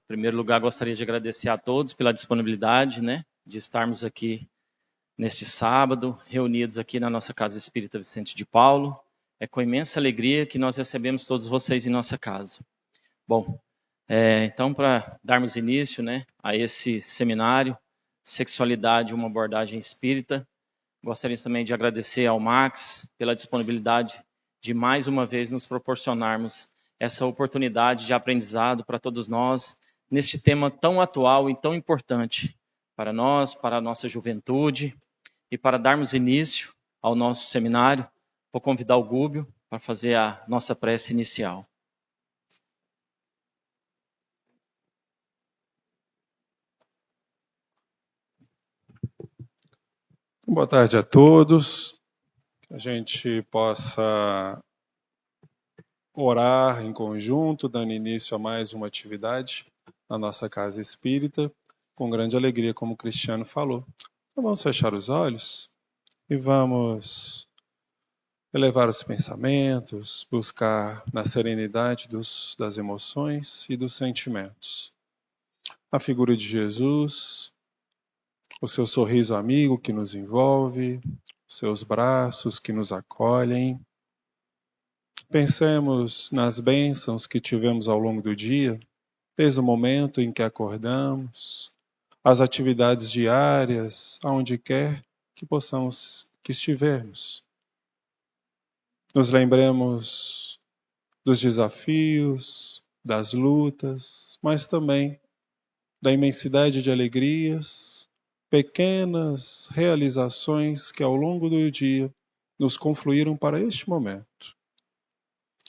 primeiro lugar, gostaria de agradecer a todos pela disponibilidade, né, de estarmos aqui neste sábado, reunidos aqui na nossa Casa Espírita Vicente de Paulo. É com imensa alegria que nós recebemos todos vocês em nossa casa. Bom, então, para darmos início, né, a esse seminário, Sexualidade, uma abordagem espírita, gostaria também de agradecer ao Max pela disponibilidade de mais uma vez nos proporcionarmos essa oportunidade de aprendizado para todos nós, neste tema tão atual e tão importante para nós, para a nossa juventude. E para darmos início ao nosso seminário, vou convidar o Gúbio para fazer a nossa prece inicial. Boa tarde a todos. Que a gente possa orar em conjunto, dando início a mais uma atividade na nossa casa espírita, com grande alegria, como o Cristiano falou. Então vamos fechar os olhos e vamos elevar os pensamentos, buscar na serenidade das emoções e dos sentimentos a figura de Jesus, o seu sorriso amigo que nos envolve, os seus braços que nos acolhem. Pensemos nas bênçãos que tivemos ao longo do dia, desde o momento em que acordamos, as atividades diárias, aonde quer que estivermos. Nos lembremos dos desafios, das lutas, mas também da imensidade de alegrias, pequenas realizações que ao longo do dia nos confluíram para este momento.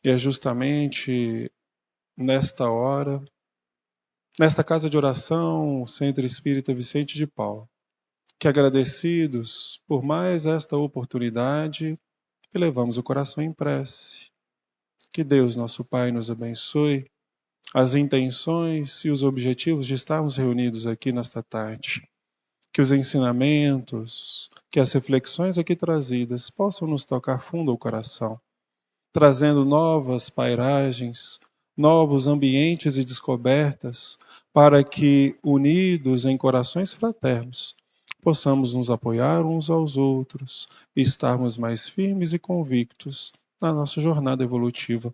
E é justamente nesta hora, nesta casa de oração, Centro Espírita Vicente de Paulo, que agradecidos por mais esta oportunidade, elevamos o coração em prece. Que Deus, nosso Pai, nos abençoe as intenções e os objetivos de estarmos reunidos aqui nesta tarde. Que os ensinamentos, que as reflexões aqui trazidas possam nos tocar fundo ao coração, trazendo novas pairagens, novos ambientes e descobertas, para que, unidos em corações fraternos, possamos nos apoiar uns aos outros e estarmos mais firmes e convictos na nossa jornada evolutiva.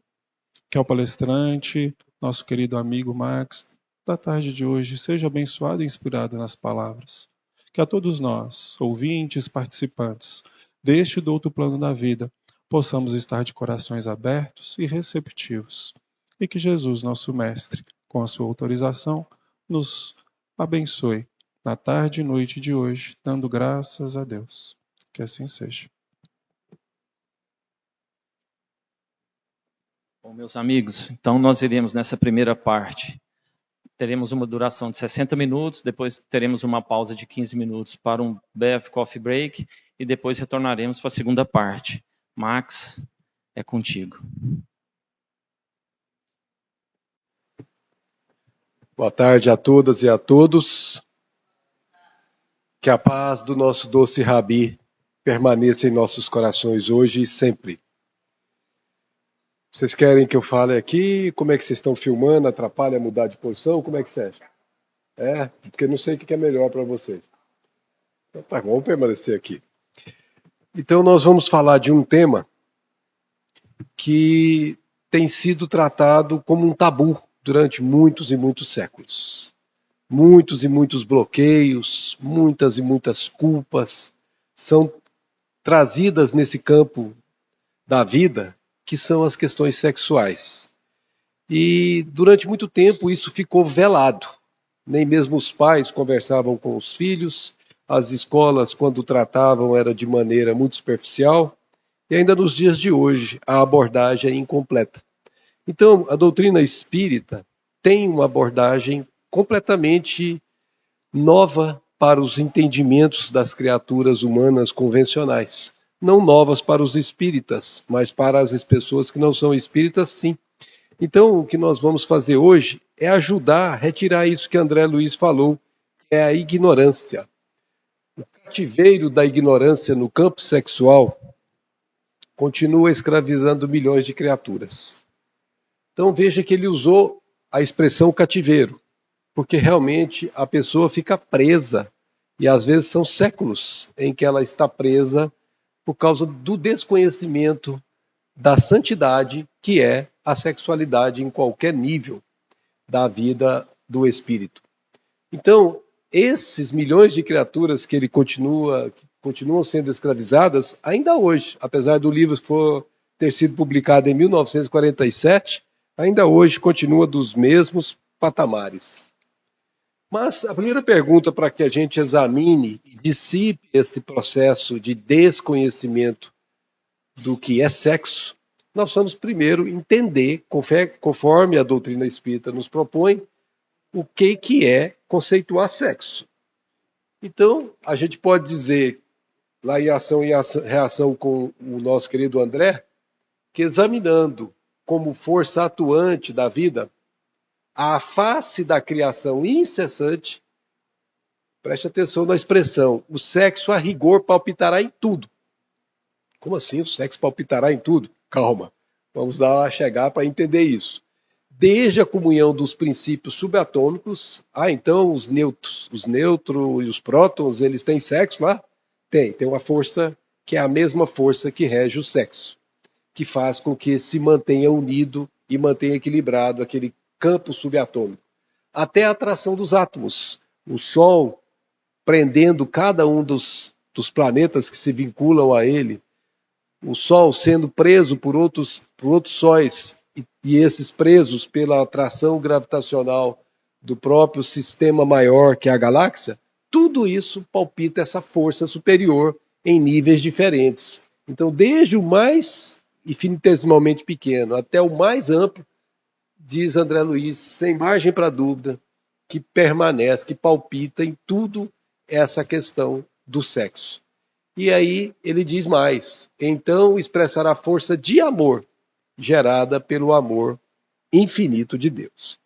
Que ao palestrante, nosso querido amigo Max, da tarde de hoje, seja abençoado e inspirado nas palavras. Que a todos nós, ouvintes, participantes deste e do outro plano da vida, possamos estar de corações abertos e receptivos. E que Jesus, nosso Mestre, com a sua autorização, nos abençoe na tarde e noite de hoje, dando graças a Deus. Que assim seja. Bom, meus amigos, então nós iremos nessa primeira parte. Teremos uma duração de 60 minutos, depois teremos uma pausa de 15 minutos para um breve coffee break e depois retornaremos para a segunda parte. Max, é contigo. Boa tarde a todas e a todos. Que a paz do nosso doce Rabi permaneça em nossos corações hoje e sempre. Vocês querem que eu fale aqui? Como é que vocês estão filmando? Atrapalha mudar de posição? Como é que você acha? Porque eu não sei o que é melhor para vocês. Então tá, vamos permanecer aqui. Então nós vamos falar de um tema que tem sido tratado como um tabu durante muitos e muitos séculos. Muitos e muitos bloqueios, muitas e muitas culpas são trazidas nesse campo da vida, que são as questões sexuais. E durante muito tempo isso ficou velado. Nem mesmo os pais conversavam com os filhos, as escolas, quando tratavam, era de maneira muito superficial, e ainda nos dias de hoje a abordagem é incompleta. Então, a doutrina espírita tem uma abordagem completamente nova para os entendimentos das criaturas humanas convencionais. Não novas para os espíritas, mas para as pessoas que não são espíritas, sim. Então, o que nós vamos fazer hoje é ajudar a retirar isso que André Luiz falou, que é a ignorância. O cativeiro da ignorância no campo sexual continua escravizando milhões de criaturas. Então, veja que ele usou a expressão cativeiro. porque realmente a pessoa fica presa, e às vezes são séculos em que ela está presa por causa do desconhecimento da santidade que é a sexualidade em qualquer nível da vida do espírito. Então, esses milhões de criaturas que continuam sendo escravizadas, ainda hoje, apesar do livro ter sido publicado em 1947, ainda hoje continua dos mesmos patamares. Mas a primeira pergunta para que a gente examine e dissipe esse processo de desconhecimento do que é sexo, nós vamos primeiro entender, conforme a doutrina espírita nos propõe, o que é conceituar sexo. Então, a gente pode dizer, lá em ação e reação com o nosso querido André, que examinando como força atuante da vida, a face da criação incessante, preste atenção na expressão, o sexo a rigor palpitará em tudo. Como assim o sexo palpitará em tudo? Calma, vamos lá chegar para entender isso. Desde a comunhão dos princípios subatômicos, então os nêutrons e os prótons, eles têm sexo lá? Tem uma força que é a mesma força que rege o sexo, que faz com que se mantenha unido e mantenha equilibrado aquele campo subatômico. Até a atração dos átomos. O Sol prendendo cada um dos planetas que se vinculam a ele, o Sol sendo preso por outros sóis, e esses presos pela atração gravitacional do próprio sistema maior que é a galáxia, tudo isso palpita essa força superior em níveis diferentes. Então, desde o mais infinitesimalmente pequeno até o mais amplo, diz André Luiz, sem margem para dúvida, que permanece, que palpita em tudo essa questão do sexo. E aí ele diz mais, então expressará a força de amor gerada pelo amor infinito de Deus.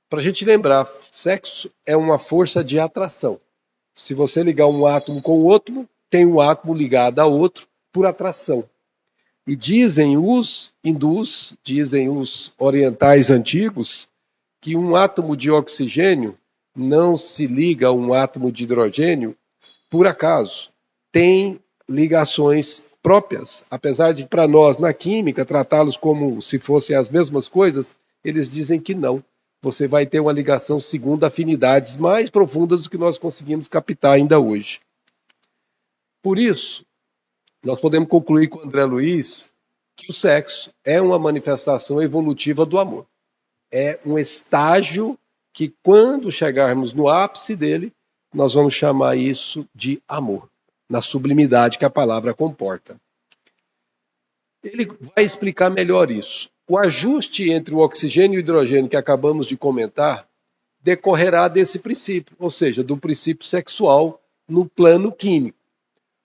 Para a gente lembrar, sexo é uma força de atração. Se você ligar um átomo com o outro, tem um átomo ligado a outro por atração. E dizem os hindus, dizem os orientais antigos, que um átomo de oxigênio não se liga a um átomo de hidrogênio por acaso. Tem ligações próprias, apesar de para nós na química tratá-los como se fossem as mesmas coisas, eles dizem que não. Você vai ter uma ligação segundo afinidades mais profundas do que nós conseguimos captar ainda hoje. Por isso, nós podemos concluir com André Luiz que o sexo é uma manifestação evolutiva do amor. É um estágio que, quando chegarmos no ápice dele, nós vamos chamar isso de amor, na sublimidade que a palavra comporta. Ele vai explicar melhor isso. O ajuste entre o oxigênio e o hidrogênio que acabamos de comentar decorrerá desse princípio, ou seja, do princípio sexual no plano químico.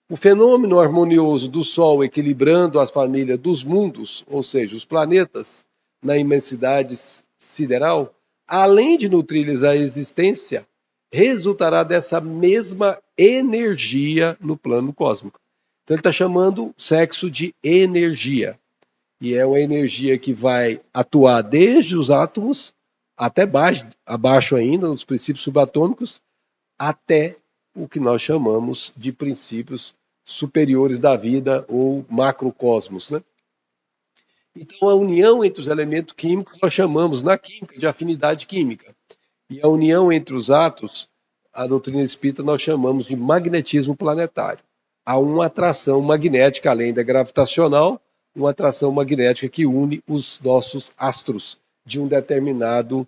O fenômeno harmonioso do Sol equilibrando as famílias dos mundos, ou seja, os planetas, na imensidade sideral, além de nutrir-lhes a existência, resultará dessa mesma energia no plano cósmico. Então ele está chamando o sexo de energia. E é uma energia que vai atuar desde os átomos, até abaixo ainda, nos princípios subatômicos, até o que nós chamamos de princípios superiores da vida ou macrocosmos, né? Então a união entre os elementos químicos nós chamamos na química de afinidade química. E a união entre os átomos, a doutrina espírita nós chamamos de magnetismo planetário. Há uma atração magnética, além da gravitacional, uma atração magnética que une os nossos astros de um determinado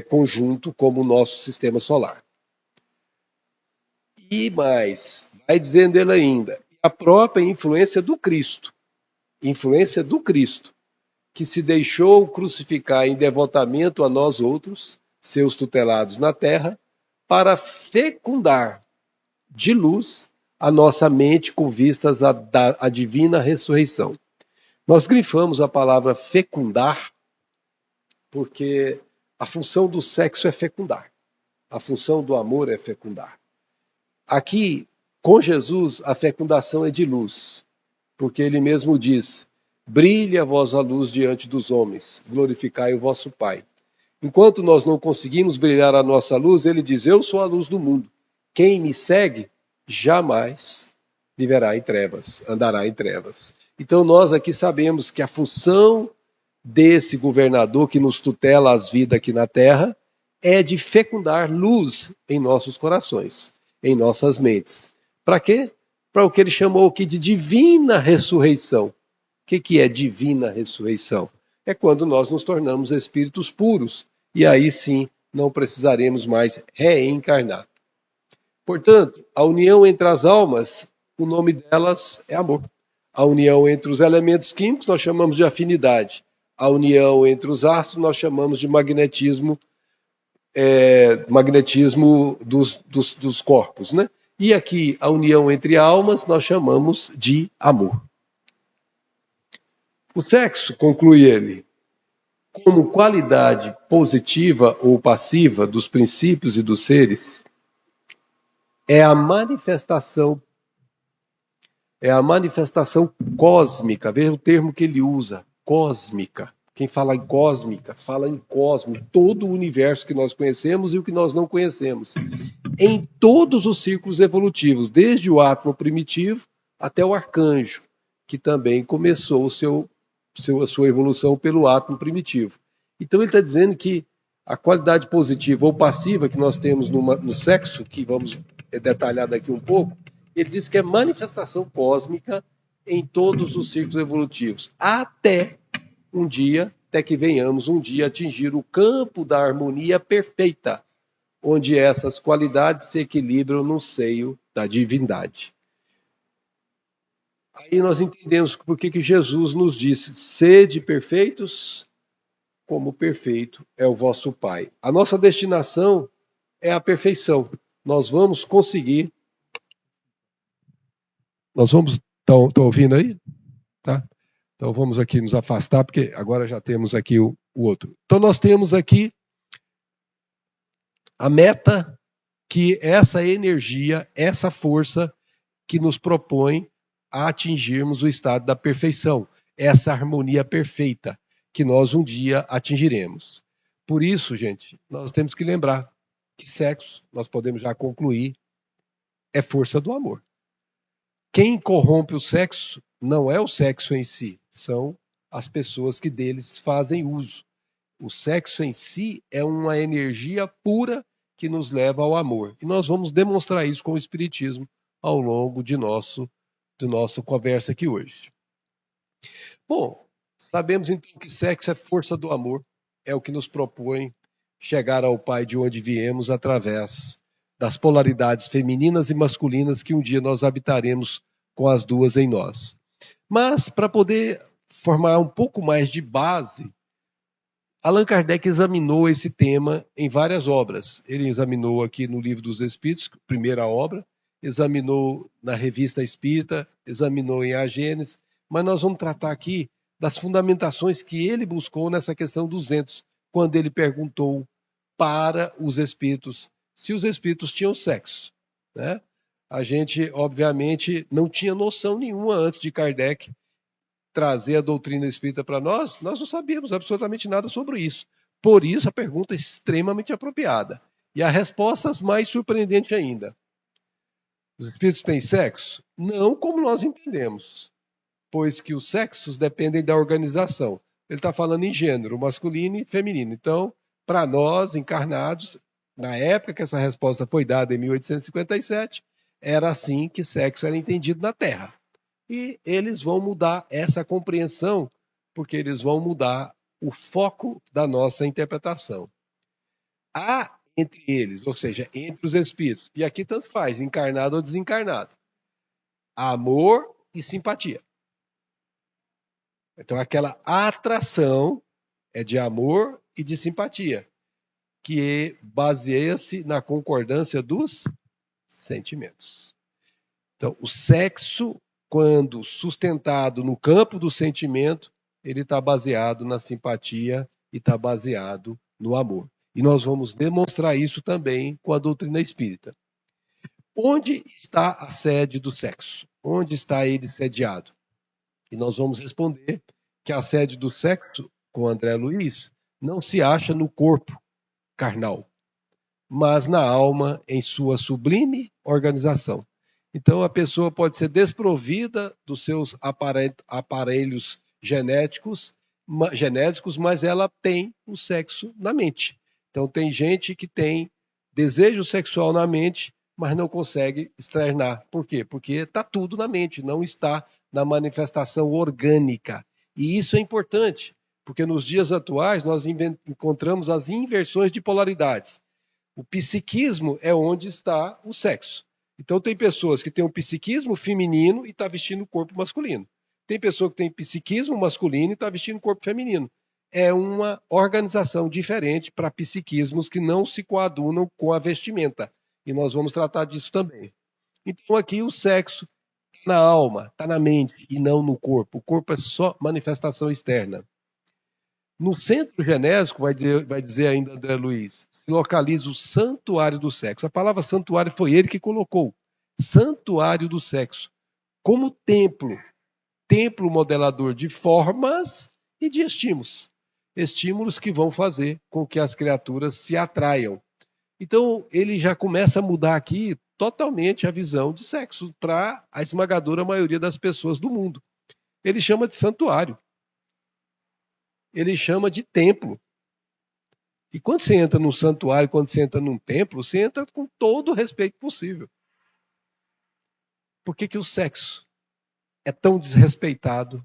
conjunto, como o nosso sistema solar. E mais, vai dizendo ele ainda, a própria influência do Cristo, que se deixou crucificar em devotamento a nós outros, seus tutelados na terra, para fecundar de luz a nossa mente com vistas à divina ressurreição. Nós grifamos a palavra fecundar, porque a função do sexo é fecundar, a função do amor é fecundar. Aqui, com Jesus, a fecundação é de luz, porque ele mesmo diz, brilhe a vossa luz diante dos homens, glorificai o vosso Pai. Enquanto nós não conseguimos brilhar a nossa luz, ele diz: eu sou a luz do mundo. Quem me segue jamais viverá em trevas, andará em trevas. Então nós aqui sabemos que a função desse governador que nos tutela as vidas aqui na terra é de fecundar luz em nossos corações, em nossas mentes. Para quê? Para o que ele chamou aqui de divina ressurreição. O que é divina ressurreição? É quando nós nos tornamos espíritos puros, e aí sim não precisaremos mais reencarnar. Portanto, a união entre as almas, o nome delas é amor. A união entre os elementos químicos nós chamamos de afinidade. A união entre os astros nós chamamos de magnetismo, dos corpos, né? E aqui a união entre almas nós chamamos de amor. O sexo, conclui ele, como qualidade positiva ou passiva dos princípios e dos seres, é a manifestação cósmica. Veja o termo que ele usa, cósmica. Quem fala em cósmica, fala em cosmos, todo o universo que nós conhecemos e o que nós não conhecemos. Em todos os círculos evolutivos, desde o átomo primitivo até o arcanjo, que também começou a sua evolução pelo átomo primitivo. Então ele está dizendo que a qualidade positiva ou passiva que nós temos no sexo, que vamos detalhar daqui um pouco, ele diz que é manifestação cósmica em todos os ciclos evolutivos, até que venhamos um dia atingir o campo da harmonia perfeita, onde essas qualidades se equilibram no seio da divindade. Aí nós entendemos por que Jesus nos disse: sede perfeitos, como perfeito é o vosso Pai. A nossa destinação é a perfeição. Nós vamos conseguir. Estão ouvindo aí? Tá? Então vamos aqui nos afastar, porque agora já temos aqui o outro. Então nós temos aqui a meta, que essa energia, essa força que nos propõe a atingirmos o estado da perfeição, essa harmonia perfeita que nós um dia atingiremos. Por isso, gente, nós temos que lembrar que sexo, nós podemos já concluir, é força do amor. Quem corrompe o sexo não é o sexo em si, são as pessoas que deles fazem uso. O sexo em si é uma energia pura que nos leva ao amor. E nós vamos demonstrar isso com o Espiritismo ao longo de nossa conversa aqui hoje. Bom, sabemos então que sexo é força do amor, é o que nos propõe chegar ao Pai de onde viemos através das polaridades femininas e masculinas que um dia nós habitaremos com as duas em nós. Mas, para poder formar um pouco mais de base, Allan Kardec examinou esse tema em várias obras. Ele examinou aqui no Livro dos Espíritos, primeira obra, examinou na Revista Espírita, examinou em A Gênese, mas nós vamos tratar aqui das fundamentações que ele buscou nessa questão 200, quando ele perguntou para os espíritos se os espíritos tinham sexo, né? A gente, obviamente, não tinha noção nenhuma antes de Kardec trazer a doutrina espírita para nós não sabíamos absolutamente nada sobre isso. Por isso, a pergunta é extremamente apropriada. E a resposta mais surpreendente ainda. Os espíritos têm sexo? Não como nós entendemos, pois que os sexos dependem da organização. Ele está falando em gênero, masculino e feminino. Então, para nós, encarnados, na época que essa resposta foi dada, em 1857, era assim que sexo era entendido na Terra. E eles vão mudar essa compreensão, porque eles vão mudar o foco da nossa interpretação. Há entre eles, ou seja, entre os espíritos, e aqui tanto faz, encarnado ou desencarnado, amor e simpatia. Então aquela atração é de amor e de simpatia, que baseia-se na concordância dos sentimentos. Então, o sexo, quando sustentado no campo do sentimento, ele está baseado na simpatia e está baseado no amor. E nós vamos demonstrar isso também com a doutrina espírita. Onde está a sede do sexo? Onde está ele sediado? E nós vamos responder que a sede do sexo, com André Luiz, não se acha no corpo carnal, mas na alma em sua sublime organização. Então a pessoa pode ser desprovida dos seus aparelhos genéticos, mas ela tem o sexo na mente. Então tem gente que tem desejo sexual na mente, mas não consegue externar. Por quê? Porque está tudo na mente, não está na manifestação orgânica. E isso é importante, porque nos dias atuais nós encontramos as inversões de polaridades. O psiquismo é onde está o sexo. Então tem pessoas que têm um psiquismo feminino e está vestindo o corpo masculino. Tem pessoa que tem psiquismo masculino e está vestindo o corpo feminino. É uma organização diferente para psiquismos que não se coadunam com a vestimenta. E nós vamos tratar disso também. Então aqui o sexo está na alma, está na mente e não no corpo. O corpo é só manifestação externa. No centro genésico, vai dizer ainda André Luiz, se localiza o santuário do sexo. A palavra santuário foi ele que colocou. Santuário do sexo. Como templo. Templo modelador de formas e de estímulos. Estímulos que vão fazer com que as criaturas se atraiam. Então, ele já começa a mudar aqui totalmente a visão de sexo para a esmagadora maioria das pessoas do mundo. Ele chama de santuário. Ele chama de templo. E quando você entra num santuário, quando você entra num templo, você entra com todo o respeito possível. Por que o sexo é tão desrespeitado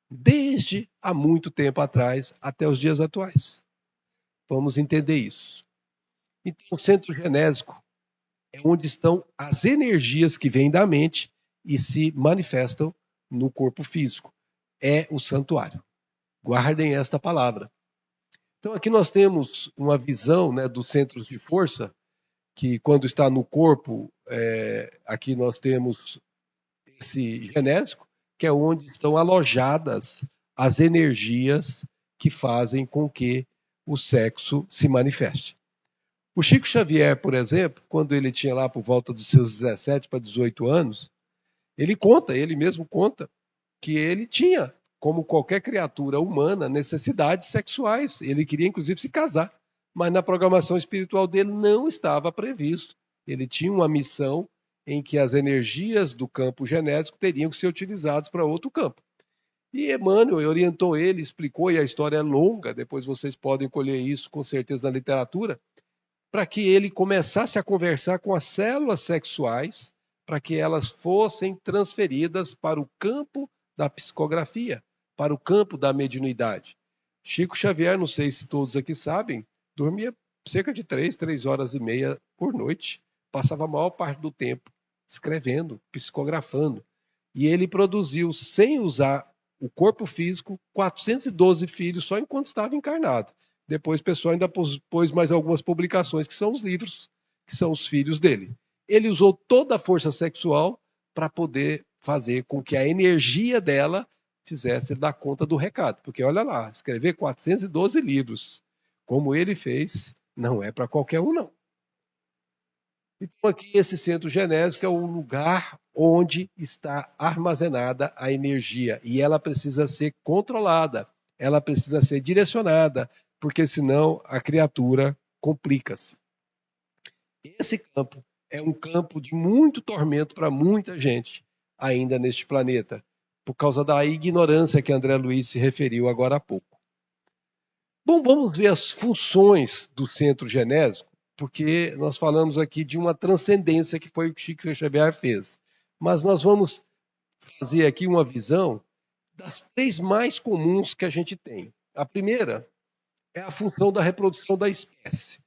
desde há muito tempo atrás até os dias atuais? Vamos entender isso. Então, o centro genésico é onde estão as energias que vêm da mente e se manifestam no corpo físico. É o santuário. Guardem esta palavra. Então aqui nós temos uma visão, né, dos centros de força, que quando está no corpo, aqui nós temos esse genésico, que é onde estão alojadas as energias que fazem com que o sexo se manifeste. O Chico Xavier, por exemplo, quando ele tinha lá por volta dos seus 17 para 18 anos, ele mesmo conta, que ele tinha, como qualquer criatura humana, necessidades sexuais. Ele queria, inclusive, se casar. Mas na programação espiritual dele não estava previsto. Ele tinha uma missão em que as energias do campo genésico teriam que ser utilizadas para outro campo. E Emmanuel orientou ele, explicou, e a história é longa, depois vocês podem colher isso com certeza na literatura, para que ele começasse a conversar com as células sexuais, para que elas fossem transferidas para o campo da psicografia, para o campo da mediunidade. Chico Xavier, não sei se todos aqui sabem, dormia cerca de 3 horas e meia por noite, passava a maior parte do tempo escrevendo, psicografando. E ele produziu, sem usar o corpo físico, 412 filhos só enquanto estava encarnado. Depois o pessoal ainda pôs mais algumas publicações, que são os livros, que são os filhos dele. Ele usou toda a força sexual para poder fazer com que a energia dela fizesse dar conta do recado. Porque olha lá, escrever 412 livros, como ele fez, não é para qualquer um, não. Então aqui esse centro genésico é o lugar onde está armazenada a energia. E ela precisa ser controlada, ela precisa ser direcionada, porque senão a criatura complica-se. Esse campo é um campo de muito tormento para muita gente ainda neste planeta, por causa da ignorância que André Luiz se referiu agora há pouco. Bom, vamos ver as funções do centro genésico, porque nós falamos aqui de uma transcendência que foi o que Chico Xavier fez. Mas nós vamos fazer aqui uma visão das 3 mais comuns que a gente tem. A primeira é a função da reprodução da espécie.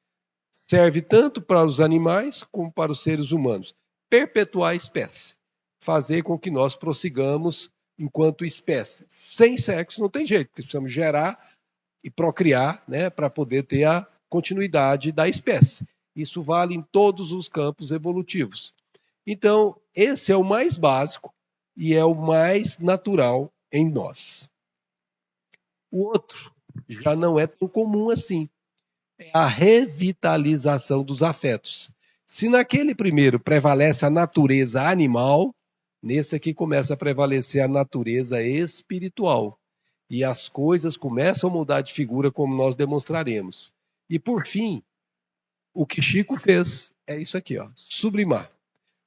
Serve tanto para os animais como para os seres humanos. Perpetuar a espécie. Fazer com que nós prossigamos enquanto espécie. Sem sexo não tem jeito, porque precisamos gerar e procriar, né, para poder ter a continuidade da espécie. Isso vale em todos os campos evolutivos. Então, esse é o mais básico e é o mais natural em nós. O outro já não é tão comum assim. É a revitalização dos afetos. Se naquele primeiro prevalece a natureza animal, nesse aqui começa a prevalecer a natureza espiritual. E as coisas começam a mudar de figura, como nós demonstraremos. E por fim, o que Chico fez é isso aqui, ó, sublimar.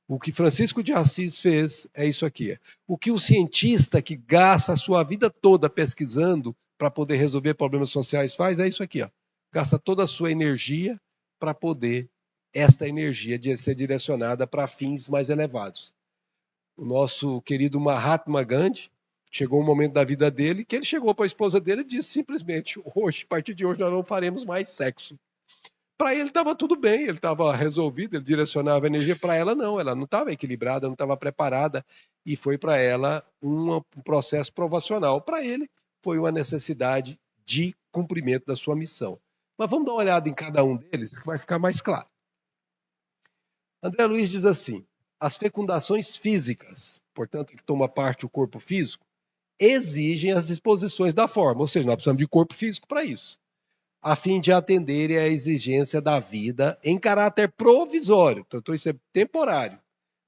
O que Francisco de Assis fez é isso aqui. O que o cientista que gasta a sua vida toda pesquisando para poder resolver problemas sociais faz é isso aqui, ó. Gasta toda a sua energia para poder esta energia ser direcionada para fins mais elevados. O nosso querido Mahatma Gandhi, chegou um momento da vida dele que ele chegou para a esposa dele e disse simplesmente: hoje, a partir de hoje, nós não faremos mais sexo. Para ele estava tudo bem, ele estava resolvido, ele direcionava a energia. Para ela não estava equilibrada, não estava preparada, e foi para ela um processo provacional. Para ele foi uma necessidade de cumprimento da sua missão. Mas vamos dar uma olhada em cada um deles, que vai ficar mais claro. André Luiz diz assim: as fecundações físicas, portanto, que toma parte o corpo físico, exigem as disposições da forma, ou seja, nós precisamos de corpo físico para isso, a fim de atenderem à exigência da vida em caráter provisório, então isso é temporário,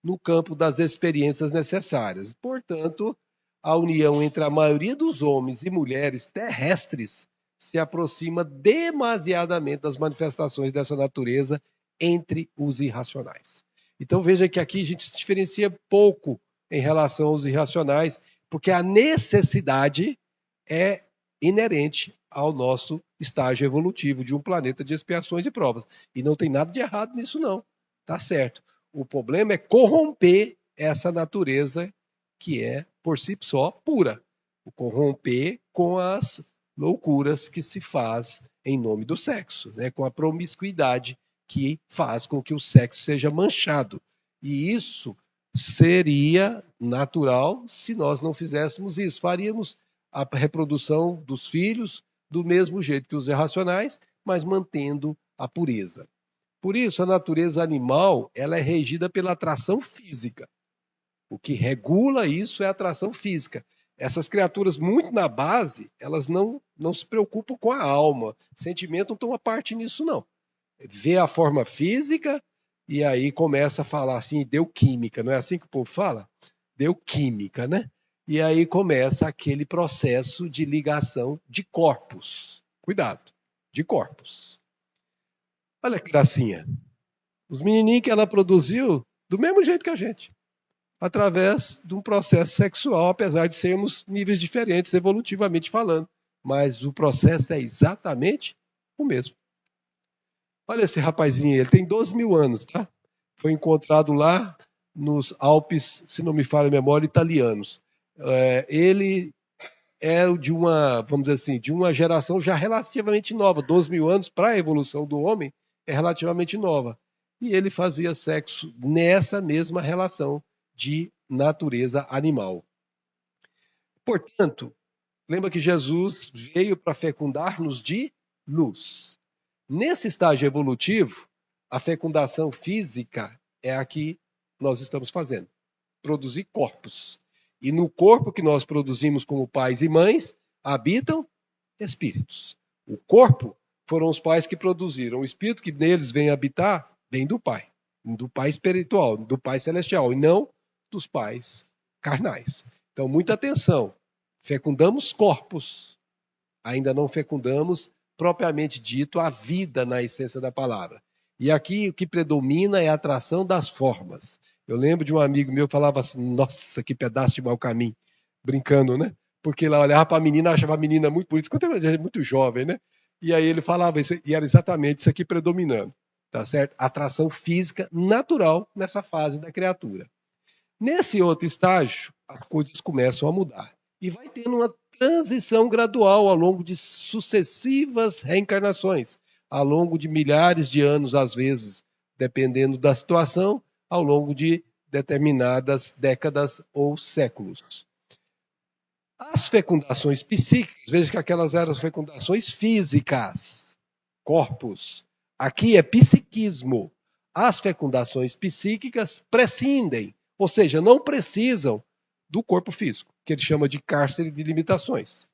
no campo das experiências necessárias. Portanto, a união entre a maioria dos homens e mulheres terrestres se aproxima demasiadamente das manifestações dessa natureza entre os irracionais. Então veja que aqui a gente se diferencia pouco em relação aos irracionais, porque a necessidade é inerente ao nosso estágio evolutivo de um planeta de expiações e provas. E não tem nada de errado nisso, não. Tá certo. O problema é corromper essa natureza que é, por si só, pura. O corromper com as loucuras que se faz em nome do sexo, né? Com a promiscuidade que faz com que o sexo seja manchado. E isso seria natural se nós não fizéssemos isso. Faríamos a reprodução dos filhos do mesmo jeito que os irracionais, mas mantendo a pureza. Por isso, a natureza animal ela é regida pela atração física. O que regula isso é a atração física. Essas criaturas, muito na base, elas não se preocupam com a alma. Sentimento não toma parte nisso, não. Vê a forma física e aí começa a falar assim, deu química, não é assim que o povo fala? Deu química, né? E aí começa aquele processo de ligação de corpos. Cuidado, de corpos. Olha que gracinha. Os menininhos que ela produziu do mesmo jeito que a gente, através de um processo sexual, apesar de sermos níveis diferentes evolutivamente falando. Mas o processo é exatamente o mesmo. Olha esse rapazinho, ele tem 12 mil anos, tá? Foi encontrado lá nos Alpes, se não me falha a memória, italianos. Ele é de uma, vamos dizer assim, de uma geração já relativamente nova. 12 mil anos para a evolução do homem é relativamente nova. E ele fazia sexo nessa mesma relação de natureza animal. Portanto, lembra que Jesus veio para fecundar-nos de luz. Nesse estágio evolutivo, a fecundação física é a que nós estamos fazendo. Produzir corpos. E no corpo que nós produzimos como pais e mães, habitam espíritos. O corpo foram os pais que produziram. O espírito que neles vem habitar, vem do pai espiritual, do pai celestial, e não dos pais carnais. Então, muita atenção. Fecundamos corpos, ainda não fecundamos propriamente dito, a vida na essência da palavra. E aqui o que predomina é a atração das formas. Eu lembro de um amigo meu que falava assim, nossa, que pedaço de mau caminho, brincando, né? Porque ela olhava para a menina, achava a menina muito bonita, quando ela era muito jovem, né? E aí ele falava isso, e era exatamente isso aqui predominando, tá certo? Atração física natural nessa fase da criatura. Nesse outro estágio, as coisas começam a mudar. E vai tendo uma transição gradual ao longo de sucessivas reencarnações, ao longo de milhares de anos, às vezes, dependendo da situação, ao longo de determinadas décadas ou séculos. As fecundações psíquicas, veja que aquelas eram fecundações físicas, corpos. Aqui é psiquismo. As fecundações psíquicas prescindem, ou seja, não precisam do corpo físico, que ele chama de cárcere de limitações.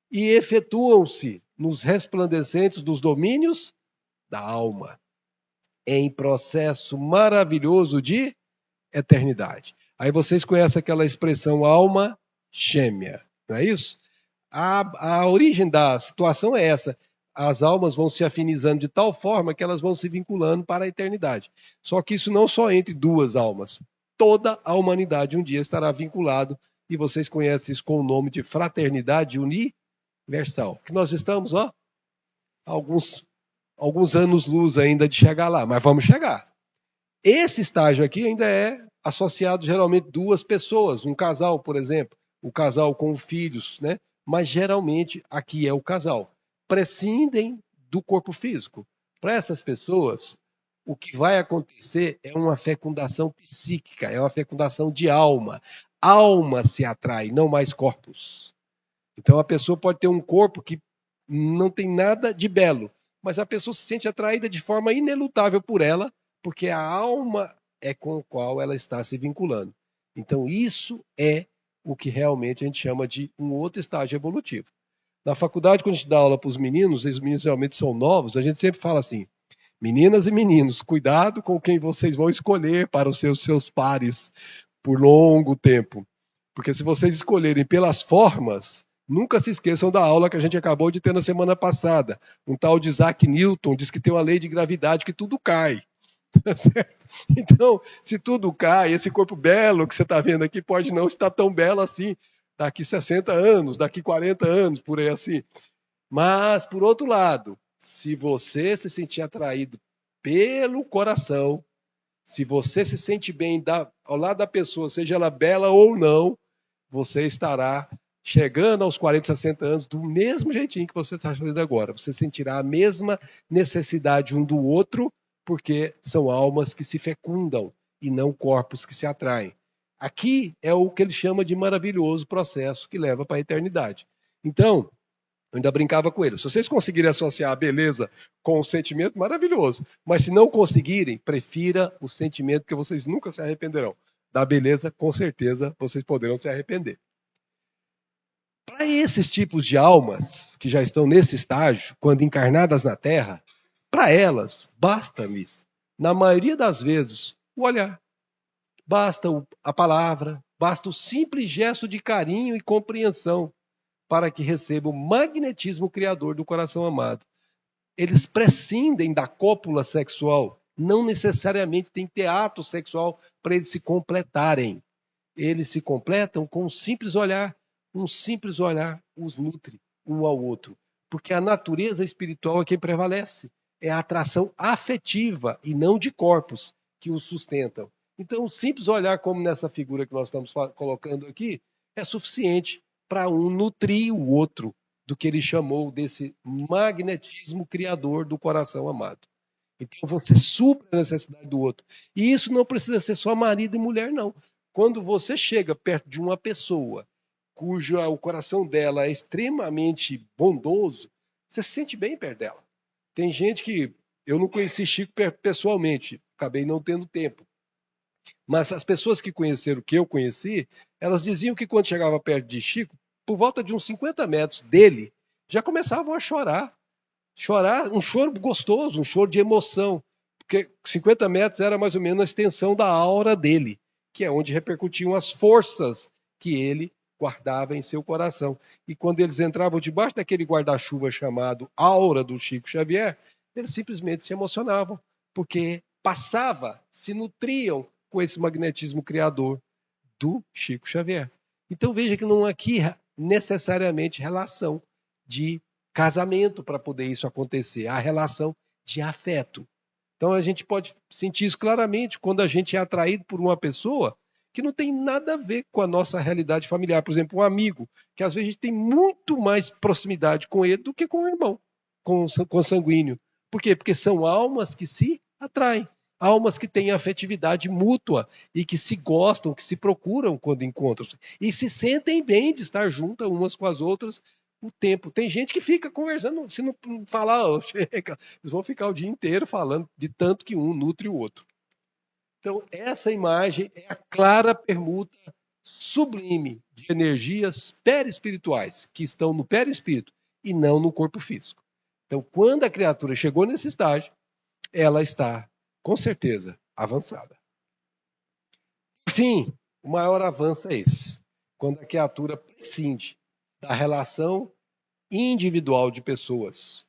E efetuam-se nos resplandecentes dos domínios da alma, em processo maravilhoso de eternidade. Aí vocês conhecem aquela expressão alma gêmea, não é isso? A origem da situação é essa. As almas vão se afinizando de tal forma que elas vão se vinculando para a eternidade. Só que isso não só entre duas almas. Toda a humanidade um dia estará vinculado, e vocês conhecem isso com o nome de fraternidade universal. Que nós estamos, alguns anos-luz ainda de chegar lá, mas vamos chegar. Esse estágio aqui ainda é associado geralmente duas pessoas, um casal, por exemplo, o casal com filhos, né? Mas geralmente aqui é o casal. Prescindem do corpo físico. Para essas pessoas, o que vai acontecer é uma fecundação psíquica, é uma fecundação de alma. Alma se atrai, não mais corpos. Então a pessoa pode ter um corpo que não tem nada de belo, mas a pessoa se sente atraída de forma inelutável por ela, porque a alma é com a qual ela está se vinculando. Então isso é o que realmente a gente chama de um outro estágio evolutivo. Na faculdade, quando a gente dá aula para os meninos realmente são novos, a gente sempre fala assim: meninas e meninos, cuidado com quem vocês vão escolher para os seus pares por longo tempo. Porque se vocês escolherem pelas formas, nunca se esqueçam da aula que a gente acabou de ter na semana passada. Um tal de Isaac Newton diz que tem uma lei de gravidade que tudo cai. Certo? Então, se tudo cai, esse corpo belo que você está vendo aqui pode não estar tão belo assim daqui 60 anos, daqui 40 anos, por aí assim. Mas, por outro lado, se você se sentir atraído pelo coração, se você se sente bem ao lado da pessoa, seja ela bela ou não, você estará chegando aos 40, 60 anos do mesmo jeitinho que você está fazendo agora. Você sentirá a mesma necessidade um do outro, porque são almas que se fecundam e não corpos que se atraem. Aqui é o que ele chama de maravilhoso processo que leva para a eternidade. Então, eu ainda brincava com ele. Se vocês conseguirem associar a beleza com o sentimento, maravilhoso. Mas se não conseguirem, prefira o sentimento, que vocês nunca se arrependerão. Da beleza, com certeza, vocês poderão se arrepender. Para esses tipos de almas que já estão nesse estágio, quando encarnadas na Terra, para elas, basta-me, na maioria das vezes, o olhar. Basta a palavra, basta o simples gesto de carinho e compreensão para que recebam o magnetismo criador do coração amado. Eles prescindem da cópula sexual, não necessariamente tem que ter ato sexual para eles se completarem. Eles se completam com um simples olhar os nutre um ao outro, porque a natureza espiritual é quem prevalece, é a atração afetiva e não de corpos que os sustentam. Então, o simples olhar, como nessa figura que nós estamos colocando aqui, é suficiente para um nutrir o outro do que ele chamou desse magnetismo criador do coração amado. Então você supra a necessidade do outro. E isso não precisa ser só marido e mulher, não. Quando você chega perto de uma pessoa o coração dela é extremamente bondoso, você se sente bem perto dela. Tem gente que eu não conheci Chico pessoalmente, acabei não tendo tempo. Mas as pessoas que conheceram o que eu conheci, elas diziam que quando chegava perto de Chico, por volta de uns 50 metros dele, já começavam a chorar. Chorar, um choro gostoso, um choro de emoção. Porque 50 metros era mais ou menos a extensão da aura dele, que é onde repercutiam as forças que ele guardava em seu coração. E quando eles entravam debaixo daquele guarda-chuva chamado aura do Chico Xavier, eles simplesmente se emocionavam, porque se nutriam com esse magnetismo criador do Chico Xavier. Então veja que não há aqui necessariamente relação de casamento para poder isso acontecer, há relação de afeto. Então a gente pode sentir isso claramente quando a gente é atraído por uma pessoa que não tem nada a ver com a nossa realidade familiar. Por exemplo, um amigo, que às vezes a gente tem muito mais proximidade com ele do que com o irmão, com o sanguíneo. Por quê? Porque são almas que se atraem. Almas que têm afetividade mútua e que se gostam, que se procuram quando encontram-se. E se sentem bem de estar juntas umas com as outras o tempo. Tem gente que fica conversando, se não falar, chega, eles vão ficar o dia inteiro falando de tanto que um nutre o outro. Então, essa imagem é a clara permuta sublime de energias perispirituais que estão no perispírito e não no corpo físico. Então, quando a criatura chegou nesse estágio, ela está, com certeza, avançada. Por fim, o maior avanço é esse. Quando a criatura prescinde da relação individual de pessoas.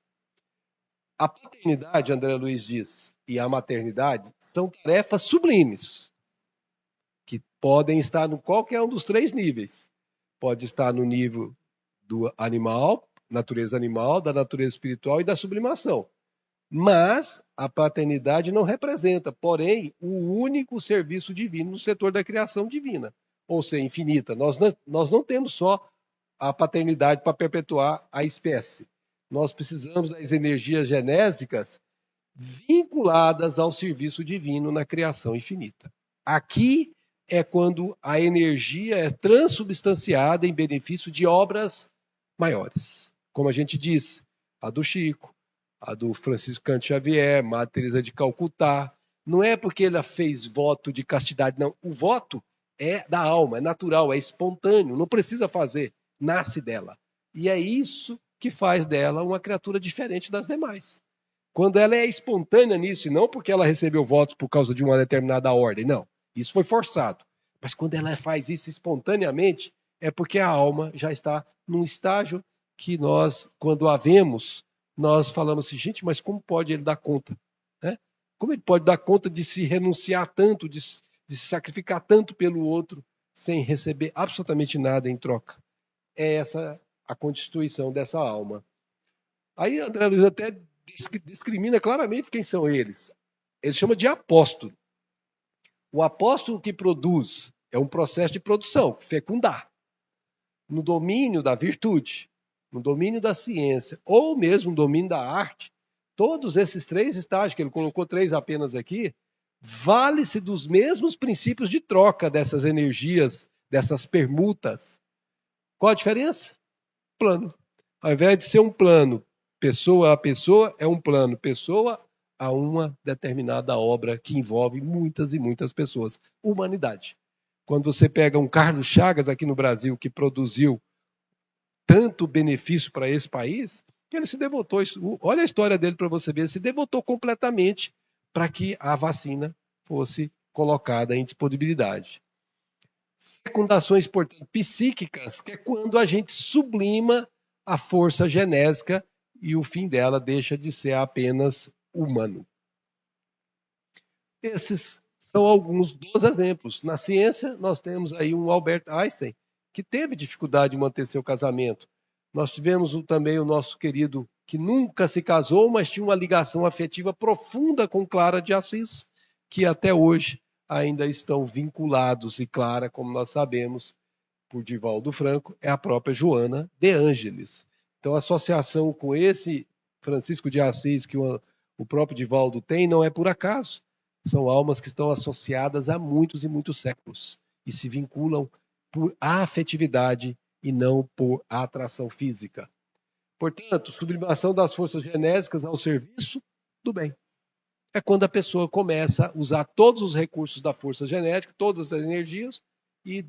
A paternidade, André Luiz diz, e a maternidade são tarefas sublimes, que podem estar em qualquer um dos 3 níveis. Pode estar no nível do animal, natureza animal, da natureza espiritual e da sublimação. Mas a paternidade não representa, porém, o único serviço divino no setor da criação divina, ou seja, infinita. Nós não temos só a paternidade para perpetuar a espécie. Nós precisamos das energias genésicas vinculadas ao serviço divino na criação infinita. Aqui é quando a energia é transubstanciada em benefício de obras maiores. Como a gente disse, a do Chico, a do Francisco Canto Xavier, Madre Teresa de Calcutá. Não é porque ela fez voto de castidade, não. O voto é da alma, é natural, é espontâneo, não precisa fazer, nasce dela. E é isso que faz dela uma criatura diferente das demais. Quando ela é espontânea nisso, e não porque ela recebeu votos por causa de uma determinada ordem, não. Isso foi forçado. Mas quando ela faz isso espontaneamente, é porque a alma já está num estágio que nós, quando a vemos, nós falamos assim, gente, mas como pode ele dar conta? Né? Como ele pode dar conta de se renunciar tanto, de se sacrificar tanto pelo outro, sem receber absolutamente nada em troca? É essa a constituição dessa alma. Aí André Luiz até discrimina claramente quem são eles. Ele chama de apóstolo. O apóstolo que produz é um processo de produção, fecundar. No domínio da virtude, no domínio da ciência, ou mesmo no domínio da arte, todos esses 3 estágios, que ele colocou 3 apenas aqui, vale-se dos mesmos princípios de troca dessas energias, dessas permutas. Qual a diferença? Plano. Ao invés de ser um plano pessoa a pessoa, é um plano pessoa a uma determinada obra que envolve muitas e muitas pessoas. Humanidade. Quando você pega um Carlos Chagas aqui no Brasil, que produziu tanto benefício para esse país, que ele se devotou, olha a história dele para você ver, ele se devotou completamente para que a vacina fosse colocada em disponibilidade. Fecundações, portanto, psíquicas, que é quando a gente sublima a força genésica e o fim dela deixa de ser apenas humano. Esses são alguns dos exemplos. Na ciência, nós temos aí um Albert Einstein, que teve dificuldade de manter seu casamento. Nós tivemos também o nosso querido, que nunca se casou, mas tinha uma ligação afetiva profunda com Clara de Assis, que até hoje ainda estão vinculados, e Clara, como nós sabemos, por Divaldo Franco, é a própria Joana de Ângeles. Então, a associação com esse Francisco de Assis, que o próprio Divaldo tem, não é por acaso. São almas que estão associadas há muitos e muitos séculos e se vinculam por afetividade e não por atração física. Portanto, sublimação das forças genésicas ao serviço do bem. É quando a pessoa começa a usar todos os recursos da força genética, todas as energias, e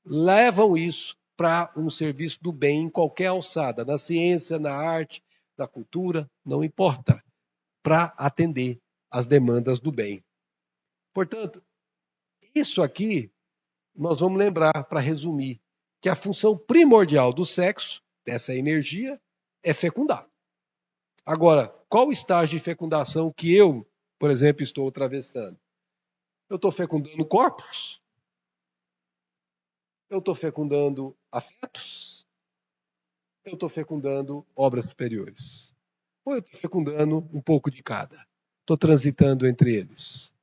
levam isso para um serviço do bem em qualquer alçada, na ciência, na arte, na cultura, não importa, para atender às demandas do bem. Portanto, isso aqui nós vamos lembrar, para resumir, que a função primordial do sexo, dessa energia, é fecundar. Agora, qual o estágio de fecundação que eu, por exemplo, estou atravessando? Eu estou fecundando corpos? Eu estou fecundando afetos? Eu estou fecundando obras superiores? Ou eu estou fecundando um pouco de cada? Estou transitando entre eles.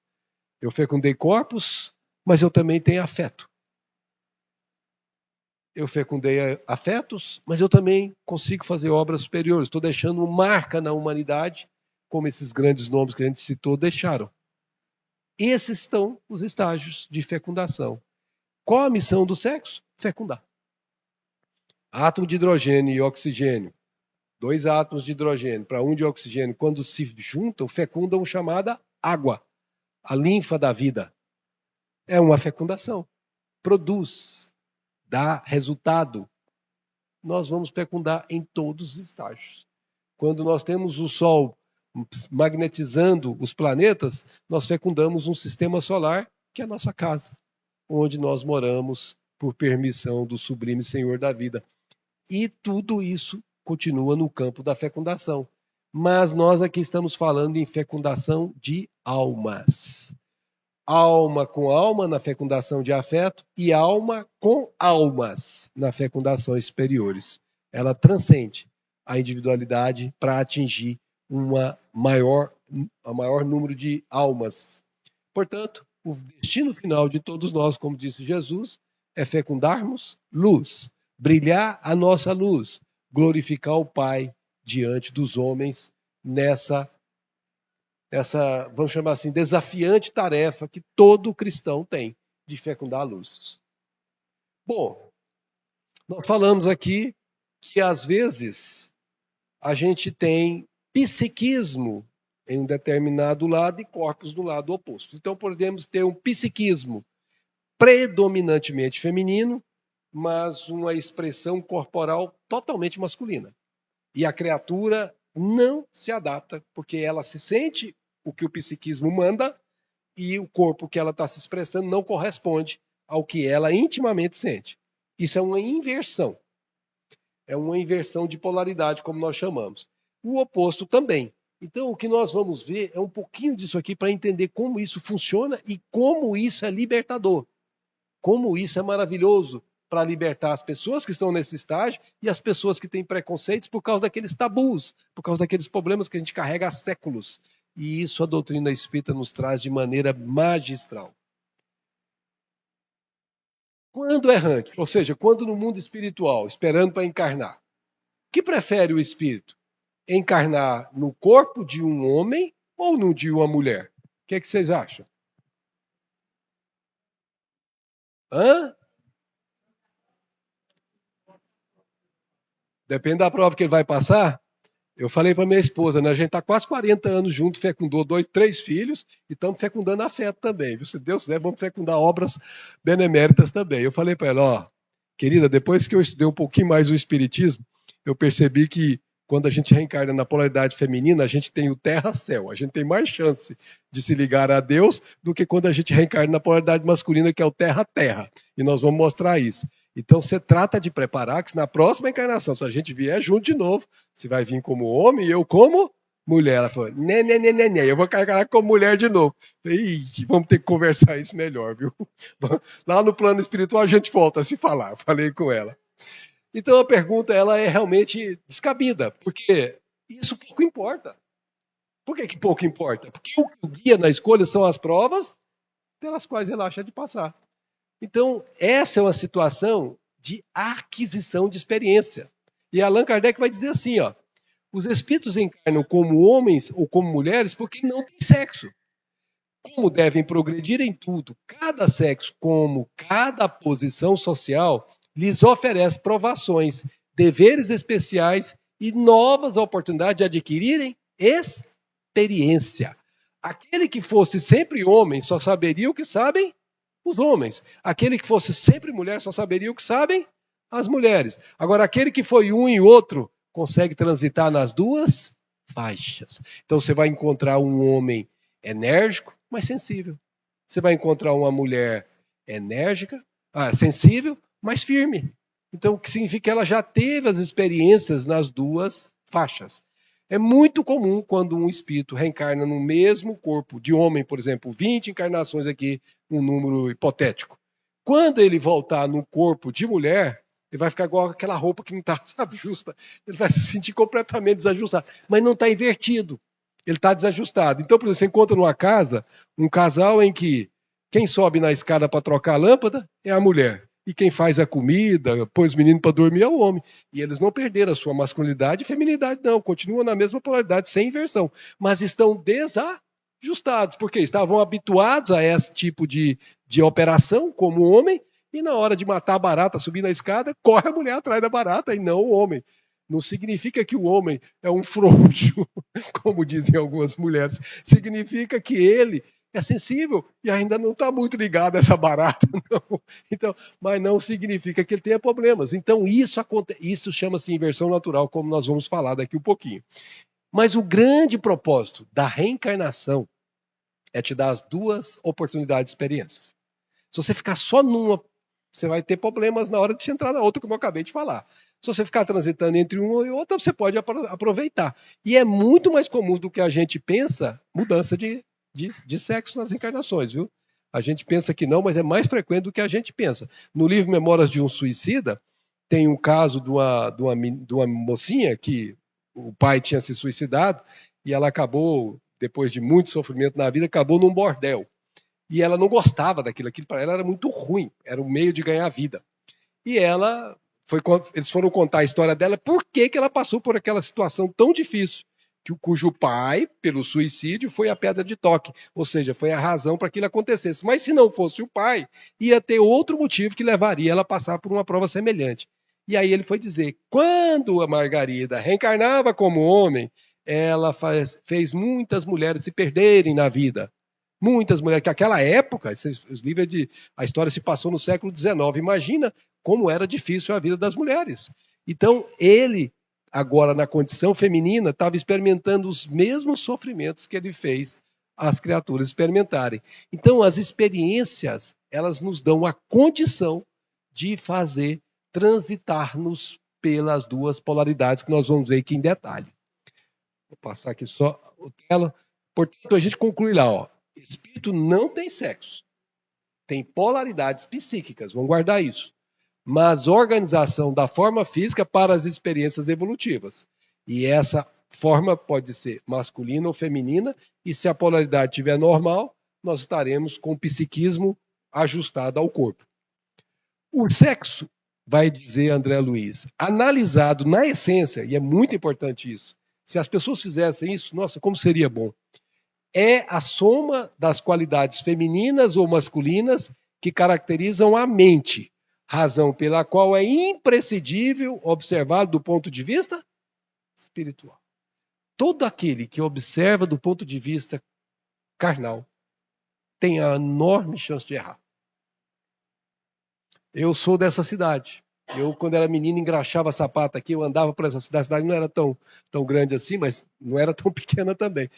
Eu fecundei corpos, mas eu também tenho afeto. Eu fecundei afetos, mas eu também consigo fazer obras superiores. Estou deixando uma marca na humanidade, como esses grandes nomes que a gente citou deixaram. Esses são os estágios de fecundação. Qual a missão do sexo? Fecundar. Átomo de hidrogênio e oxigênio. 2 átomos de hidrogênio para 1 de oxigênio, quando se juntam, fecundam chamada água. A linfa da vida. É uma fecundação. Produz, dá resultado. Nós vamos fecundar em todos os estágios. Quando nós temos o Sol magnetizando os planetas, nós fecundamos um sistema solar, que é a nossa casa, onde nós moramos por permissão do sublime Senhor da vida. E tudo isso continua no campo da fecundação. Mas nós aqui estamos falando em fecundação de almas. Alma com alma na fecundação de afeto e alma com almas na fecundação superiores. Ela transcende a individualidade para atingir a maior número de almas. Portanto, o destino final de todos nós, como disse Jesus, é fecundarmos luz, brilhar a nossa luz, glorificar o Pai diante dos homens nessa, vamos chamar assim, desafiante tarefa que todo cristão tem de fecundar a luz. Bom, nós falamos aqui que às vezes a gente tem psiquismo em um determinado lado e corpos do lado oposto. Então podemos ter um psiquismo predominantemente feminino, mas uma expressão corporal totalmente masculina. E a criatura não se adapta, porque ela se sente o que o psiquismo manda e o corpo que ela está se expressando não corresponde ao que ela intimamente sente. Isso é uma inversão. É uma inversão de polaridade, como nós chamamos. O oposto também. Então, o que nós vamos ver é um pouquinho disso aqui para entender como isso funciona e como isso é libertador. Como isso é maravilhoso para libertar as pessoas que estão nesse estágio e as pessoas que têm preconceitos por causa daqueles tabus, por causa daqueles problemas que a gente carrega há séculos. E isso a doutrina espírita nos traz de maneira magistral. Quando errante, ou seja, quando no mundo espiritual, esperando para encarnar, o que prefere o espírito? Encarnar no corpo de um homem ou no de uma mulher? O que é que vocês acham? Depende da prova que ele vai passar. Eu falei para minha esposa, né? A gente está quase 40 anos junto, fecundou 2, 3 filhos e estamos fecundando afeto também. Viu? Se Deus quiser, vamos fecundar obras beneméritas também. Eu falei para ela, ó, querida, depois que eu estudei um pouquinho mais o espiritismo, eu percebi que quando a gente reencarna na polaridade feminina, a gente tem o terra-céu. A gente tem mais chance de se ligar a Deus do que quando a gente reencarna na polaridade masculina, que é o terra-terra. E nós vamos mostrar isso. Então, você trata de preparar que na próxima encarnação, se a gente vier junto de novo, você vai vir como homem e eu como mulher. Ela falou, né, eu vou carregar como mulher de novo. Ih, vamos ter que conversar isso melhor, viu? Lá no plano espiritual a gente volta a se falar. Falei com ela. Então, a pergunta ela é realmente descabida, porque isso pouco importa. Por que pouco importa? Porque o que guia na escolha são as provas pelas quais ele acha de passar. Então, essa é uma situação de aquisição de experiência. E Allan Kardec vai dizer assim, ó, os espíritos encarnam como homens ou como mulheres porque não têm sexo. Como devem progredir em tudo, cada sexo, como cada posição social, lhes oferece provações, deveres especiais e novas oportunidades de adquirirem experiência. Aquele que fosse sempre homem só saberia o que sabem os homens. Aquele que fosse sempre mulher só saberia o que sabem as mulheres. Agora, aquele que foi um e outro consegue transitar nas duas faixas. Então, você vai encontrar um homem enérgico, mas sensível. Você vai encontrar uma mulher enérgica, sensível, mas firme. Então, o que significa que ela já teve as experiências nas duas faixas. É muito comum quando um espírito reencarna no mesmo corpo de homem, por exemplo, 20 encarnações aqui, um número hipotético. Quando ele voltar no corpo de mulher, ele vai ficar igual aquela roupa que não está, sabe, justa. Ele vai se sentir completamente desajustado, mas não está invertido. Ele está desajustado. Então, por exemplo, você encontra numa casa um casal em que quem sobe na escada para trocar a lâmpada é a mulher. E quem faz a comida, põe os meninos para dormir é o homem. E eles não perderam a sua masculinidade e feminilidade, não. Continuam na mesma polaridade, sem inversão. Mas estão desajustados, porque estavam habituados a esse tipo de operação como homem, e na hora de matar a barata, subir na escada, corre a mulher atrás da barata e não o homem. Não significa que o homem é um frouxo, como dizem algumas mulheres. Significa que ele é sensível e ainda não está muito ligado a essa barata, não. Então, mas não significa que ele tenha problemas. Então, isso chama-se inversão natural, como nós vamos falar daqui um pouquinho. Mas o grande propósito da reencarnação é te dar as duas oportunidades de experiências. Se você ficar só numa, você vai ter problemas na hora de você entrar na outra, como eu acabei de falar. Se você ficar transitando entre uma e outra, você pode aproveitar. E é muito mais comum do que a gente pensa, mudança de sexo nas encarnações, viu? A gente pensa que não, mas é mais frequente do que a gente pensa. No livro Memórias de um Suicida, tem um caso de uma mocinha que o pai tinha se suicidado e ela acabou, depois de muito sofrimento na vida, acabou num bordel. E ela não gostava daquilo, aquilo para ela era muito ruim, era um meio de ganhar vida. E eles foram contar a história dela, por que ela passou por aquela situação tão difícil, cujo pai, pelo suicídio, foi a pedra de toque, ou seja, foi a razão para que aquilo acontecesse. Mas se não fosse o pai, ia ter outro motivo que levaria ela a passar por uma prova semelhante. E aí ele foi dizer, quando a Margarida reencarnava como homem, ela fez muitas mulheres se perderem na vida. Muitas mulheres, que naquela época, os livros a história se passou no século XIX, imagina como era difícil a vida das mulheres. Então, ele, agora na condição feminina, estava experimentando os mesmos sofrimentos que ele fez as criaturas experimentarem. Então, as experiências, elas nos dão a condição de fazer transitar-nos pelas duas polaridades que nós vamos ver aqui em detalhe. Vou passar aqui só a tela. Portanto, a gente conclui lá, ó. Espírito não tem sexo. Tem polaridades psíquicas, vamos guardar isso. Mas organização da forma física para as experiências evolutivas. E essa forma pode ser masculina ou feminina, e se a polaridade estiver normal, nós estaremos com o psiquismo ajustado ao corpo. O sexo, vai dizer André Luiz, analisado na essência, e é muito importante isso, se as pessoas fizessem isso, nossa, como seria bom. É a soma das qualidades femininas ou masculinas que caracterizam a mente, razão pela qual é imprescindível observar do ponto de vista espiritual. Todo aquele que observa do ponto de vista carnal tem a enorme chance de errar. Eu sou dessa cidade. Eu, quando era menino, engraxava sapato aqui, eu andava por essa cidade. A cidade não era tão grande assim, mas não era tão pequena também.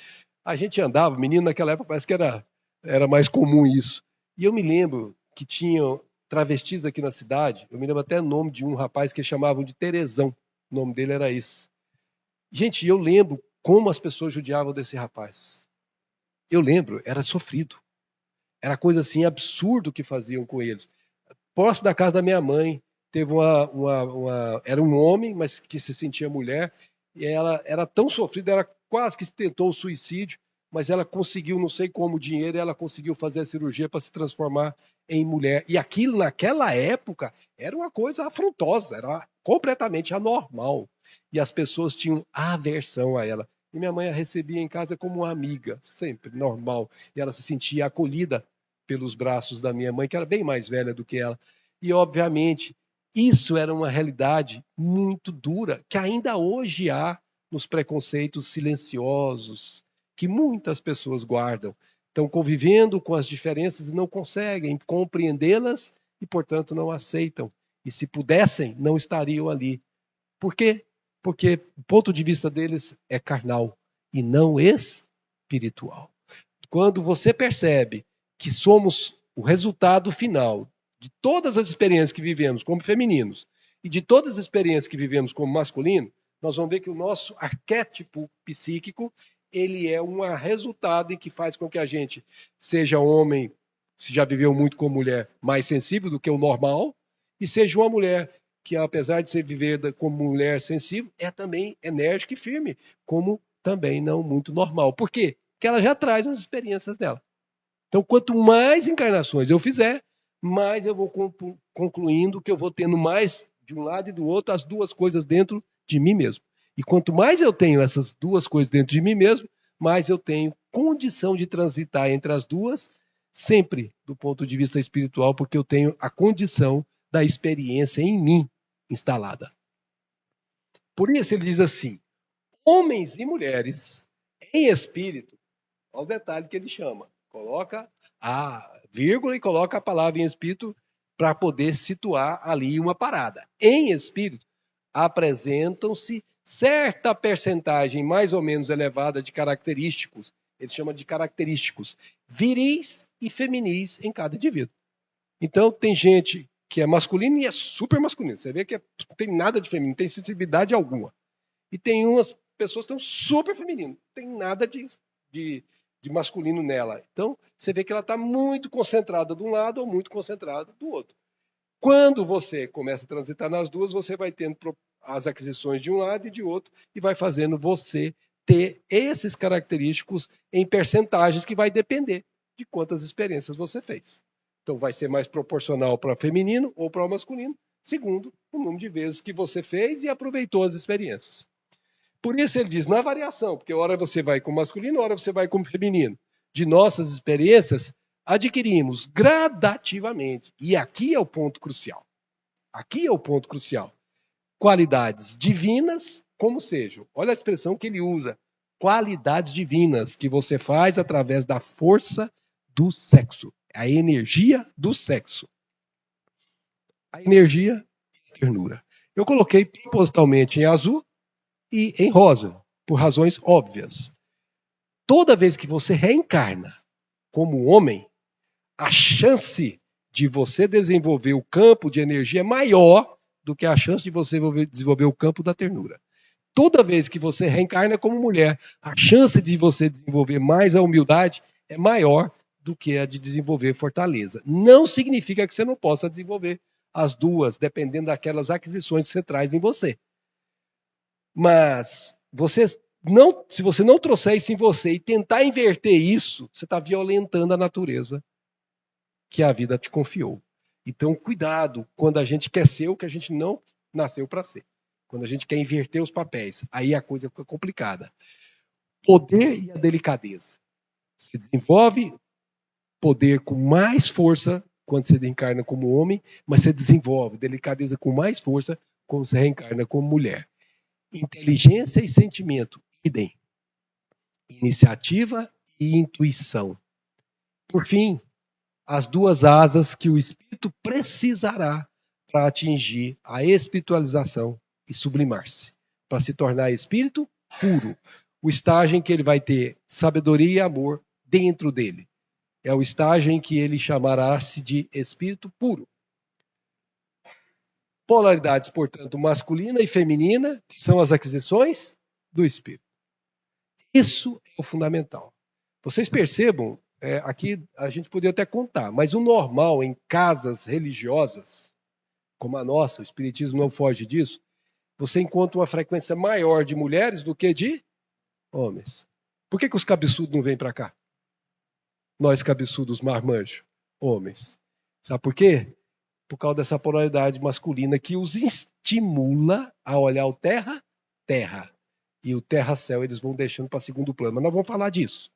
A gente andava, menino naquela época parece que era mais comum isso. E eu me lembro que tinham travestis aqui na cidade, eu me lembro até o nome de um rapaz que chamavam de Terezão, o nome dele era esse. Gente, eu lembro como as pessoas judiavam desse rapaz. Eu lembro, era sofrido. Era coisa assim, absurdo que faziam com eles. Próximo da casa da minha mãe, teve era um homem, mas que se sentia mulher, e ela era tão sofrida, ela quase que tentou o suicídio, mas ela conseguiu, não sei como, dinheiro, e ela conseguiu fazer a cirurgia para se transformar em mulher. E aquilo, naquela época, era uma coisa afrontosa, era completamente anormal. E as pessoas tinham aversão a ela. E minha mãe a recebia em casa como uma amiga, sempre, normal. E ela se sentia acolhida pelos braços da minha mãe, que era bem mais velha do que ela. E, obviamente, isso era uma realidade muito dura, que ainda hoje há nos preconceitos silenciosos que muitas pessoas guardam. Estão convivendo com as diferenças e não conseguem compreendê-las e, portanto, não aceitam. E se pudessem, não estariam ali. Por quê? Porque o ponto de vista deles é carnal e não espiritual. Quando você percebe que somos o resultado final de todas as experiências que vivemos como femininos e de todas as experiências que vivemos como masculino, nós vamos ver que o nosso arquétipo psíquico, ele é um resultado em que faz com que a gente seja homem, se já viveu muito com mulher, mais sensível do que o normal, e seja uma mulher que, apesar de ser vivida como mulher sensível, é também enérgica e firme, como também não muito normal. Por quê? Porque ela já traz as experiências dela. Então, quanto mais encarnações eu fizer, mais eu vou concluindo que eu vou tendo mais de um lado e do outro as duas coisas dentro de mim mesmo. E quanto mais eu tenho essas duas coisas dentro de mim mesmo, mais eu tenho condição de transitar entre as duas, sempre do ponto de vista espiritual, porque eu tenho a condição da experiência em mim instalada. Por isso ele diz assim, homens e mulheres em espírito, olha o detalhe que ele chama, coloca a vírgula e coloca a palavra em espírito para poder situar ali uma parada. Em espírito, apresentam-se certa percentagem mais ou menos elevada de característicos, ele chama de característicos, viris e feminis em cada indivíduo. Então, tem gente que é masculino e é super masculino. Você vê que não tem nada de feminino, não tem sensibilidade alguma. E tem umas pessoas que estão super femininas, não tem nada de masculino nela. Então, você vê que ela está muito concentrada de um lado ou muito concentrada do outro. Quando você começa a transitar nas duas, você vai tendo as aquisições de um lado e de outro, e vai fazendo você ter esses característicos em percentagens que vai depender de quantas experiências você fez. Então, vai ser mais proporcional para o feminino ou para o masculino, segundo o número de vezes que você fez e aproveitou as experiências. Por isso ele diz, na variação, porque hora você vai com o masculino, hora você vai com o feminino. De nossas experiências, adquirimos gradativamente. E aqui é o ponto crucial. Aqui é o ponto crucial. Qualidades divinas, como sejam. Olha a expressão que ele usa. Qualidades divinas que você faz através da força do sexo. A energia do sexo. A energia e a ternura. Eu coloquei propositalmente em azul e em rosa, por razões óbvias. Toda vez que você reencarna como homem, a chance de você desenvolver o campo de energia é maior do que a chance de você desenvolver o campo da ternura. Toda vez que você reencarna como mulher, a chance de você desenvolver mais a humildade é maior do que a de desenvolver fortaleza. Não significa que você não possa desenvolver as duas, dependendo daquelas aquisições que você traz em você. Mas se você não trouxer isso em você e tentar inverter isso, você está violentando a natureza que a vida te confiou. Então, cuidado quando a gente quer ser o que a gente não nasceu para ser. Quando a gente quer inverter os papéis, aí a coisa fica complicada. Poder e a delicadeza. Você desenvolve poder com mais força quando você reencarna como homem, mas você desenvolve delicadeza com mais força quando você reencarna como mulher. Inteligência e sentimento, idem. Iniciativa e intuição. Por fim, as duas asas que o espírito precisará para atingir a espiritualização e sublimar-se, para se tornar espírito puro. O estágio em que ele vai ter sabedoria e amor dentro dele. É o estágio em que ele chamará-se de espírito puro. Polaridades, portanto, masculina e feminina, são as aquisições do espírito. Isso é o fundamental. Vocês percebam, aqui a gente poderia até contar, mas o normal em casas religiosas, como a nossa, o espiritismo não foge disso, você encontra uma frequência maior de mulheres do que de homens. Por que os cabeçudos não vêm para cá? Nós cabeçudos marmanjos, homens. Sabe por quê? Por causa dessa polaridade masculina que os estimula a olhar o terra. E o terra-céu eles vão deixando para segundo plano. Mas nós vamos falar disso.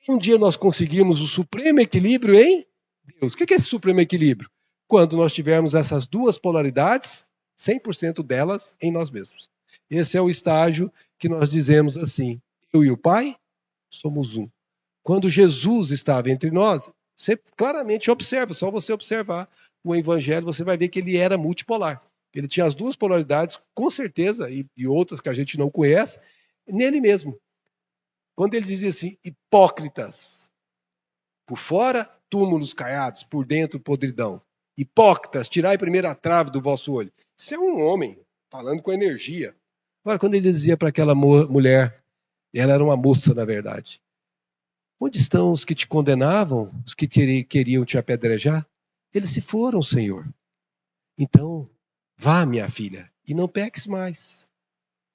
Um dia nós conseguimos o supremo equilíbrio em Deus. O que é esse supremo equilíbrio? Quando nós tivermos essas duas polaridades, 100% delas em nós mesmos. Esse é o estágio que nós dizemos assim, eu e o Pai somos um. Quando Jesus estava entre nós, você claramente observa, só você observar o Evangelho, você vai ver que ele era multipolar. Ele tinha as duas polaridades, com certeza, e outras que a gente não conhece, nele mesmo. Quando ele dizia assim, hipócritas, por fora, túmulos caiados, por dentro, podridão. Hipócritas, tirai primeiro a trave do vosso olho. Isso é um homem falando com energia. Agora, quando ele dizia para aquela mulher, ela era uma moça, na verdade, onde estão os que te condenavam, os que queriam te apedrejar? Eles se foram, Senhor. Então, vá, minha filha, e não peques mais,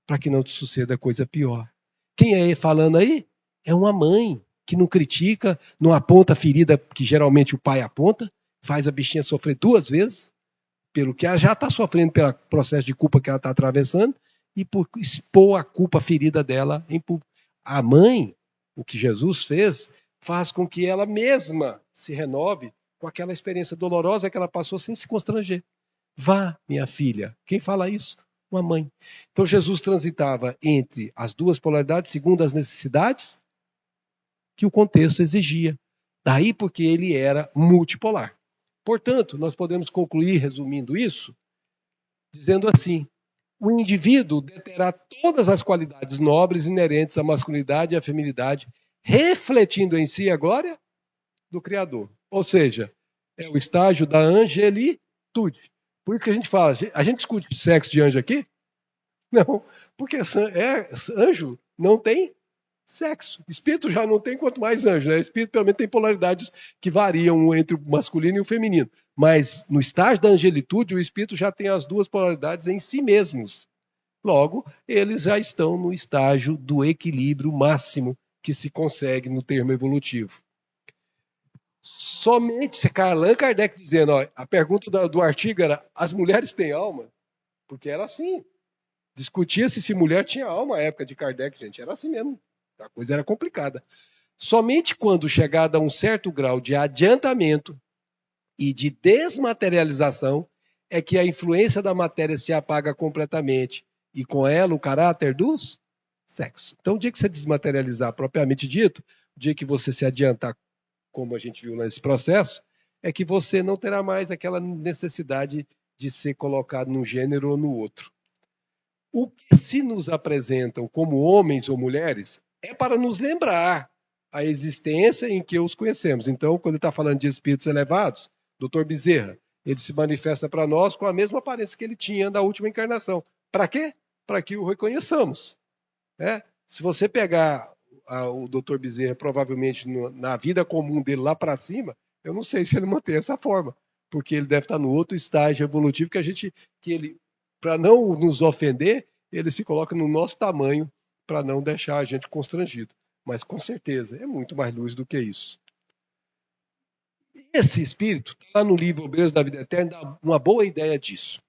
para que não te suceda coisa pior. Quem é falando aí? É uma mãe que não critica, não aponta a ferida que geralmente o pai aponta, faz a bichinha sofrer duas vezes, pelo que ela já está sofrendo pelo processo de culpa que ela está atravessando, e por expor a culpa, a ferida dela em público. A mãe, o que Jesus fez, faz com que ela mesma se renove com aquela experiência dolorosa que ela passou sem se constranger. Vá, minha filha. Quem fala isso? Uma mãe. Então Jesus transitava entre as duas polaridades segundo as necessidades que o contexto exigia. Daí porque ele era multipolar. Portanto, nós podemos concluir, resumindo isso, dizendo assim, o indivíduo deterá todas as qualidades nobres inerentes à masculinidade e à feminilidade, refletindo em si a glória do Criador. Ou seja, é o estágio da angelitude. Por isso que a gente fala, a gente discute sexo de anjo aqui? Não, porque anjo não tem sexo. Espírito já não tem, quanto mais anjo. Né? Espírito realmente tem polaridades que variam entre o masculino e o feminino. Mas no estágio da angelitude, o espírito já tem as duas polaridades em si mesmos. Logo, eles já estão no estágio do equilíbrio máximo que se consegue no termo evolutivo. Somente Allan Kardec dizendo, ó, a pergunta do artigo era: as mulheres têm alma? Porque era assim. Discutia-se se mulher tinha alma na época de Kardec, gente. Era assim mesmo. A coisa era complicada. Somente quando chegada a um certo grau de adiantamento e de desmaterialização é que a influência da matéria se apaga completamente e com ela o caráter dos sexos. Então, o dia que você desmaterializar propriamente dito, o dia que você se adiantar, como a gente viu nesse processo, é que você não terá mais aquela necessidade de ser colocado num gênero ou no outro. O que se nos apresentam como homens ou mulheres é para nos lembrar a existência em que os conhecemos. Então, quando ele está falando de espíritos elevados, Dr. Bezerra, ele se manifesta para nós com a mesma aparência que ele tinha na última encarnação. Para quê? Para que o reconheçamos. Se você pegar o Dr. Bezerra, provavelmente na vida comum dele lá para cima, eu não sei se ele mantém essa forma, porque ele deve estar no outro estágio evolutivo que ele, para não nos ofender, ele se coloca no nosso tamanho para não deixar a gente constrangido. Mas com certeza é muito mais luz do que isso. Esse espírito, está lá no livro Obreiros da Vida Eterna, dá uma boa ideia disso.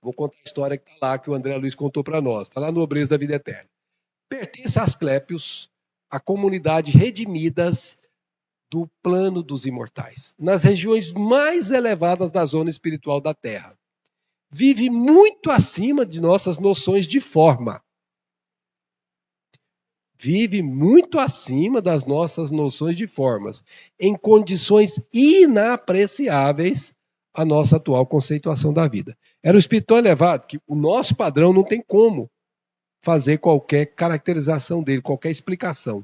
Vou contar a história que está lá, que o André Luiz contou para nós. Está lá no Obreiros da Vida Eterna. Pertence a Asclépios, a comunidade redimidas do plano dos imortais, nas regiões mais elevadas da zona espiritual da Terra. Vive muito acima de nossas noções de forma. Vive muito acima das nossas noções de formas, em condições inapreciáveis à nossa atual conceituação da vida. Era um espírito tão elevado que o nosso padrão não tem como fazer qualquer caracterização dele, qualquer explicação.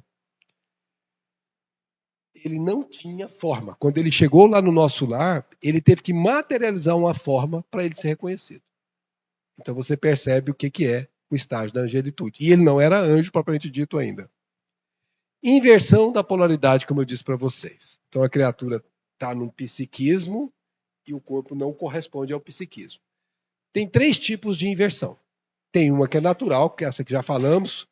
Ele não tinha forma. Quando ele chegou lá no nosso lar, ele teve que materializar uma forma para ele ser reconhecido. Então você percebe o que é o estágio da angelitude. E ele não era anjo propriamente dito ainda. Inversão da polaridade, como eu disse para vocês. Então a criatura está num psiquismo e o corpo não corresponde ao psiquismo. Tem 3 tipos de inversão. Tem uma que é natural, que é essa que já falamos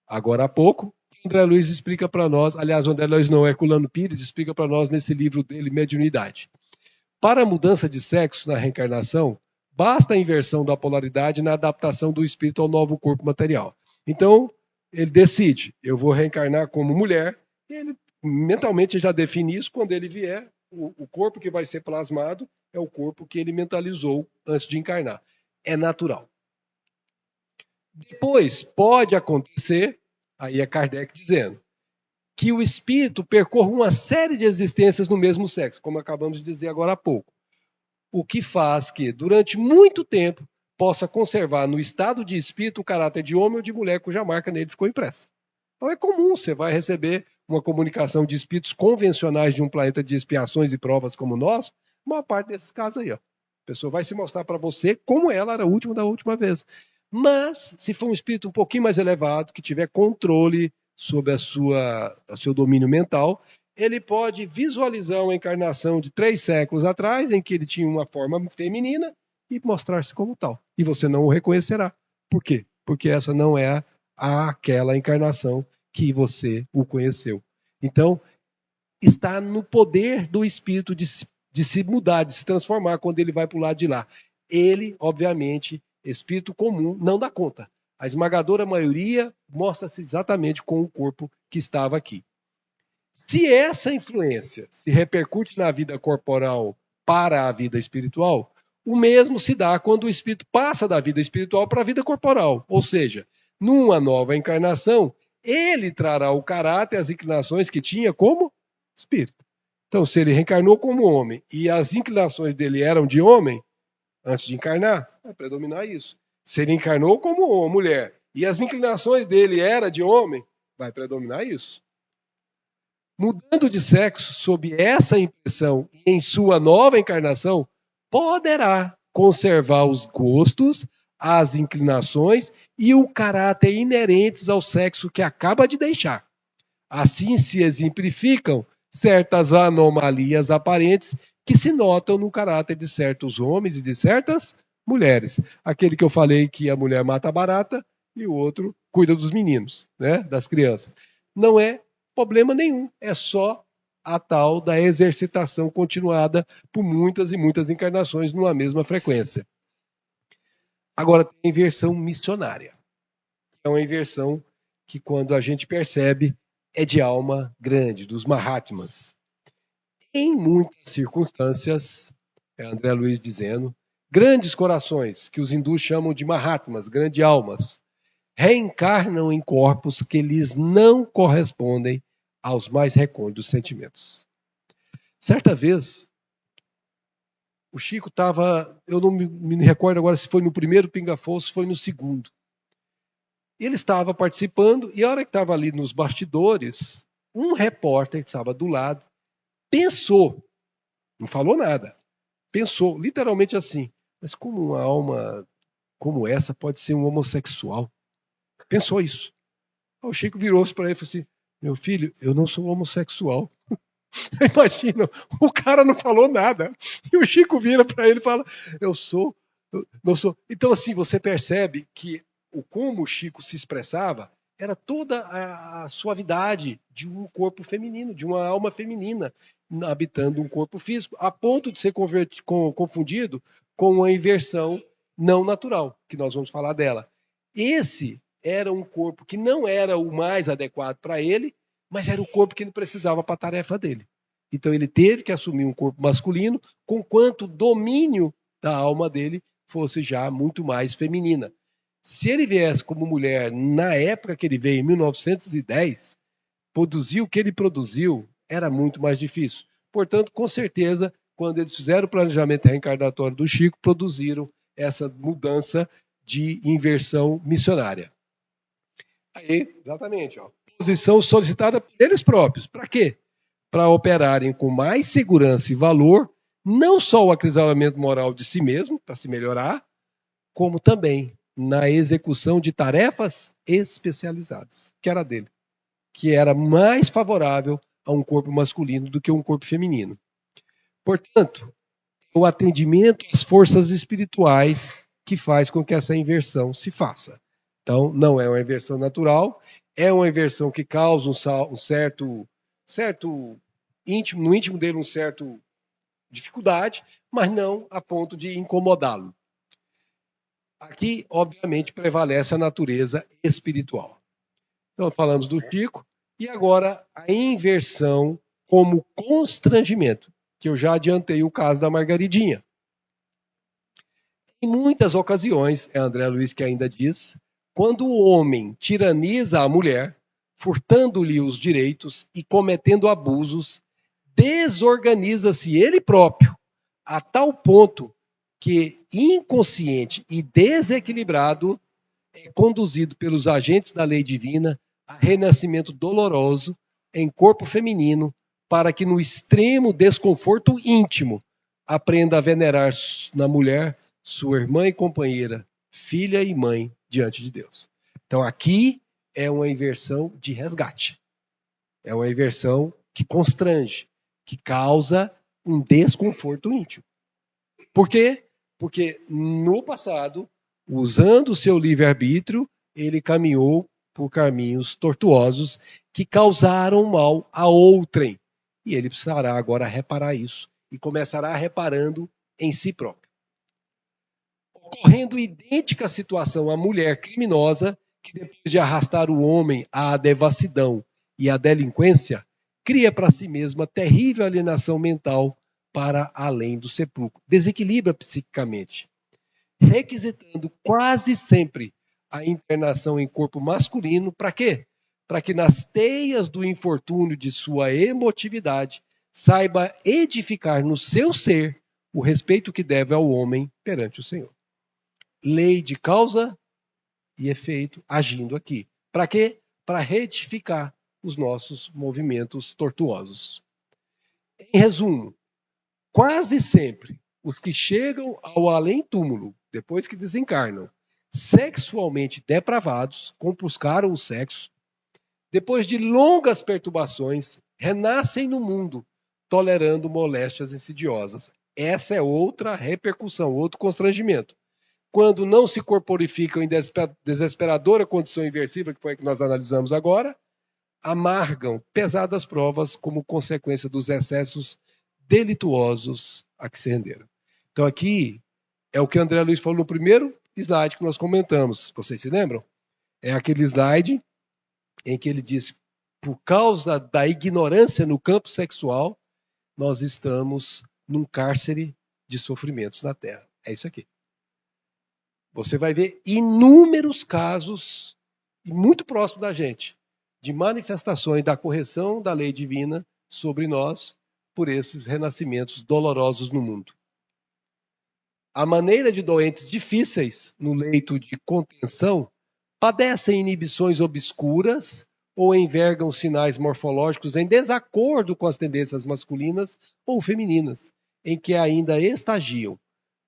agora há pouco. O André Luiz explica para nós, aliás, o André Luiz não, é Herculano Pires, explica para nós nesse livro dele, Mediunidade. Para a mudança de sexo na reencarnação, basta a inversão da polaridade na adaptação do espírito ao novo corpo material. Então, ele decide, eu vou reencarnar como mulher, e ele mentalmente já define isso. Quando ele vier, o corpo que vai ser plasmado é o corpo que ele mentalizou antes de encarnar. É natural. Depois, pode acontecer, aí é Kardec dizendo, que o espírito percorra uma série de existências no mesmo sexo, como acabamos de dizer agora há pouco. O que faz que, durante muito tempo, possa conservar no estado de espírito o caráter de homem ou de mulher cuja marca nele ficou impressa. Então é comum, você vai receber uma comunicação de espíritos convencionais de um planeta de expiações e provas como o nosso, a maior parte desses casos aí. Ó. A pessoa vai se mostrar para você como ela era a última da última vez. Mas, se for um espírito um pouquinho mais elevado, que tiver controle sobre o seu domínio mental, ele pode visualizar uma encarnação de 3 séculos atrás, em que ele tinha uma forma feminina, e mostrar-se como tal. E você não o reconhecerá. Por quê? Porque essa não é aquela encarnação que você o conheceu. Então, está no poder do espírito de se mudar, de se transformar quando ele vai para o lado de lá. Ele, obviamente, espírito comum, não dá conta. A esmagadora maioria mostra-se exatamente com o corpo que estava aqui. Se essa influência se repercute na vida corporal para a vida espiritual, o mesmo se dá quando o espírito passa da vida espiritual para a vida corporal. Ou seja, numa nova encarnação, ele trará o caráter e as inclinações que tinha como espírito. Então, se ele reencarnou como homem e as inclinações dele eram de homem, antes de encarnar, vai predominar isso. Se ele encarnou como mulher e as inclinações dele eram de homem, vai predominar isso. mudando de sexo sob essa impressão e em sua nova encarnação, poderá conservar os gostos, as inclinações e o caráter inerentes ao sexo que acaba de deixar. Assim se exemplificam certas anomalias aparentes que se notam no caráter de certos homens e de certas mulheres. Aquele que eu falei que a mulher mata a barata e o outro cuida dos meninos, né, das crianças. Não é problema nenhum, é só a tal da exercitação continuada por muitas e muitas encarnações numa mesma frequência. Agora tem a inversão missionária. É uma inversão que, quando a gente percebe, é de alma grande, dos Mahatmas. Em muitas circunstâncias, é André Luiz dizendo, grandes corações, que os hindus chamam de Mahatmas, grandes almas, reencarnam em corpos que lhes não correspondem aos mais recônditos sentimentos. Certa vez, o Chico estava, eu não me recordo agora se foi no primeiro Pinga Fogo, se foi no segundo. Ele estava participando e a hora que estava ali nos bastidores, um repórter que estava do lado pensou, não falou nada, pensou literalmente assim, mas como uma alma como essa pode ser um homossexual? Pensou isso. O Chico virou-se para ele e falou assim, meu filho, eu não sou homossexual. Imagina, o cara não falou nada. E o Chico vira para ele e fala, eu não sou. Então, assim, você percebe que como o Chico se expressava era toda a suavidade de um corpo feminino, de uma alma feminina, habitando um corpo físico, a ponto de ser confundido com uma inversão não natural, que nós vamos falar dela. Esse era um corpo que não era o mais adequado para ele, mas era o corpo que ele precisava para a tarefa dele. Então ele teve que assumir um corpo masculino, conquanto o domínio da alma dele fosse já muito mais feminina. Se ele viesse como mulher na época que ele veio, em 1910, produzir o que ele produziu era muito mais difícil. Portanto, com certeza, quando eles fizeram o planejamento reencarnatório do Chico, produziram essa mudança de inversão missionária. Aí, exatamente, ó, posição solicitada por eles próprios. Para quê? Para operarem com mais segurança e valor, não só o acrisolamento moral de si mesmo, para se melhorar, como também na execução de tarefas especializadas, que era dele, que era mais favorável a um corpo masculino do que um corpo feminino. Portanto, o atendimento às forças espirituais que faz com que essa inversão se faça. Então, não é uma inversão natural, é uma inversão que causa um certo íntimo, no íntimo dele, um certo dificuldade, mas não a ponto de incomodá-lo. Aqui, obviamente, prevalece a natureza espiritual. Então, falamos do Chico, e agora a inversão como constrangimento, que eu já adiantei o caso da Margaridinha. Em muitas ocasiões, é André Luiz que ainda diz, quando o homem tiraniza a mulher, furtando-lhe os direitos e cometendo abusos, desorganiza-se ele próprio, a tal ponto que, inconsciente e desequilibrado, é conduzido pelos agentes da lei divina a renascimento doloroso em corpo feminino, para que no extremo desconforto íntimo aprenda a venerar na mulher sua irmã e companheira, filha e mãe diante de Deus. Então aqui é uma inversão de resgate. É uma inversão que constrange, que causa um desconforto íntimo. Por quê? Porque no passado, usando o seu livre-arbítrio, ele caminhou por caminhos tortuosos que causaram mal a outrem. E ele precisará agora reparar isso e começará reparando em si próprio. Ocorrendo idêntica situação à mulher criminosa, que depois de arrastar o homem à devassidão e à delinquência, cria para si mesma terrível alienação mental para além do sepulcro. Desequilibra psiquicamente, requisitando quase sempre a internação em corpo masculino. Para quê? Para que nas teias do infortúnio de sua emotividade saiba edificar no seu ser o respeito que deve ao homem perante o Senhor. Lei de causa e efeito agindo aqui. Para quê? Para retificar os nossos movimentos tortuosos. Em resumo, quase sempre os que chegam ao além-túmulo, depois que desencarnam, sexualmente depravados, compuscaram o sexo, depois de longas perturbações, renascem no mundo, tolerando moléstias insidiosas. Essa é outra repercussão, outro constrangimento. Quando não se corporificam em desesperadora condição inversível, que foi a que nós analisamos agora, amargam pesadas provas como consequência dos excessos delituosos a que se renderam. Então aqui é o que André Luiz falou no primeiro slide que nós comentamos. Vocês se lembram? É aquele slide em que ele disse: por causa da ignorância no campo sexual, nós estamos num cárcere de sofrimentos na Terra. É isso aqui. Você vai ver inúmeros casos, e muito próximo da gente, de manifestações da correção da lei divina sobre nós por esses renascimentos dolorosos no mundo. A maneira de doentes difíceis no leito de contenção padecem inibições obscuras ou envergam sinais morfológicos em desacordo com as tendências masculinas ou femininas, em que ainda estagiam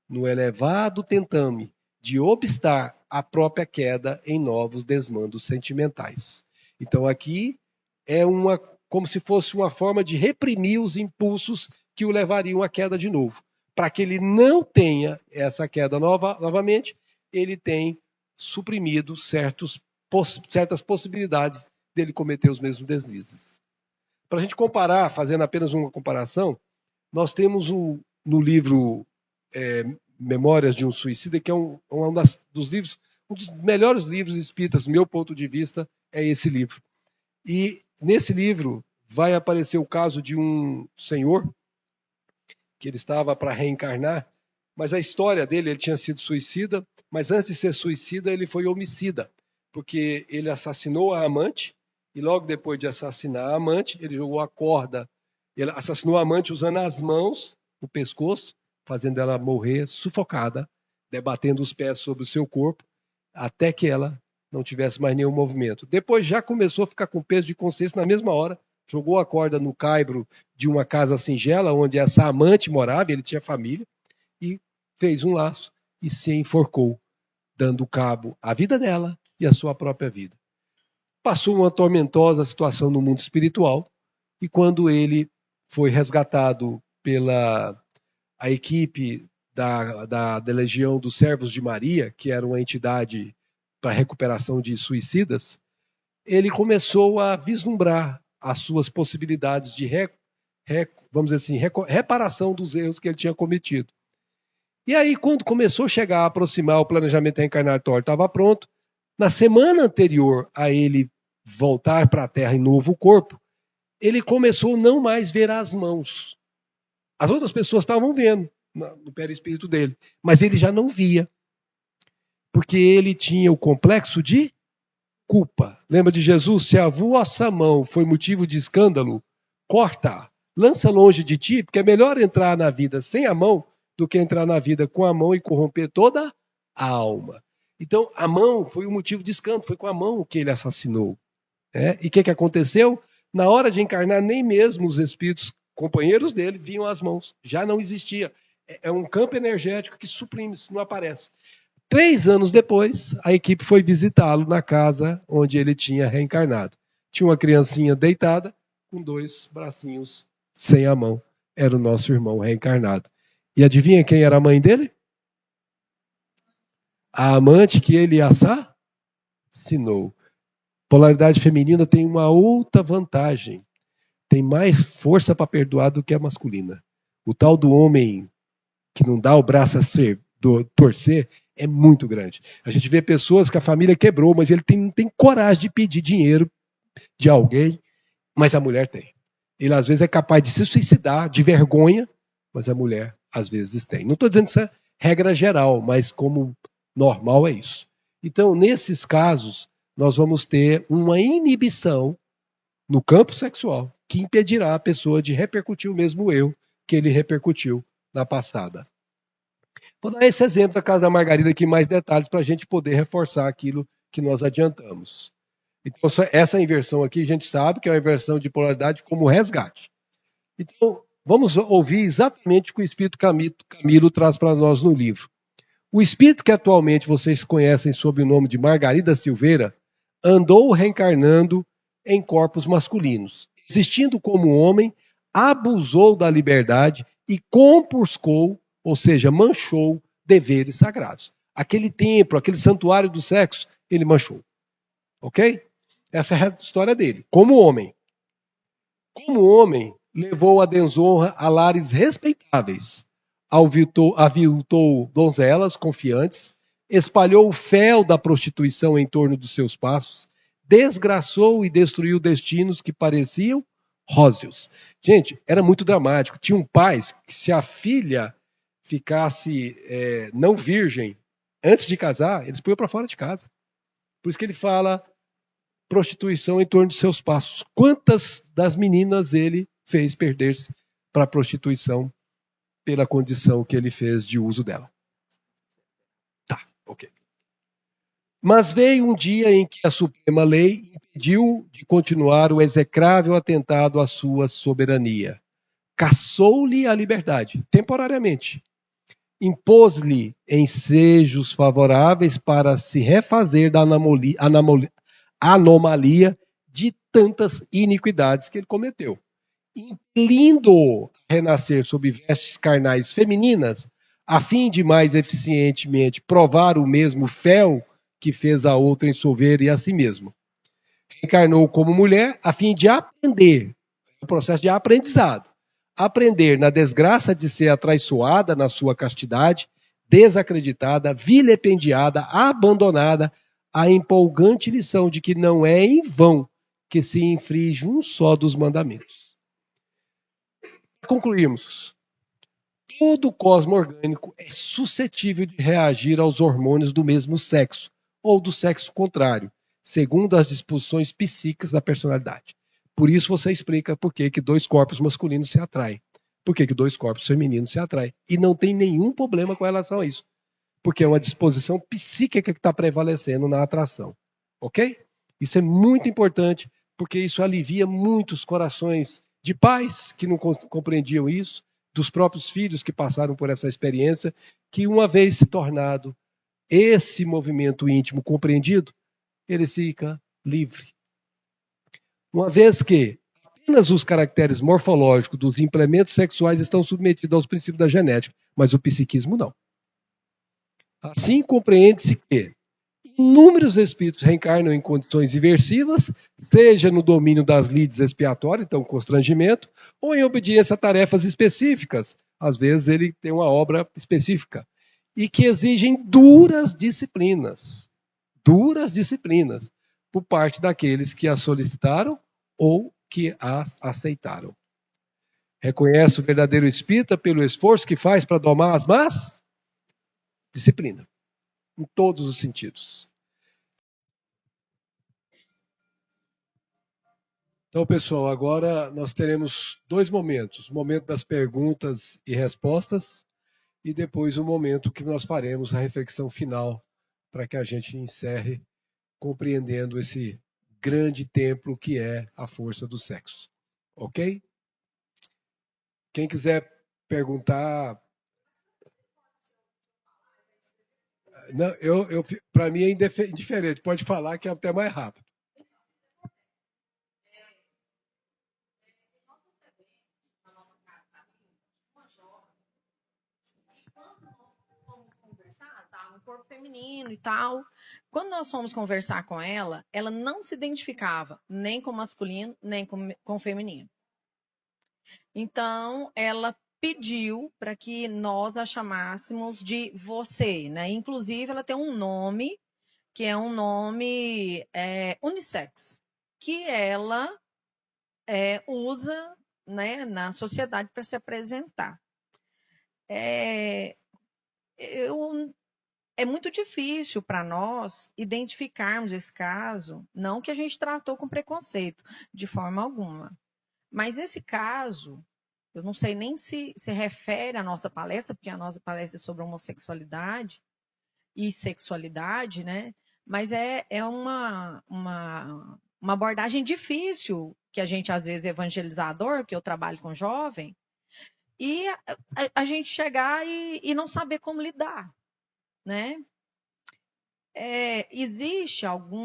no elevado tentame de obstar a própria queda em novos desmandos sentimentais. Então aqui é como se fosse uma forma de reprimir os impulsos que o levariam à queda de novo. Para que ele não tenha essa queda novamente, ele tem suprimido certas possibilidades dele cometer os mesmos deslizes. Para a gente comparar, fazendo apenas uma comparação, nós temos no livro Memórias de um Suicida, que é um dos melhores livros espíritas, do meu ponto de vista, é esse livro. E nesse livro vai aparecer o caso de um senhor que ele estava para reencarnar, mas a história dele, ele tinha sido suicida, mas antes de ser suicida ele foi homicida, porque ele assassinou a amante e logo depois de assassinar a amante, ele jogou a corda, ele assassinou a amante usando as mãos, o pescoço, fazendo ela morrer sufocada, debatendo os pés sobre o seu corpo, até que ela não tivesse mais nenhum movimento. Depois já começou a ficar com peso de consciência na mesma hora, jogou a corda no caibro de uma casa singela, onde essa amante morava, ele tinha família, e fez um laço e se enforcou, dando cabo à vida dela e à sua própria vida. Passou uma tormentosa situação no mundo espiritual, e quando ele foi resgatado pela a equipe da Legião dos Servos de Maria, que era uma entidade para recuperação de suicidas, ele começou a vislumbrar as suas possibilidades de vamos dizer assim, reparação dos erros que ele tinha cometido. E aí, quando começou a chegar a aproximar o planejamento reencarnatório, estava pronto. Na semana anterior a ele voltar para a Terra em novo corpo, ele começou a não mais ver as mãos. As outras pessoas estavam vendo no perispírito dele, mas ele já não via, porque ele tinha o complexo de culpa. Lembra de Jesus? Se a vossa mão foi motivo de escândalo, corta, lança longe de ti, porque é melhor entrar na vida sem a mão do que entrar na vida com a mão e corromper toda a alma. Então, a mão foi o motivo de escândalo, foi com a mão que ele assassinou. E o que aconteceu? Na hora de encarnar, nem mesmo os espíritos companheiros dele viam as mãos. Já não existia. É um campo energético que suprime, isso não aparece. 3 anos depois, a equipe foi visitá-lo na casa onde ele tinha reencarnado. Tinha uma criancinha deitada com 2 bracinhos sem a mão. Era o nosso irmão reencarnado. E adivinha quem era a mãe dele? A amante que ele assassinou. Polaridade feminina tem uma outra vantagem. Tem mais força para perdoar do que a masculina. O tal do homem que não dá o braço a torcer é muito grande. A gente vê pessoas que a família quebrou, mas ele não tem coragem de pedir dinheiro de alguém, mas a mulher tem. Ele às vezes é capaz de se suicidar de vergonha, mas a mulher às vezes tem. Não estou dizendo que isso é regra geral, mas como normal é isso. Então, nesses casos, nós vamos ter uma inibição no campo sexual que impedirá a pessoa de repercutir o mesmo erro que ele repercutiu na passada. Vou dar esse exemplo da casa da Margarida aqui, mais detalhes para a gente poder reforçar aquilo que nós adiantamos. Então, essa inversão aqui, a gente sabe que é uma inversão de polaridade como resgate. Então, vamos ouvir exatamente o que o Espírito Camilo traz para nós no livro. O espírito que atualmente vocês conhecem sob o nome de Margarida Silveira andou reencarnando em corpos masculinos. Existindo como homem, abusou da liberdade e compuscou, ou seja, manchou deveres sagrados. Aquele templo, aquele santuário do sexo, ele manchou. Ok? Essa é a história dele. Como homem. Como homem, levou a desonra a lares respeitáveis. Aviltou donzelas confiantes, espalhou o fel da prostituição em torno dos seus passos, desgraçou e destruiu destinos que pareciam róseos. Gente, era muito dramático. Tinham pais que, se a filha ficasse não virgem antes de casar, eles punham para fora de casa. Por isso que ele fala prostituição em torno de seus passos. Quantas das meninas ele fez perder-se para a prostituição pela condição que ele fez de uso dela? Tá, ok. Mas veio um dia em que a Suprema Lei impediu de continuar o execrável atentado à sua soberania. Cassou-lhe a liberdade, temporariamente. Impôs-lhe ensejos favoráveis para se refazer da anomalia de tantas iniquidades que ele cometeu. Impelindo-o a renascer sob vestes carnais femininas, a fim de mais eficientemente provar o mesmo fel que fez a outra insolver e a si mesmo. Reencarnou como mulher a fim de aprender, o processo de aprendizado, aprender na desgraça de ser atraiçoada na sua castidade, desacreditada, vilipendiada, abandonada, a empolgante lição de que não é em vão que se infringe um só dos mandamentos. Concluímos. Todo cosmo orgânico é suscetível de reagir aos hormônios do mesmo sexo ou do sexo contrário, segundo as disposições psíquicas da personalidade. Por isso você explica por que dois corpos masculinos se atraem, por que dois corpos femininos se atraem. E não tem nenhum problema com relação a isso, porque é uma disposição psíquica que está prevalecendo na atração. Ok? Isso é muito importante, porque isso alivia muitos corações de pais que não compreendiam isso, dos próprios filhos que passaram por essa experiência, que uma vez se tornado esse movimento íntimo compreendido, ele fica livre. Uma vez que apenas os caracteres morfológicos dos implementos sexuais estão submetidos aos princípios da genética, mas o psiquismo não. Assim compreende-se que inúmeros espíritos reencarnam em condições inversivas, seja no domínio das lides expiatórias, então constrangimento, ou em obediência a tarefas específicas. Às vezes ele tem uma obra específica. E que exigem duras disciplinas por parte daqueles que as solicitaram ou que as aceitaram. Reconhece o verdadeiro espírita pelo esforço que faz para domar as más? Disciplina. Em todos os sentidos. Então, pessoal, agora nós teremos dois momentos. O momento das perguntas e respostas e depois o momento que nós faremos a reflexão final para que a gente encerre compreendendo esse grande templo que é a força do sexo. Ok? Quem quiser perguntar... Não, para mim é indiferente. Pode falar que é até mais rápido. Corpo feminino e tal. Quando nós fomos conversar com ela, ela não se identificava nem com masculino, nem com feminino. Então, ela pediu para que nós a chamássemos de você, né? Inclusive, ela tem um nome, que é um nome unissex, que ela usa, né, na sociedade para se apresentar. É muito difícil para nós identificarmos esse caso, não que a gente tratou com preconceito, de forma alguma. Mas esse caso, eu não sei nem se refere à nossa palestra, porque a nossa palestra é sobre homossexualidade e sexualidade, né? Mas é uma abordagem difícil que a gente, às vezes, evangelizador, que eu trabalho com jovem, e a gente chegar e não saber como lidar, né? Existe algum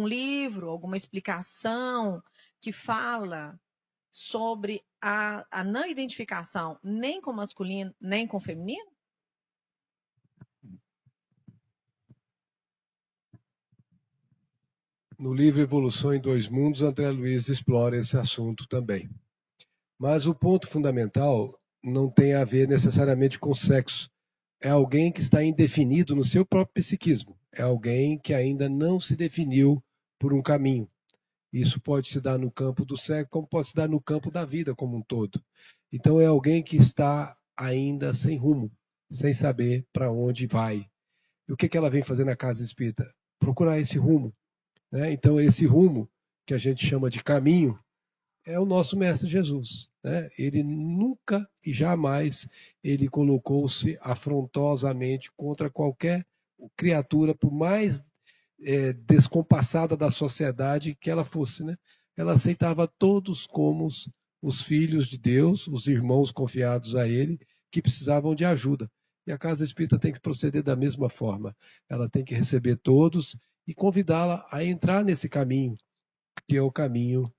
livro, alguma explicação que fala sobre a não identificação nem com masculino, nem com feminino? No livro Evolução em Dois Mundos, André Luiz explora esse assunto também. Mas o ponto fundamental não tem a ver necessariamente com sexo. É alguém que está indefinido no seu próprio psiquismo. É alguém que ainda não se definiu por um caminho. Isso pode se dar no campo do sexo, como pode se dar no campo da vida como um todo. Então é alguém que está ainda sem rumo, sem saber para onde vai. E o que ela vem fazer na casa espírita? Procurar esse rumo. Né? Então esse rumo, que a gente chama de caminho, é o nosso Mestre Jesus. Né? Ele nunca e jamais ele colocou-se afrontosamente contra qualquer criatura, por mais descompassada da sociedade que ela fosse. Né? Ela aceitava todos como os filhos de Deus, os irmãos confiados a ele, que precisavam de ajuda. E a Casa Espírita tem que proceder da mesma forma. Ela tem que receber todos e convidá-la a entrar nesse caminho, que é o caminho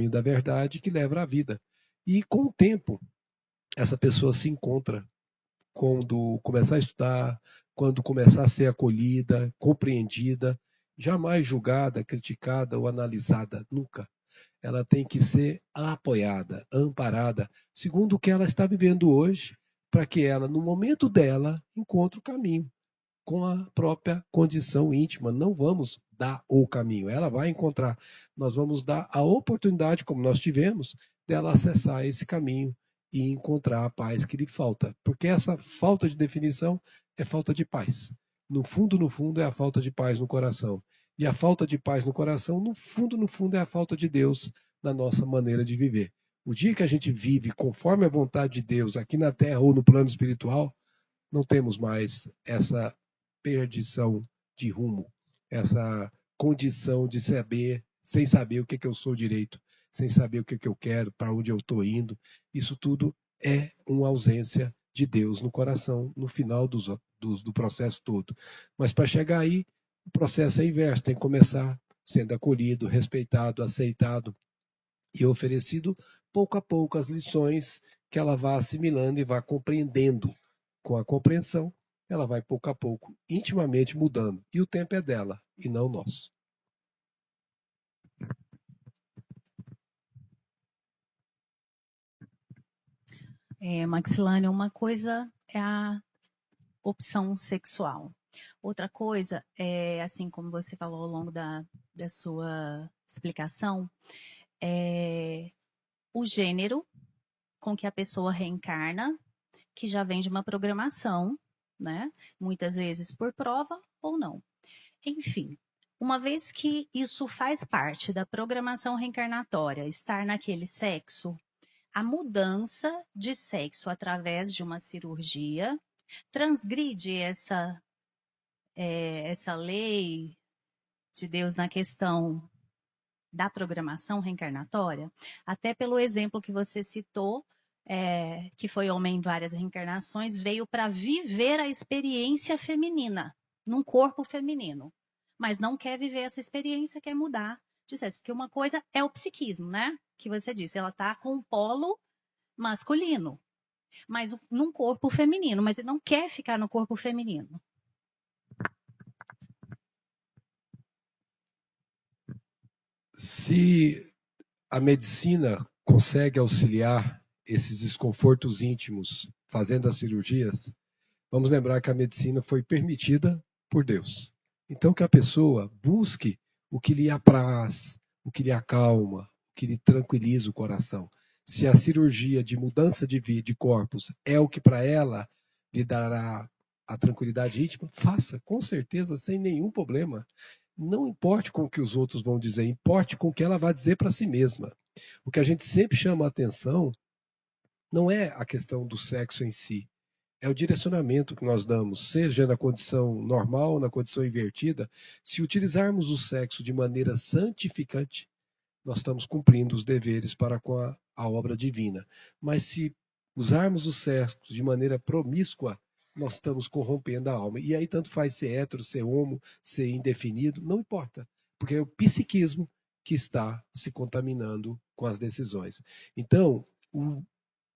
da verdade, que leva à vida. E com o tempo, essa pessoa se encontra quando começar a estudar, quando começar a ser acolhida, compreendida, jamais julgada, criticada ou analisada, nunca. Ela tem que ser apoiada, amparada, segundo o que ela está vivendo hoje, para que ela, no momento dela, encontre o caminho, com a própria condição íntima. Não vamos dar o caminho, ela vai encontrar. Nós vamos dar a oportunidade, como nós tivemos, dela acessar esse caminho e encontrar a paz que lhe falta. Porque essa falta de definição é falta de paz. No fundo, é a falta de paz no coração. E a falta de paz no coração, no fundo, é a falta de Deus na nossa maneira de viver. O dia que a gente vive conforme a vontade de Deus, aqui na Terra ou no plano espiritual, não temos mais essa perdição de rumo, essa condição de saber, sem saber o que eu sou direito, sem saber o que eu quero, para onde eu estou indo. Isso tudo é uma ausência de Deus no coração, no final do processo todo. Mas para chegar aí, o processo é inverso, tem que começar sendo acolhido, respeitado, aceitado e oferecido pouco a pouco as lições que ela vá assimilando e vá compreendendo. Com a compreensão, ela vai pouco a pouco, intimamente mudando. E o tempo é dela, e não nosso. Maxilane, uma coisa é a opção sexual. Outra coisa é, assim como você falou ao longo da sua explicação, o gênero com que a pessoa reencarna, que já vem de uma programação, né? Muitas vezes por prova ou não. Enfim, uma vez que isso faz parte da programação reencarnatória, estar naquele sexo, a mudança de sexo através de uma cirurgia transgride essa lei de Deus na questão da programação reencarnatória, até pelo exemplo que você citou, que foi homem em várias reencarnações, veio para viver a experiência feminina, num corpo feminino, mas não quer viver essa experiência, quer mudar de sexo, porque uma coisa é o psiquismo, né? Que você disse, ela está com um polo masculino, mas num corpo feminino, mas ele não quer ficar no corpo feminino. Se a medicina consegue auxiliar esses desconfortos íntimos fazendo as cirurgias, vamos lembrar que a medicina foi permitida por Deus. Então que a pessoa busque o que lhe apraz, o que lhe acalma, o que lhe tranquiliza o coração. Se a cirurgia de mudança de corpos é o que para ela lhe dará a tranquilidade íntima, faça, com certeza, sem nenhum problema. Não importe com o que os outros vão dizer, importe com o que ela vai dizer para si mesma. O que a gente sempre chama a atenção não é a questão do sexo em si, É o direcionamento que nós damos, seja na condição normal, na condição invertida. Se utilizarmos o sexo de maneira santificante, nós estamos cumprindo os deveres para com a obra divina. Mas se usarmos o sexo de maneira promíscua, nós estamos corrompendo a alma. E aí tanto faz ser hétero, ser homo, ser indefinido, não importa. Porque é o psiquismo que está se contaminando com as decisões. Então,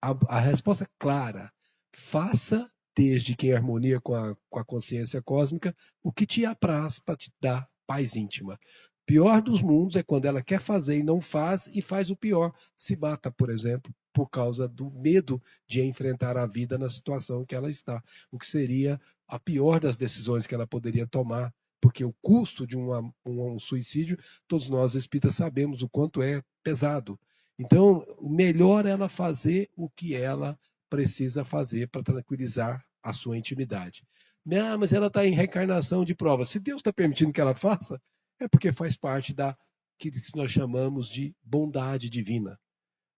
a resposta clara: faça, desde que em harmonia com a consciência cósmica, o que te apraz para te dar paz íntima. Pior dos mundos é quando ela quer fazer e não faz, e faz o pior. Se mata, por exemplo, por causa do medo de enfrentar a vida na situação que ela está. O que seria a pior das decisões que ela poderia tomar, porque o custo de um suicídio, todos nós espíritas sabemos o quanto é pesado. Então, o melhor é ela fazer o que ela precisa fazer para tranquilizar a sua intimidade. Não, mas ela está em reencarnação de prova. Se Deus está permitindo que ela faça, é porque faz parte da que nós chamamos de bondade divina.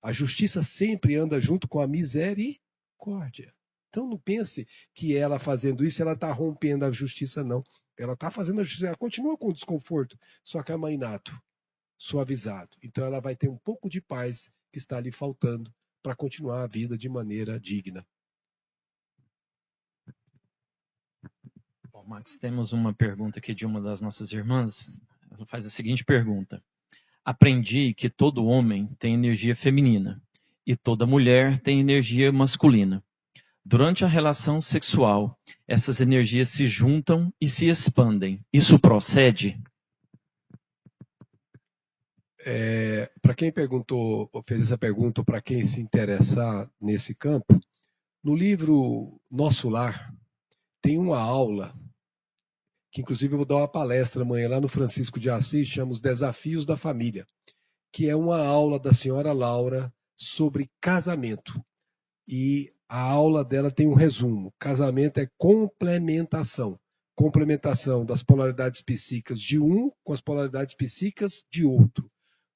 A justiça sempre anda junto com a misericórdia. Então não pense que ela fazendo isso, ela está rompendo a justiça, não. Ela está fazendo a justiça, ela continua com o desconforto, só que amainado, suavizado. Então ela vai ter um pouco de paz que está ali faltando para continuar a vida de maneira digna. Bom, Max, temos uma pergunta aqui de uma das nossas irmãs. Ela faz a seguinte pergunta: aprendi que todo homem tem energia feminina e toda mulher tem energia masculina. Durante a relação sexual, essas energias se juntam e se expandem. Isso procede? Para quem perguntou, fez essa pergunta, ou para quem se interessar nesse campo, no livro Nosso Lar, tem uma aula, que inclusive eu vou dar uma palestra amanhã lá no Francisco de Assis, chama Os Desafios da Família, que é uma aula da senhora Laura sobre casamento. E a aula dela tem um resumo. Casamento é complementação. Complementação das polaridades psíquicas de um com as polaridades psíquicas de outro.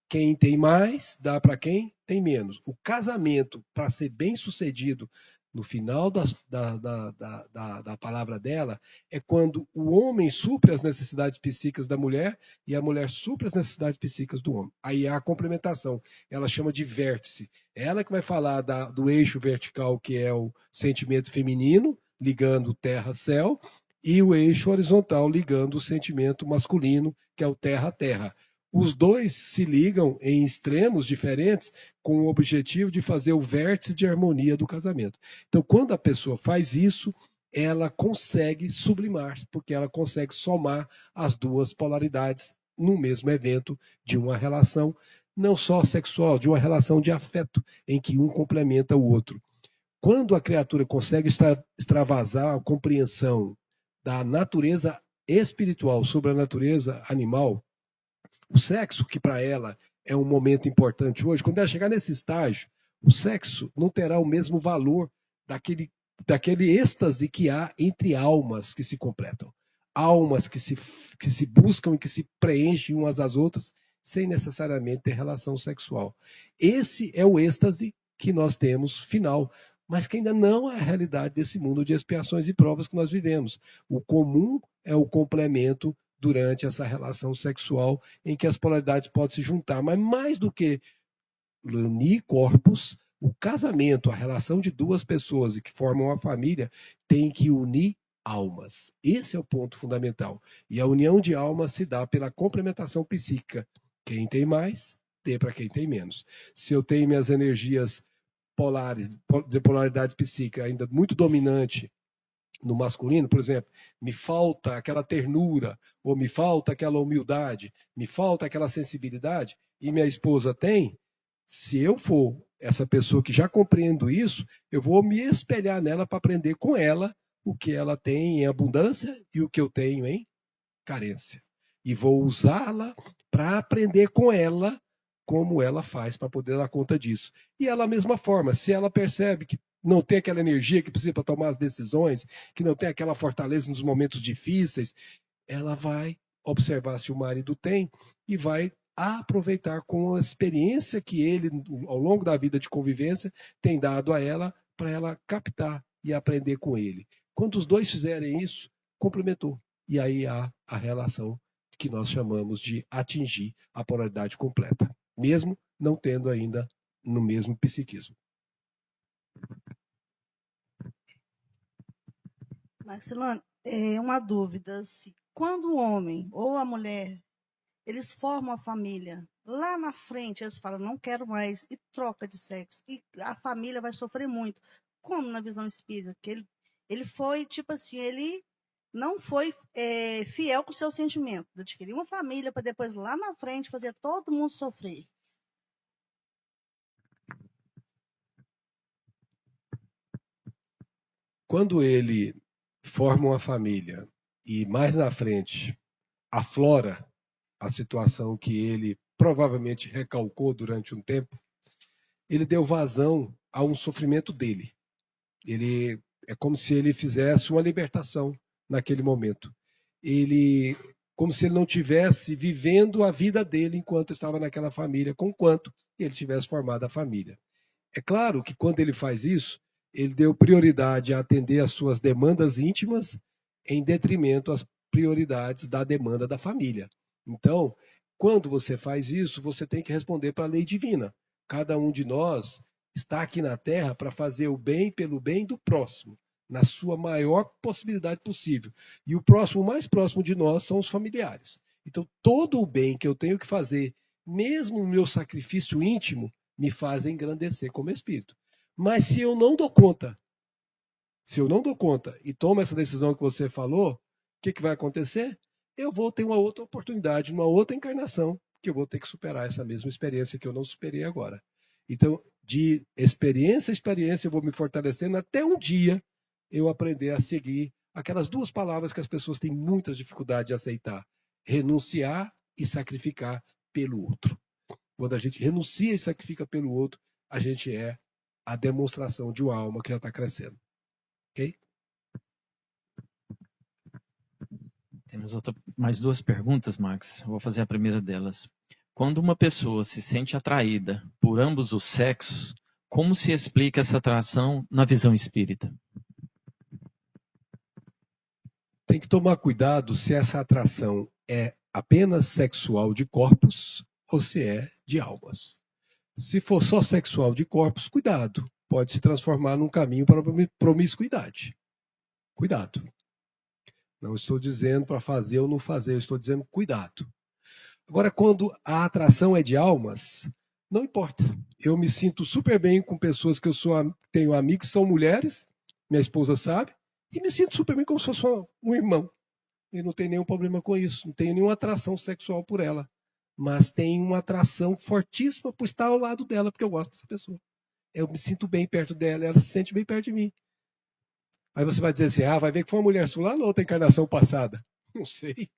Quem tem mais, dá para quem tem menos. O casamento, para ser bem sucedido, no final da palavra dela, é quando o homem supre as necessidades psíquicas da mulher e a mulher supre as necessidades psíquicas do homem. Aí há a complementação. Ela chama de vértice. Ela que vai falar do eixo vertical, que é o sentimento feminino, ligando terra-céu, e o eixo horizontal, ligando o sentimento masculino, que é o terra-terra. Os dois se ligam em extremos diferentes com o objetivo de fazer o vértice de harmonia do casamento. Então, quando a pessoa faz isso, ela consegue sublimar, porque ela consegue somar as duas polaridades no mesmo evento de uma relação, não só sexual, de uma relação de afeto, em que um complementa o outro. Quando a criatura consegue extravasar a compreensão da natureza espiritual sobre a natureza animal, o sexo, que para ela é um momento importante hoje, quando ela chegar nesse estágio, o sexo não terá o mesmo valor daquele êxtase que há entre almas que se completam. Almas que se buscam e que se preenchem umas às outras sem necessariamente ter relação sexual. Esse é o êxtase que nós temos final, mas que ainda não é a realidade desse mundo de expiações e provas que nós vivemos. O comum é o complemento durante essa relação sexual em que as polaridades podem se juntar. Mas mais do que unir corpos, o casamento, a relação de duas pessoas que formam uma família, tem que unir almas. Esse é o ponto fundamental. E a união de almas se dá pela complementação psíquica. Quem tem mais, dê para quem tem menos. Se eu tenho minhas energias polares, de polaridade psíquica ainda muito dominante no masculino, por exemplo, me falta aquela ternura, ou me falta aquela humildade, me falta aquela sensibilidade, e minha esposa tem, se eu for essa pessoa que já compreendo isso, eu vou me espelhar nela para aprender com ela o que ela tem em abundância e o que eu tenho em carência. E vou usá-la para aprender com ela como ela faz para poder dar conta disso. E ela, da mesma forma, se ela percebe que não tem aquela energia que precisa para tomar as decisões, que não tem aquela fortaleza nos momentos difíceis, ela vai observar se o marido tem e vai aproveitar com a experiência que ele, ao longo da vida de convivência, tem dado a ela, para ela captar e aprender com ele. Quando os dois fizerem isso, complementou. E aí há a relação que nós chamamos de atingir a polaridade completa, mesmo não tendo ainda no mesmo psiquismo. Marcelano, uma dúvida. Quando o homem ou a mulher, eles formam a família, lá na frente eles falam, não quero mais, e troca de sexo, e a família vai sofrer muito. Como na visão espírita? Que ele foi, tipo assim, ele não foi fiel com o seu sentimento, de adquirir uma família para depois, lá na frente, fazer todo mundo sofrer. Quando ele forma uma família e mais na frente aflora a situação que ele provavelmente recalcou durante um tempo, ele deu vazão a um sofrimento dele. É como se ele fizesse uma libertação naquele momento. Como se ele não tivesse vivendo a vida dele enquanto estava naquela família, conquanto ele tivesse formado a família. É claro que quando ele faz isso, ele deu prioridade a atender às suas demandas íntimas em detrimento às prioridades da demanda da família. Então, quando você faz isso, você tem que responder para a lei divina. Cada um de nós está aqui na Terra para fazer o bem pelo bem do próximo, na sua maior possibilidade possível. E o próximo, mais próximo de nós, são os familiares. Então, todo o bem que eu tenho que fazer, mesmo no meu sacrifício íntimo, me faz engrandecer como espírito. Mas se eu não dou conta, e tomo essa decisão que você falou, o que vai acontecer? Eu vou ter uma outra oportunidade, uma outra encarnação, que eu vou ter que superar essa mesma experiência que eu não superei agora. Então, de experiência a experiência, eu vou me fortalecendo até um dia eu aprender a seguir aquelas duas palavras que as pessoas têm muita dificuldade de aceitar: renunciar e sacrificar pelo outro. Quando a gente renuncia e sacrifica pelo outro, a gente é a demonstração de uma alma que já está crescendo. Ok? Temos mais duas perguntas, Max. Eu vou fazer a primeira delas. Quando uma pessoa se sente atraída por ambos os sexos, como se explica essa atração na visão espírita? Tem que tomar cuidado se essa atração é apenas sexual de corpos ou se é de almas. Se for só sexual de corpos, cuidado. Pode se transformar num caminho para a promiscuidade. Cuidado. Não estou dizendo para fazer ou não fazer, eu estou dizendo cuidado. Agora, quando a atração é de almas, não importa. Eu me sinto super bem com pessoas que eu tenho amigos que são mulheres, minha esposa sabe, e me sinto super bem como se fosse um irmão. E não tenho nenhum problema com isso, não tenho nenhuma atração sexual por ela. Mas tenho uma atração fortíssima por estar ao lado dela, porque eu gosto dessa pessoa. Eu me sinto bem perto dela, ela se sente bem perto de mim. Aí você vai dizer assim, vai ver que foi uma mulher sua lá na outra encarnação passada. Não sei,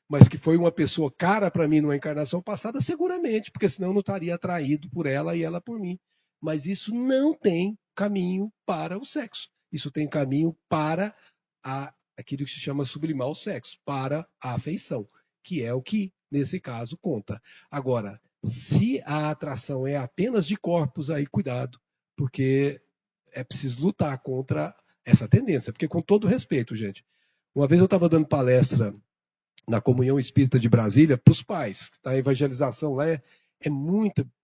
mas que foi uma pessoa cara para mim numa encarnação passada, seguramente, porque senão eu não estaria atraído por ela e ela por mim. Mas isso não tem caminho para o sexo. Isso tem caminho para aquilo que se chama sublimar o sexo, para a afeição, que é o que, nesse caso, conta. Agora, se a atração é apenas de corpos, aí cuidado, porque é preciso lutar contra essa tendência. Porque, com todo respeito, gente, uma vez eu estava dando palestra na Comunhão Espírita de Brasília para os pais. A evangelização lá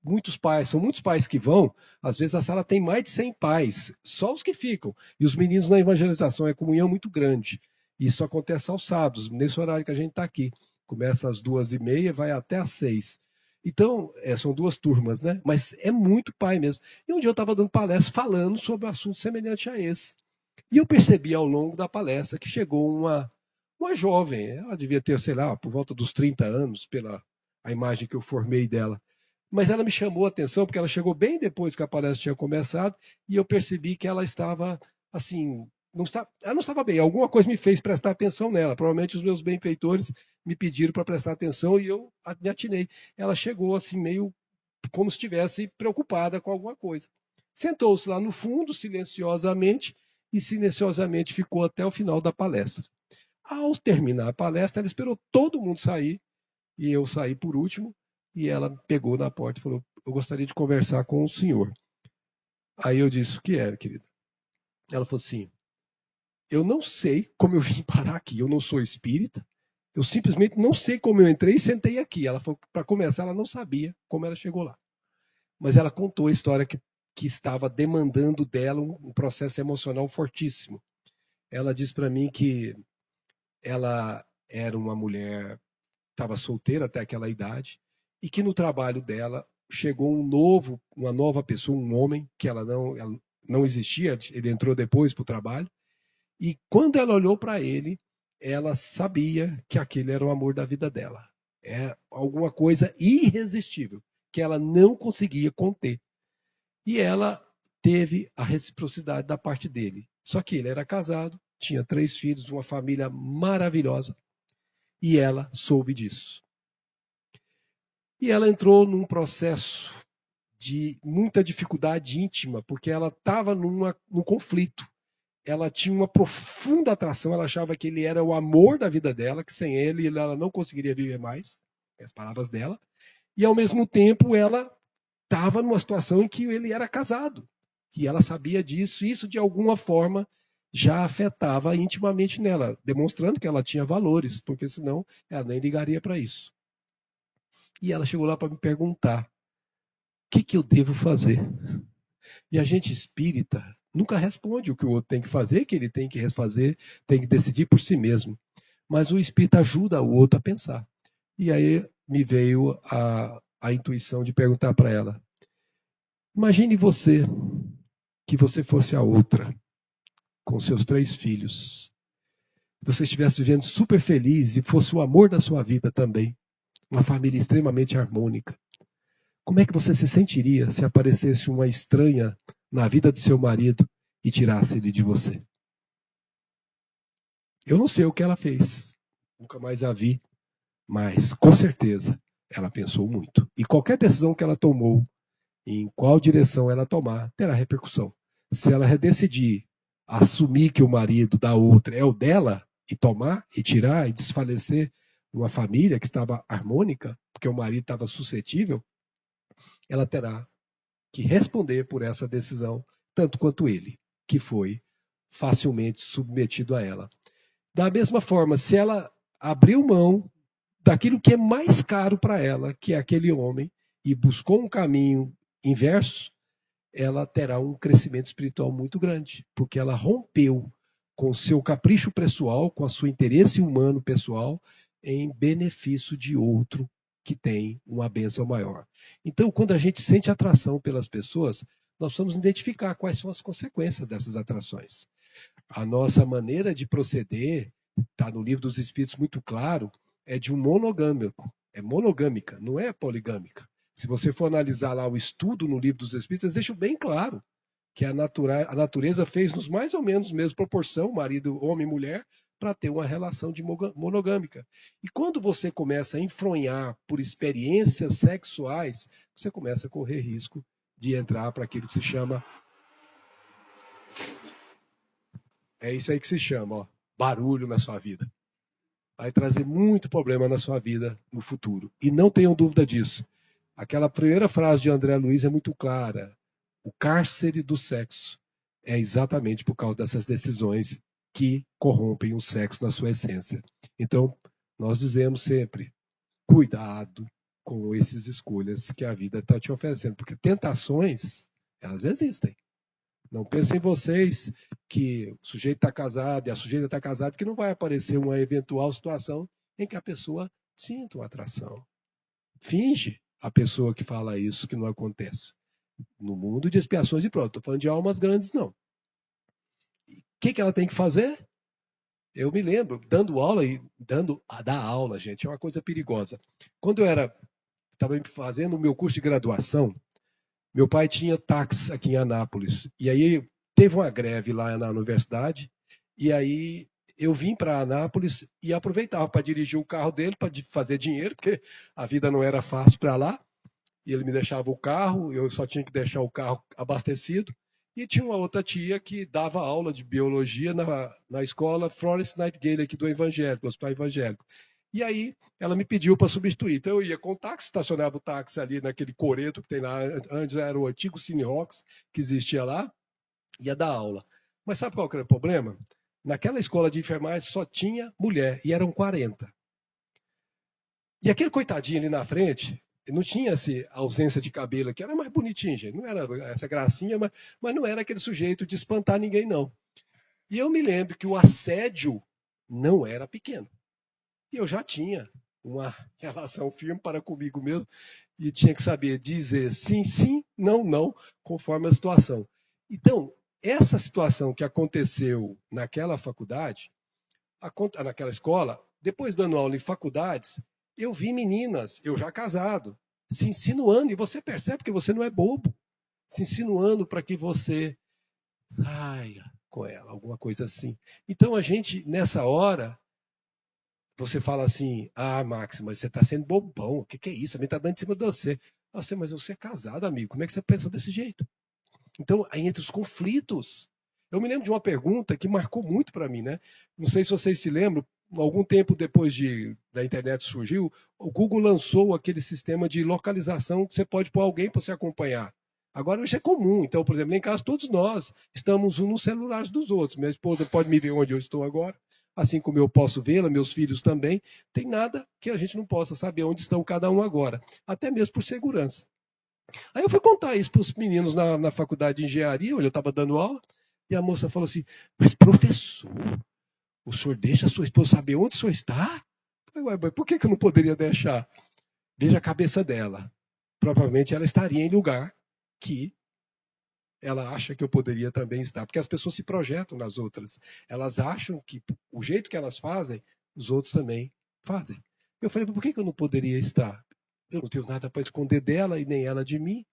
muitos pais, são muitos pais que vão, às vezes a sala tem mais de 100 pais, só os que ficam. E os meninos na evangelização, é comunhão muito grande. Isso acontece aos sábados, nesse horário que a gente está aqui. Começa às 2h30 e vai até às 6. Então, são duas turmas, né? Mas é muito pai mesmo. E um dia eu estava dando palestra falando sobre um assunto semelhante a esse. E eu percebi ao longo da palestra que chegou uma jovem, ela devia ter, sei lá, por volta dos 30 anos, pela a imagem que eu formei dela. Mas ela me chamou a atenção, porque ela chegou bem depois que a palestra tinha começado, e eu percebi que ela estava, assim, ela não estava bem. Alguma coisa me fez prestar atenção nela. Provavelmente os meus benfeitores me pediram para prestar atenção e eu me atinei. Ela chegou, assim, meio como se estivesse preocupada com alguma coisa. Sentou-se lá no fundo, silenciosamente, e silenciosamente ficou até o final da palestra. Ao terminar a palestra, ela esperou todo mundo sair, e eu saí por último, e ela pegou na porta e falou, eu gostaria de conversar com o senhor. Aí eu disse, o que era, querida? Ela falou assim, eu não sei como eu vim parar aqui. Eu não sou espírita. Eu simplesmente não sei como eu entrei e sentei aqui. Ela falou que, para começar, ela não sabia como ela chegou lá. Mas ela contou a história que estava demandando dela um processo emocional fortíssimo. Ela disse para mim que ela era uma mulher, estava solteira até aquela idade, e que no trabalho dela chegou uma nova pessoa, um homem, que ela não existia, ele entrou depois para o trabalho, e quando ela olhou para ele, ela sabia que aquele era o amor da vida dela. É alguma coisa irresistível, que ela não conseguia conter. E ela teve a reciprocidade da parte dele. Só que ele era casado, tinha 3 filhos, uma família maravilhosa, e ela soube disso. E ela entrou num processo de muita dificuldade íntima, porque ela estava num conflito. Ela tinha uma profunda atração, ela achava que ele era o amor da vida dela, que sem ele ela não conseguiria viver mais, as palavras dela, e ao mesmo tempo ela estava numa situação em que ele era casado, e ela sabia disso, e isso de alguma forma já afetava intimamente nela, demonstrando que ela tinha valores, porque senão ela nem ligaria para isso. E ela chegou lá para me perguntar, o que eu devo fazer? E a gente espírita nunca responde o que o outro tem que fazer, que ele tem que refazer, tem que decidir por si mesmo. Mas o espírito ajuda o outro a pensar. E aí me veio a intuição de perguntar para ela, imagine que você fosse a outra, com seus 3 filhos. Você estivesse vivendo super feliz e fosse o amor da sua vida também. Uma família extremamente harmônica. Como é que você se sentiria se aparecesse uma estranha na vida do seu marido e tirasse ele de você? Eu não sei o que ela fez. Nunca mais a vi. Mas, com certeza, ela pensou muito. E qualquer decisão que ela tomou, em qual direção ela tomar, terá repercussão. Se ela decidir assumir que o marido da outra é o dela, e tomar, e tirar, e desfalecer uma família que estava harmônica, porque o marido estava suscetível, ela terá que responder por essa decisão, tanto quanto ele, que foi facilmente submetido a ela. Da mesma forma, se ela abriu mão daquilo que é mais caro para ela, que é aquele homem, e buscou um caminho inverso, ela terá um crescimento espiritual muito grande, porque ela rompeu com o seu capricho pessoal, com o seu interesse humano pessoal, em benefício de outro que tem uma bênção maior. Então, quando a gente sente atração pelas pessoas, nós precisamos identificar quais são as consequências dessas atrações. A nossa maneira de proceder, está no Livro dos Espíritos muito claro, é de um monogâmico. É monogâmica, não é poligâmica. Se você for analisar lá o estudo no Livro dos Espíritos, eles deixam bem claro que a natureza fez-nos mais ou menos mesma proporção, marido, homem e mulher, para ter uma relação de monogâmica. E quando você começa a enfronhar por experiências sexuais, você começa a correr risco de entrar para aquilo que se chama... É isso aí que se chama, ó, barulho na sua vida. Vai trazer muito problema na sua vida no futuro. E não tenham dúvida disso. Aquela primeira frase de André Luiz é muito clara. O cárcere do sexo é exatamente por causa dessas decisões que corrompem o sexo na sua essência. Então, nós dizemos sempre, cuidado com essas escolhas que a vida está te oferecendo, porque tentações, elas existem. Não pensem vocês que o sujeito está casado e a sujeita está casada, que não vai aparecer uma eventual situação em que a pessoa sinta uma atração. Finge a pessoa que fala isso que não acontece. No mundo de expiações e provas. Estou falando de almas grandes, não. O que ela tem que fazer? Eu me lembro, dando aula, dar aula, gente, é uma coisa perigosa. Quando eu estava fazendo o meu curso de graduação, meu pai tinha táxi aqui em Anápolis. E aí teve uma greve lá na universidade. E aí eu vim para Anápolis e aproveitava para dirigir o carro dele, para fazer dinheiro, porque a vida não era fácil para lá. E ele me deixava o carro, eu só tinha que deixar o carro abastecido. E tinha uma outra tia que dava aula de biologia na escola Florence Nightingale, aqui do Evangélico, Hospital Evangélico. E aí ela me pediu para substituir. Então eu ia com o táxi, estacionava o táxi ali naquele coreto que tem lá, antes era o antigo Cine Rocks, que existia lá, ia dar aula. Mas sabe qual que era o problema? naquela escola de enfermagem só tinha mulher, e eram 40. E aquele coitadinho ali na frente, não tinha essa ausência de cabelo aqui, era mais bonitinho, gente. Não era essa gracinha, mas não era aquele sujeito de espantar ninguém, não. E eu me lembro que o assédio não era pequeno. E eu já tinha uma relação firme para comigo mesmo e tinha que saber dizer sim, sim, não, não, conforme a situação. Então, essa situação que aconteceu naquela faculdade, naquela escola, depois dando aula em faculdades, eu vi meninas, eu já casado, se insinuando, e você percebe que você não é bobo, se insinuando para que você saia com ela, alguma coisa assim. Então a gente, nessa hora, você fala assim, Max, mas você está sendo bobão, o que é isso? A gente está dando em cima de você. Nossa, mas você é casado, amigo, como é que você pensa desse jeito? Então, aí entre os conflitos, eu me lembro de uma pergunta que marcou muito para mim, né? Não sei se vocês se lembram, algum tempo depois da internet surgiu, o Google lançou aquele sistema de localização que você pode pôr alguém para você acompanhar. Agora isso é comum. Então, por exemplo, lá em casa todos nós estamos nos celulares dos outros. Minha esposa pode me ver onde eu estou agora, assim como eu posso vê-la, meus filhos também. Tem nada que a gente não possa saber onde estão cada um agora, até mesmo por segurança. Aí eu fui contar isso para os meninos na faculdade de engenharia, onde eu estava dando aula, e a moça falou assim, mas professor, o senhor deixa a sua esposa saber onde o senhor está? Eu falei, por que eu não poderia deixar? Veja a cabeça dela. Provavelmente ela estaria em lugar que ela acha que eu poderia também estar. Porque as pessoas se projetam nas outras. Elas acham que o jeito que elas fazem, os outros também fazem. Eu falei, por que eu não poderia estar? Eu não tenho nada para esconder dela e nem ela de mim.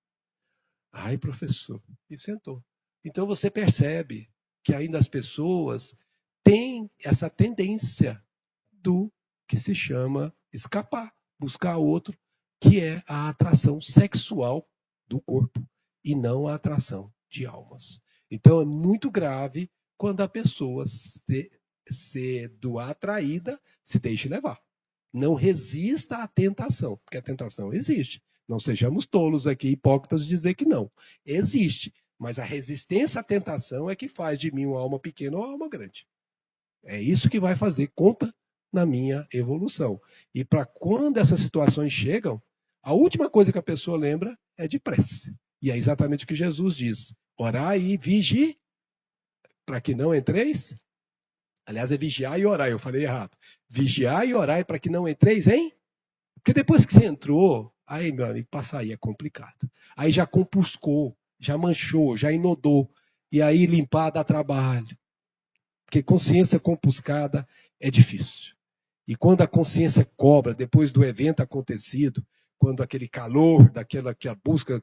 Ai, professor. E sentou. Então você percebe que ainda as pessoas têm essa tendência do que se chama escapar, buscar outro, que é a atração sexual do corpo e não a atração de almas. Então é muito grave quando a pessoa, sendo atraída, se deixe levar. Não resista à tentação, porque a tentação existe. Não sejamos tolos aqui, hipócritas, de dizer que não. Existe, mas a resistência à tentação é que faz de mim uma alma pequena ou uma alma grande. É isso que vai fazer conta na minha evolução. E para quando essas situações chegam, a última coisa que a pessoa lembra é de prece. E é exatamente o que Jesus diz. Orai e vigiai, para que não entreis. Aliás, é vigiar e orar, eu falei errado. Vigiar e orar para que não entreis, hein? Porque depois que você entrou, aí, meu amigo, passar aí é complicado. Aí já compuscou, já manchou, já inodou. E aí limpar dá trabalho. Porque consciência compuscada é difícil. E quando a consciência cobra, depois do evento acontecido, quando aquele calor, daquela que a busca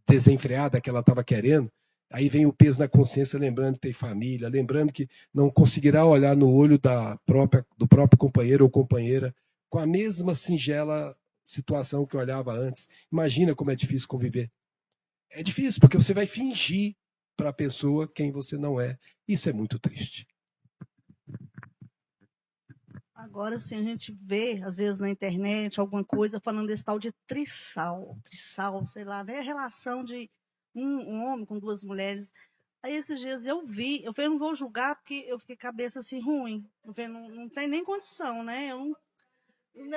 desenfreada que ela estava querendo, aí vem o peso na consciência, lembrando que tem família, lembrando que não conseguirá olhar no olho do próprio companheiro ou companheira com a mesma singela situação que olhava antes. Imagina como é difícil conviver. É difícil, porque você vai fingir para a pessoa quem você não é. Isso é muito triste. Agora sim, a gente vê, às vezes, na internet, alguma coisa falando desse tal de trissal, sei lá, né? A relação de um homem com duas mulheres. Aí esses dias eu falei, não vou julgar porque eu fiquei cabeça assim ruim. Eu falei, não tem nem condição, né? Eu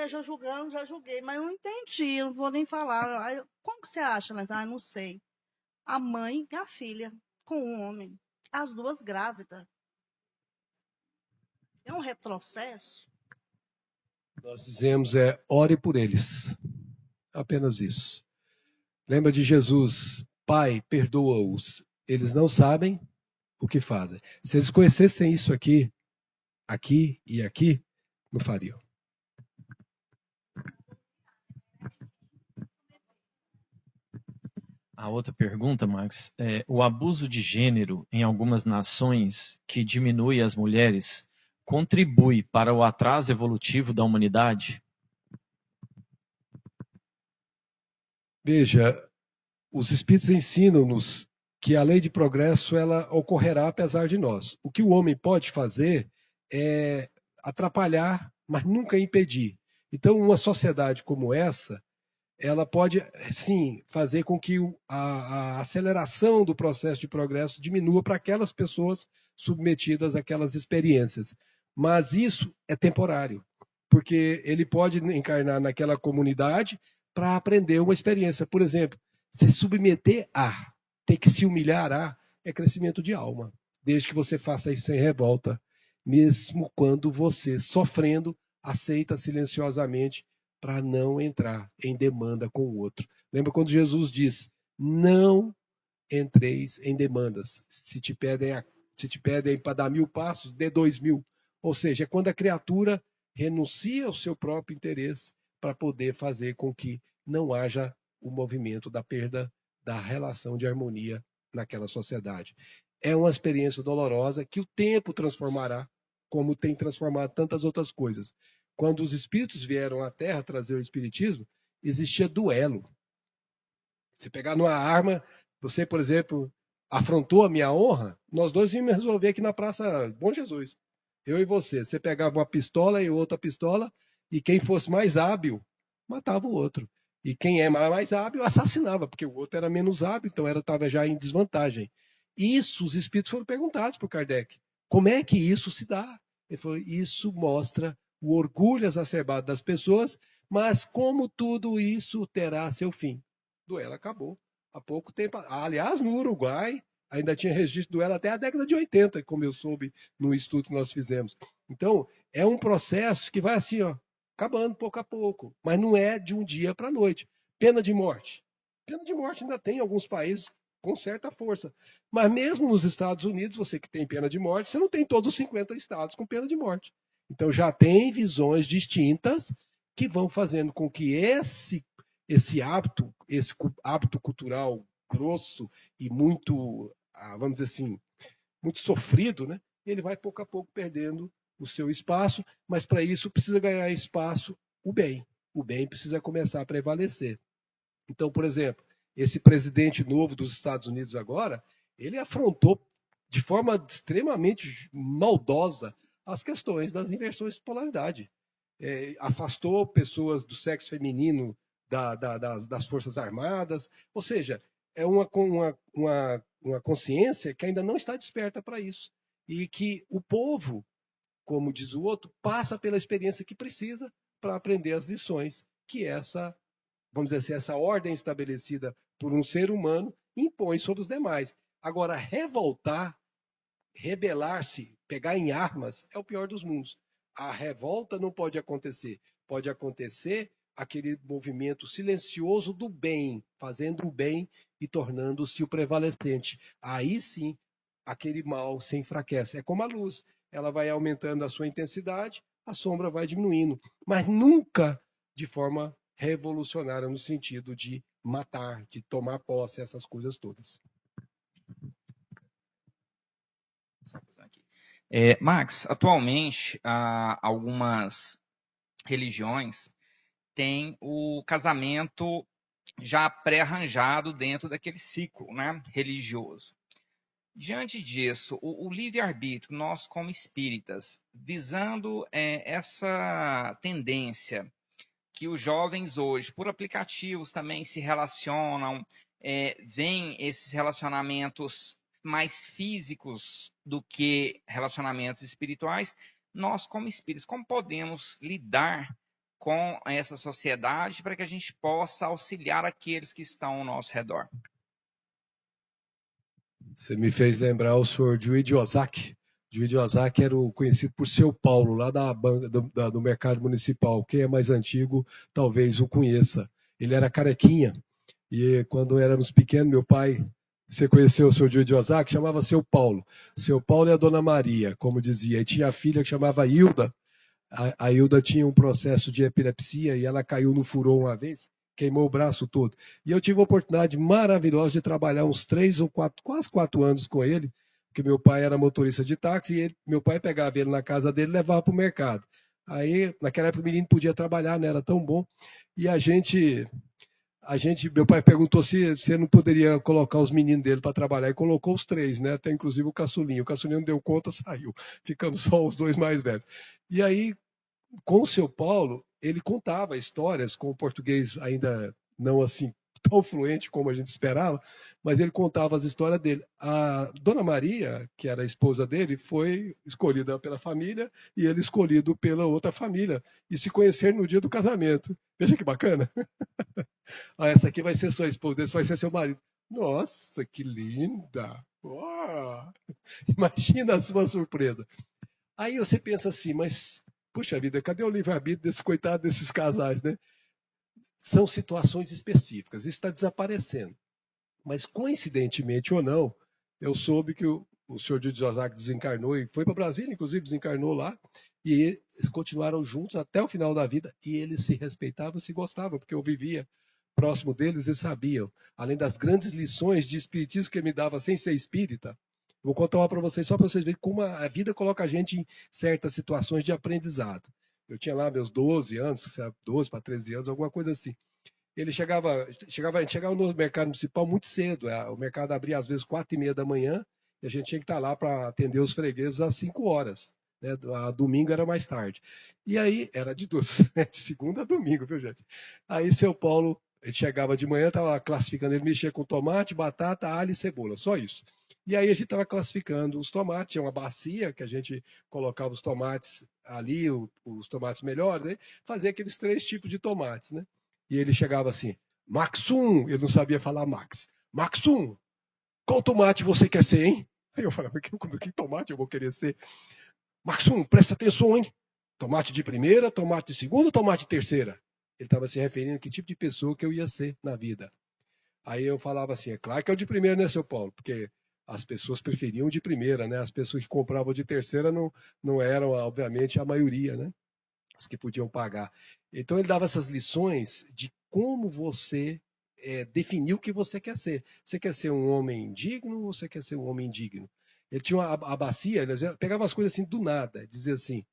já julgando, já julguei, mas eu não entendi, eu não vou nem falar. Aí, como que você acha, né? Não sei. A mãe e a filha com um homem, as duas grávidas. É um retrocesso? Nós dizemos ore por eles. Apenas isso. Lembra de Jesus, Pai, perdoa-os. Eles não sabem o que fazem. Se eles conhecessem isso aqui e aqui, não fariam. A outra pergunta, Max, o abuso de gênero em algumas nações que diminui as mulheres contribui para o atraso evolutivo da humanidade? Veja, os espíritos ensinam-nos que a lei de progresso ela ocorrerá apesar de nós. O que o homem pode fazer é atrapalhar, mas nunca impedir. Então, uma sociedade como essa, ela pode, sim, fazer com que a aceleração do processo de progresso diminua para aquelas pessoas submetidas àquelas experiências. Mas isso é temporário, porque ele pode encarnar naquela comunidade para aprender uma experiência. Por exemplo, se submeter a, ter que se humilhar a, é crescimento de alma, desde que você faça isso sem revolta, mesmo quando você, sofrendo, aceita silenciosamente para não entrar em demanda com o outro. Lembra quando Jesus diz, não entreis em demandas. Se te pedem para dar 1000 passos, dê 2000. Ou seja, é quando a criatura renuncia ao seu próprio interesse para poder fazer com que não haja o movimento da perda da relação de harmonia naquela sociedade. É uma experiência dolorosa que o tempo transformará, como tem transformado tantas outras coisas. Quando os espíritos vieram à Terra trazer o espiritismo, existia duelo. Você pegar numa arma, você, por exemplo, afrontou a minha honra, nós dois íamos resolver aqui na Praça Bom Jesus. Eu e você. Você pegava uma pistola e outra pistola, e quem fosse mais hábil, matava o outro. E quem é mais hábil, assassinava, porque o outro era menos hábil, então estava já em desvantagem. Isso, os espíritos foram perguntados por Kardec. Como é que isso se dá? Ele falou, isso mostra o orgulho exacerbado das pessoas, mas como tudo isso terá seu fim. O duelo acabou há pouco tempo. Aliás, no Uruguai, ainda tinha registro de duelo até a década de 80, como eu soube no estudo que nós fizemos. Então, é um processo que vai assim, ó, acabando pouco a pouco, mas não é de um dia para a noite. Pena de morte. Pena de morte ainda tem em alguns países com certa força. Mas mesmo nos Estados Unidos, você que tem pena de morte, você não tem todos os 50 estados com pena de morte. Então já tem visões distintas que vão fazendo com que esse hábito cultural grosso e muito, vamos dizer assim, muito sofrido, né? Ele vai pouco a pouco perdendo o seu espaço, mas para isso precisa ganhar espaço o bem. O bem precisa começar a prevalecer. Então, por exemplo, esse presidente novo dos Estados Unidos agora, ele afrontou de forma extremamente maldosa as questões das inversões de polaridade. Afastou pessoas do sexo feminino das Forças Armadas, ou seja, é uma consciência que ainda não está desperta para isso. E que o povo, como diz o outro, passa pela experiência que precisa para aprender as lições que essa, vamos dizer assim, essa ordem estabelecida por um ser humano impõe sobre os demais. Agora, revoltar, rebelar-se, pegar em armas, é o pior dos mundos. A revolta não pode acontecer. Pode acontecer aquele movimento silencioso do bem, fazendo o bem e tornando-se o prevalecente. Aí sim, aquele mal se enfraquece. É como a luz. Ela vai aumentando a sua intensidade, a sombra vai diminuindo. Mas nunca de forma revolucionária, no sentido de matar, de tomar posse, essas coisas todas. Max, atualmente, algumas religiões têm o casamento já pré-arranjado dentro daquele ciclo, né, religioso. Diante disso, o livre-arbítrio, nós como espíritas, visando essa tendência que os jovens hoje, por aplicativos também se relacionam, veem esses relacionamentos mais físicos do que relacionamentos espirituais, nós como espíritos, como podemos lidar com essa sociedade para que a gente possa auxiliar aqueles que estão ao nosso redor? Você me fez lembrar o senhor Juíde Ozaki. Juíde Ozaki era conhecido por Seu Paulo, lá do Mercado Municipal. Quem é mais antigo talvez o conheça. Ele era carequinha. E quando éramos pequenos, meu pai, você conheceu o senhor Juíde Ozaki, chamava Seu Paulo. Seu Paulo e a Dona Maria, como dizia. E tinha a filha que chamava Hilda. A Hilda tinha um processo de epilepsia e ela caiu no furor uma vez, queimou o braço todo. E eu tive a oportunidade maravilhosa de trabalhar uns 3 ou 4, quase 4 anos com ele, porque meu pai era motorista de táxi e meu pai pegava ele na casa dele e levava para o mercado. Aí, naquela época, o menino podia trabalhar, né? Era tão bom. E meu pai perguntou se você não poderia colocar os meninos dele para trabalhar, e colocou os 3, né? Até inclusive o caçulinho. O caçulinho não deu conta, saiu. Ficamos só os 2 mais velhos. E aí, com o Seu Paulo, ele contava histórias com o português ainda não assim tão fluente como a gente esperava, mas ele contava as histórias dele. A Dona Maria, que era a esposa dele, foi escolhida pela família e ele escolhido pela outra família, e se conheceram no dia do casamento. Veja que bacana. Essa aqui vai ser sua esposa, esse vai ser seu marido. Nossa, que linda! Uau! Imagina a sua surpresa. Aí você pensa assim, mas, puxa vida, cadê o livre-arbítrio desse coitado desses casais, né? São situações específicas, isso está desaparecendo. Mas, coincidentemente ou não, eu soube que o senhor Didi Ozaki desencarnou e foi para Brasília, inclusive desencarnou lá, e eles continuaram juntos até o final da vida, e eles se respeitavam, se gostavam, porque eu vivia próximo deles e sabiam, além das grandes lições de espiritismo que ele me dava sem ser espírita. Vou contar uma para vocês, só para vocês verem como a vida coloca a gente em certas situações de aprendizado. Eu tinha lá meus 12 anos, 12 para 13 anos, alguma coisa assim. Ele chegava no mercado municipal muito cedo. O mercado abria às vezes 4h30 da manhã e a gente tinha que estar lá para atender os fregueses às 5 horas. Né? A domingo era mais tarde. E aí, era de segunda a domingo, viu, gente? Aí, seu Paulo, ele chegava de manhã, estava classificando, ele mexia com tomate, batata, alho e cebola, só isso. E aí a gente estava classificando os tomates, tinha uma bacia que a gente colocava os tomates ali, os tomates melhores, né? Fazia aqueles 3 tipos de tomates, né? E ele chegava assim, Maxum, ele não sabia falar Max. Maxum, qual tomate você quer ser, hein? Aí eu falava, que tomate eu vou querer ser? Maxum, presta atenção, hein? Tomate de primeira, tomate de segunda, tomate de terceira. Ele estava se referindo a que tipo de pessoa que eu ia ser na vida. Aí eu falava assim, é claro que é o de primeira, né, seu Paulo? Porque as pessoas preferiam de primeira, né? As pessoas que compravam de terceira não eram, obviamente, a maioria, né? As que podiam pagar. Então ele dava essas lições de como você definir o que você quer ser. Você quer ser um homem digno ou você quer ser um homem indigno? Ele tinha a bacia, ele pegava as coisas assim do nada, dizia assim,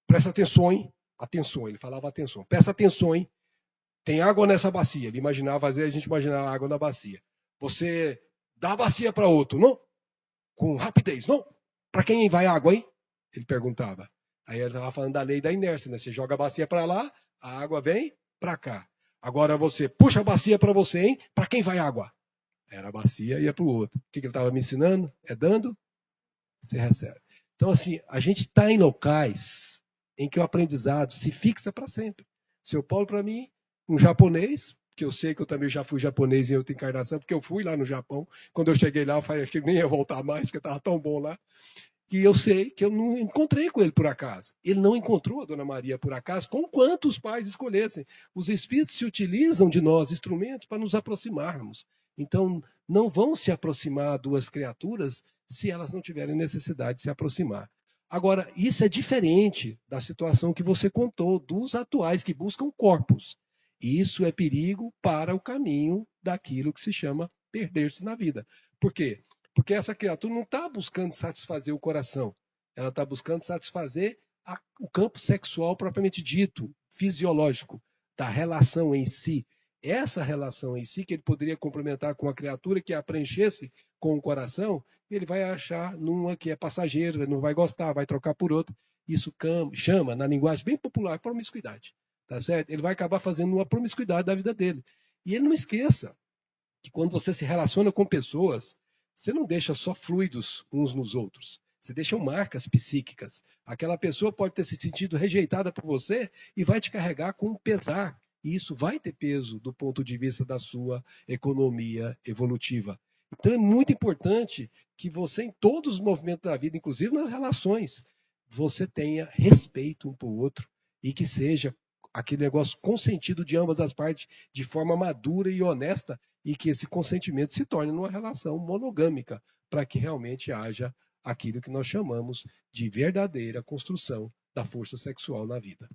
presta atenção, hein? Atenção, ele falava atenção. Presta atenção, hein? Tem água nessa bacia. Ele imaginava, às vezes a gente imaginava água na bacia. Você dá a bacia para outro, não? Com rapidez, não? Para quem vai água, hein? Ele perguntava. Aí ele estava falando da lei da inércia, né? Você joga a bacia para lá, a água vem para cá. Agora você puxa a bacia para você, hein? Para quem vai água? Era a bacia e ia para o outro. O que ele estava me ensinando? É dando, você recebe. Então, assim, a gente está em locais em que o aprendizado se fixa para sempre. Seu Paulo, para mim, um japonês, que eu sei que eu também já fui japonês em outra encarnação, porque eu fui lá no Japão. Quando eu cheguei lá, eu falei que nem ia voltar mais, porque estava tão bom lá. E eu sei que eu não encontrei com ele por acaso. Ele não encontrou a Dona Maria por acaso, com quantos pais escolhessem. Os espíritos se utilizam de nós, instrumentos, para nos aproximarmos. Então, não vão se aproximar duas criaturas se elas não tiverem necessidade de se aproximar. Agora, isso é diferente da situação que você contou, dos atuais que buscam corpos. E isso é perigo para o caminho daquilo que se chama perder-se na vida. Por quê? Porque essa criatura não está buscando satisfazer o coração. Ela está buscando satisfazer o campo sexual propriamente dito, fisiológico, da relação em si. Essa relação em si, que ele poderia complementar com a criatura que a preenchesse com o coração, ele vai achar numa que é passageira, não vai gostar, vai trocar por outra. Isso chama, na linguagem bem popular, promiscuidade. Tá certo? Ele vai acabar fazendo uma promiscuidade da vida dele. E ele não esqueça que quando você se relaciona com pessoas, você não deixa só fluidos uns nos outros. Você deixa marcas psíquicas. Aquela pessoa pode ter se sentido rejeitada por você e vai te carregar com um pesar. E isso vai ter peso do ponto de vista da sua economia evolutiva. Então é muito importante que você, em todos os movimentos da vida, inclusive nas relações, você tenha respeito um para o outro e que seja aquele negócio consentido de ambas as partes de forma madura e honesta e que esse consentimento se torne numa relação monogâmica para que realmente haja aquilo que nós chamamos de verdadeira construção da força sexual na vida.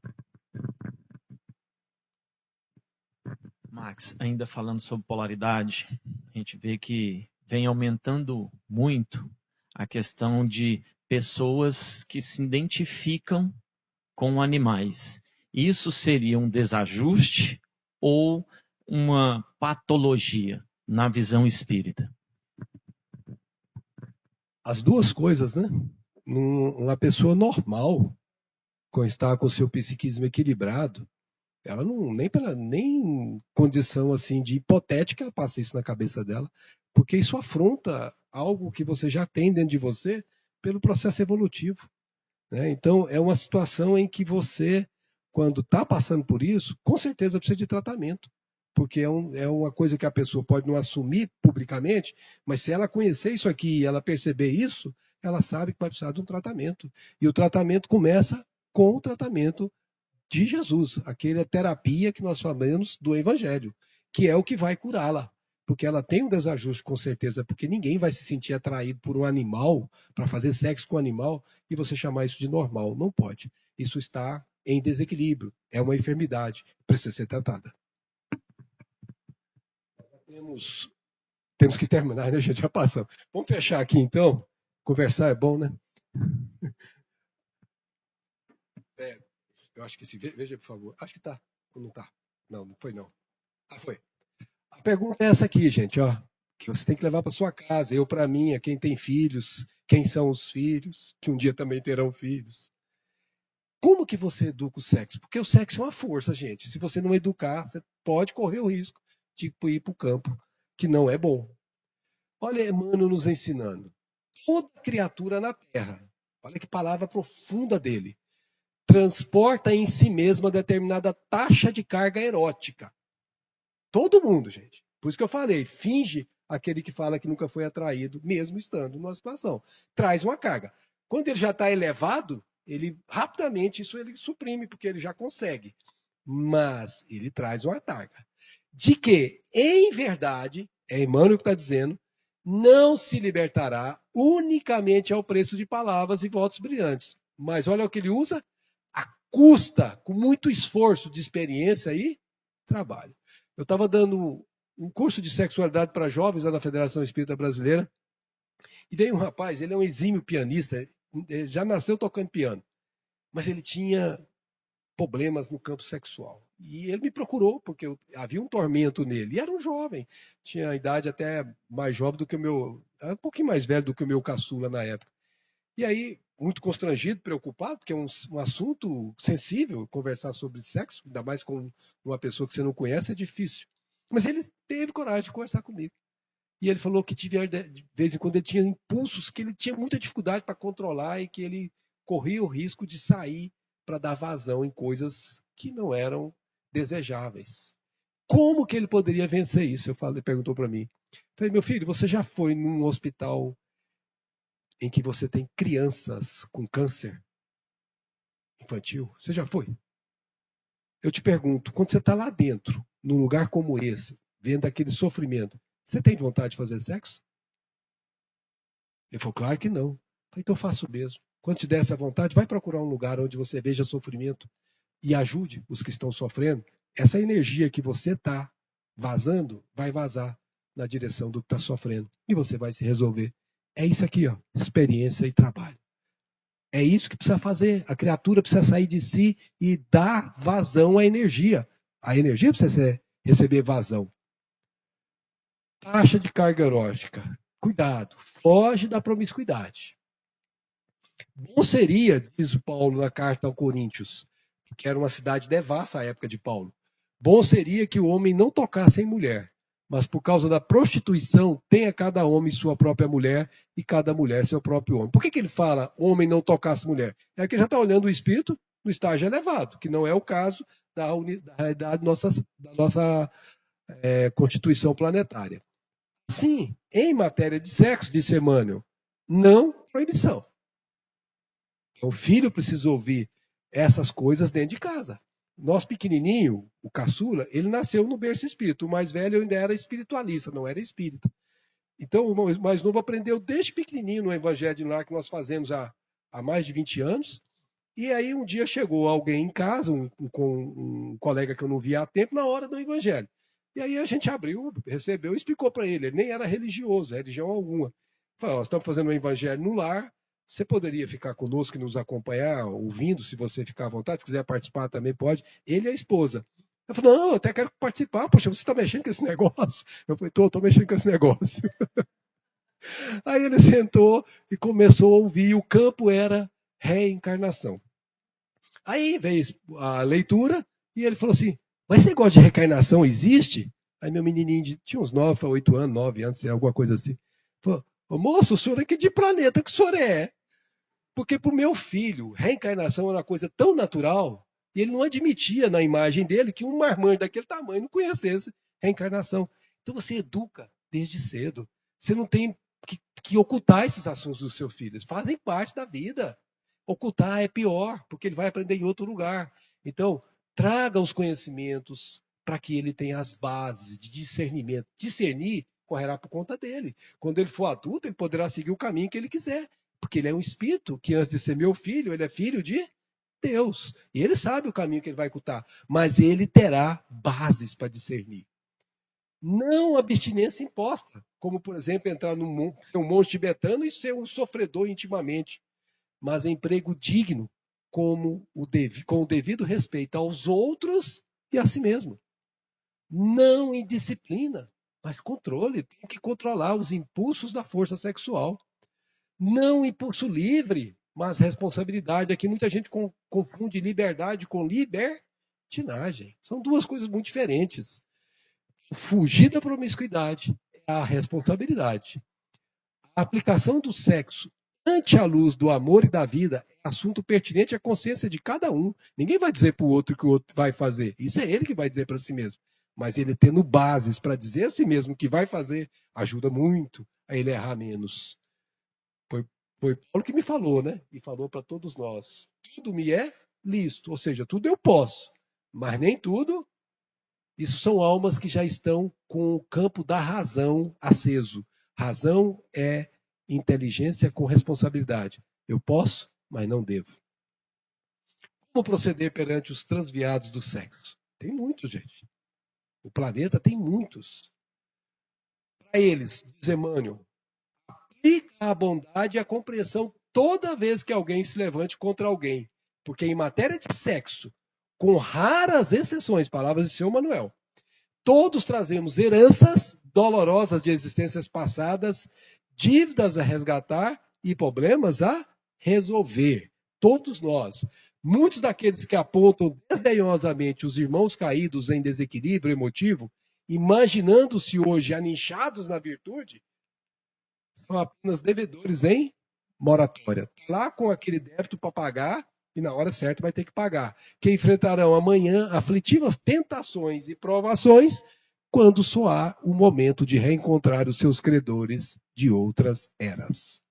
Max, ainda falando sobre polaridade, a gente vê que vem aumentando muito a questão de pessoas que se identificam com animais. Isso seria um desajuste ou uma patologia na visão espírita? As duas coisas, né? Uma pessoa normal, quando está com o seu psiquismo equilibrado, Ela não, nem condição assim de hipotética ela passa isso na cabeça dela, porque isso afronta algo que você já tem dentro de você pelo processo evolutivo, né? Então, é uma situação em que você, quando está passando por isso, com certeza precisa de tratamento, porque é uma coisa que a pessoa pode não assumir publicamente, mas se ela conhecer isso aqui e ela perceber isso, ela sabe que vai precisar de um tratamento. E o tratamento começa com o tratamento de Jesus, aquela terapia que nós falamos do Evangelho, que é o que vai curá-la. Porque ela tem um desajuste, com certeza, porque ninguém vai se sentir atraído por um animal, para fazer sexo com um animal, e você chamar isso de normal. Não pode. Isso está em desequilíbrio. É uma enfermidade. Precisa ser tratada. Temos que terminar, né, gente? Já passamos. Vamos fechar aqui, então. Conversar é bom, né? Eu acho que sim. Veja, por favor. Acho que tá. Ou não tá? Não, não foi não. Ah, foi. A pergunta é essa aqui, gente, ó. Que você tem que levar para sua casa. Eu para mim, quem tem filhos, quem são os filhos, que um dia também terão filhos. Como que você educa o sexo? Porque o sexo é uma força, gente. Se você não educar, você pode correr o risco de ir para o campo, que não é bom. Olha Emmanuel nos ensinando. Toda criatura na Terra, olha que palavra profunda dele, transporta em si mesma determinada taxa de carga erótica. Todo mundo, gente. Por isso que eu falei, finge aquele que fala que nunca foi atraído, mesmo estando numa situação. Traz uma carga. Quando ele já está elevado, ele rapidamente isso ele suprime, porque ele já consegue. Mas ele traz uma carga. De que, em verdade, é Emmanuel que está dizendo, não se libertará unicamente ao preço de palavras e votos brilhantes. Mas olha o que ele usa, a custa, com muito esforço de experiência e trabalho. Eu estava dando um curso de sexualidade para jovens lá na Federação Espírita Brasileira, e veio um rapaz, ele é um exímio pianista, ele já nasceu tocando piano, mas ele tinha problemas no campo sexual. E ele me procurou, porque havia um tormento nele. E era um jovem, tinha a idade até mais jovem do que o meu, um pouquinho mais velho do que o meu caçula na época. E aí, muito constrangido, preocupado, porque é um assunto sensível, conversar sobre sexo, ainda mais com uma pessoa que você não conhece, é difícil. Mas ele teve coragem de conversar comigo. E ele falou que de vez em quando ele tinha impulsos que ele tinha muita dificuldade para controlar e que ele corria o risco de sair para dar vazão em coisas que não eram desejáveis. Como que ele poderia vencer isso? Ele perguntou para mim. Eu falei, meu filho, você já foi num hospital em que você tem crianças com câncer infantil? Você já foi? Eu te pergunto, quando você está lá dentro, num lugar como esse, vendo aquele sofrimento, você tem vontade de fazer sexo? Ele falou, claro que não. Eu falei, então eu faço mesmo. Quando te der essa vontade, vai procurar um lugar onde você veja sofrimento e ajude os que estão sofrendo. Essa energia que você está vazando, vai vazar na direção do que está sofrendo. E você vai se resolver. É isso aqui, ó, experiência e trabalho. É isso que precisa fazer. A criatura precisa sair de si e dar vazão à energia. A energia precisa receber vazão. Taxa de carga erótica. Cuidado, foge da promiscuidade. Bom seria, diz Paulo na carta aos Coríntios, que era uma cidade devassa à época de Paulo, bom seria que o homem não tocasse em mulher, mas por causa da prostituição tenha cada homem sua própria mulher e cada mulher seu próprio homem. Por que ele fala homem não tocasse mulher? É que já está olhando o espírito no estágio elevado, que não é o caso da realidade da nossa constituição planetária. Sim, em matéria de sexo, disse Emmanuel, não proibição. O filho precisa ouvir essas coisas dentro de casa. Nosso pequenininho, o caçula, ele nasceu no berço espírita. O mais velho ainda era espiritualista, não era espírita. Então, o mais novo aprendeu desde pequenininho no Evangelho de Lar que nós fazemos há mais de 20 anos. E aí um dia chegou alguém em casa, um colega que eu não via há tempo, na hora do Evangelho. E aí a gente abriu, recebeu e explicou para ele. Ele nem era religioso, religião alguma. Falou, nós estamos fazendo um Evangelho no lar, você poderia ficar conosco e nos acompanhar, ouvindo, se você ficar à vontade, se quiser participar também pode. Ele e a esposa. Eu falei, não, eu até quero participar. Poxa, você está mexendo com esse negócio? Eu falei, estou mexendo com esse negócio. Aí ele sentou e começou a ouvir. O campo era reencarnação. Aí veio a leitura, E ele falou assim, mas esse negócio de reencarnação existe? Aí meu menininho tinha uns 9 a 8 anos, 9 anos, alguma coisa assim. Falou, ô, moço, o senhor é que de planeta que o senhor é? Porque para o meu filho, reencarnação era uma coisa tão natural, e ele não admitia na imagem dele que um marmanjo daquele tamanho não conhecesse reencarnação. Então você educa desde cedo. Você não tem que ocultar esses assuntos dos seus filhos. Fazem parte da vida. Ocultar é pior, porque ele vai aprender em outro lugar. Então, traga os conhecimentos para que ele tenha as bases de discernimento. Discernir correrá por conta dele. Quando ele for adulto, ele poderá seguir o caminho que ele quiser, porque ele é um espírito que antes de ser meu filho, ele é filho de Deus. E ele sabe o caminho que ele vai ocultar, mas ele terá bases para discernir. Não abstinência imposta, como, por exemplo, entrar num monte tibetano e ser um sofredor intimamente, mas emprego digno com o devido respeito aos outros e a si mesmo. Não indisciplina, mas controle. Tem que controlar os impulsos da força sexual. Não impulso livre, mas responsabilidade. Aqui muita gente confunde liberdade com libertinagem. São duas coisas muito diferentes. Fugir da promiscuidade é a responsabilidade. A aplicação do sexo ante a luz do amor e da vida é assunto pertinente à consciência de cada um. Ninguém vai dizer para o outro que o outro vai fazer. Isso é ele que vai dizer para si mesmo. Mas ele tendo bases para dizer a si mesmo que vai fazer, ajuda muito a ele errar menos. Foi Paulo que me falou, né? E falou para todos nós. Tudo me é lícito, ou seja, tudo eu posso, mas nem tudo. Isso são almas que já estão com o campo da razão aceso. Razão é inteligência com responsabilidade. Eu posso, mas não devo. Como proceder perante os transviados do sexo? Tem muitos, gente. O planeta tem muitos. Para eles, diz Emmanuel, aplica a bondade e a compreensão toda vez que alguém se levante contra alguém. Porque em matéria de sexo, com raras exceções, palavras de São Manuel, todos trazemos heranças dolorosas de existências passadas, dívidas a resgatar e problemas a resolver. Todos nós. Muitos daqueles que apontam desdenhosamente os irmãos caídos em desequilíbrio emotivo, imaginando-se hoje aninchados na virtude, são apenas devedores em moratória. Lá com aquele débito para pagar, e na hora certa vai ter que pagar. Que enfrentarão amanhã aflitivas tentações e provações quando soar o momento de reencontrar os seus credores de outras eras.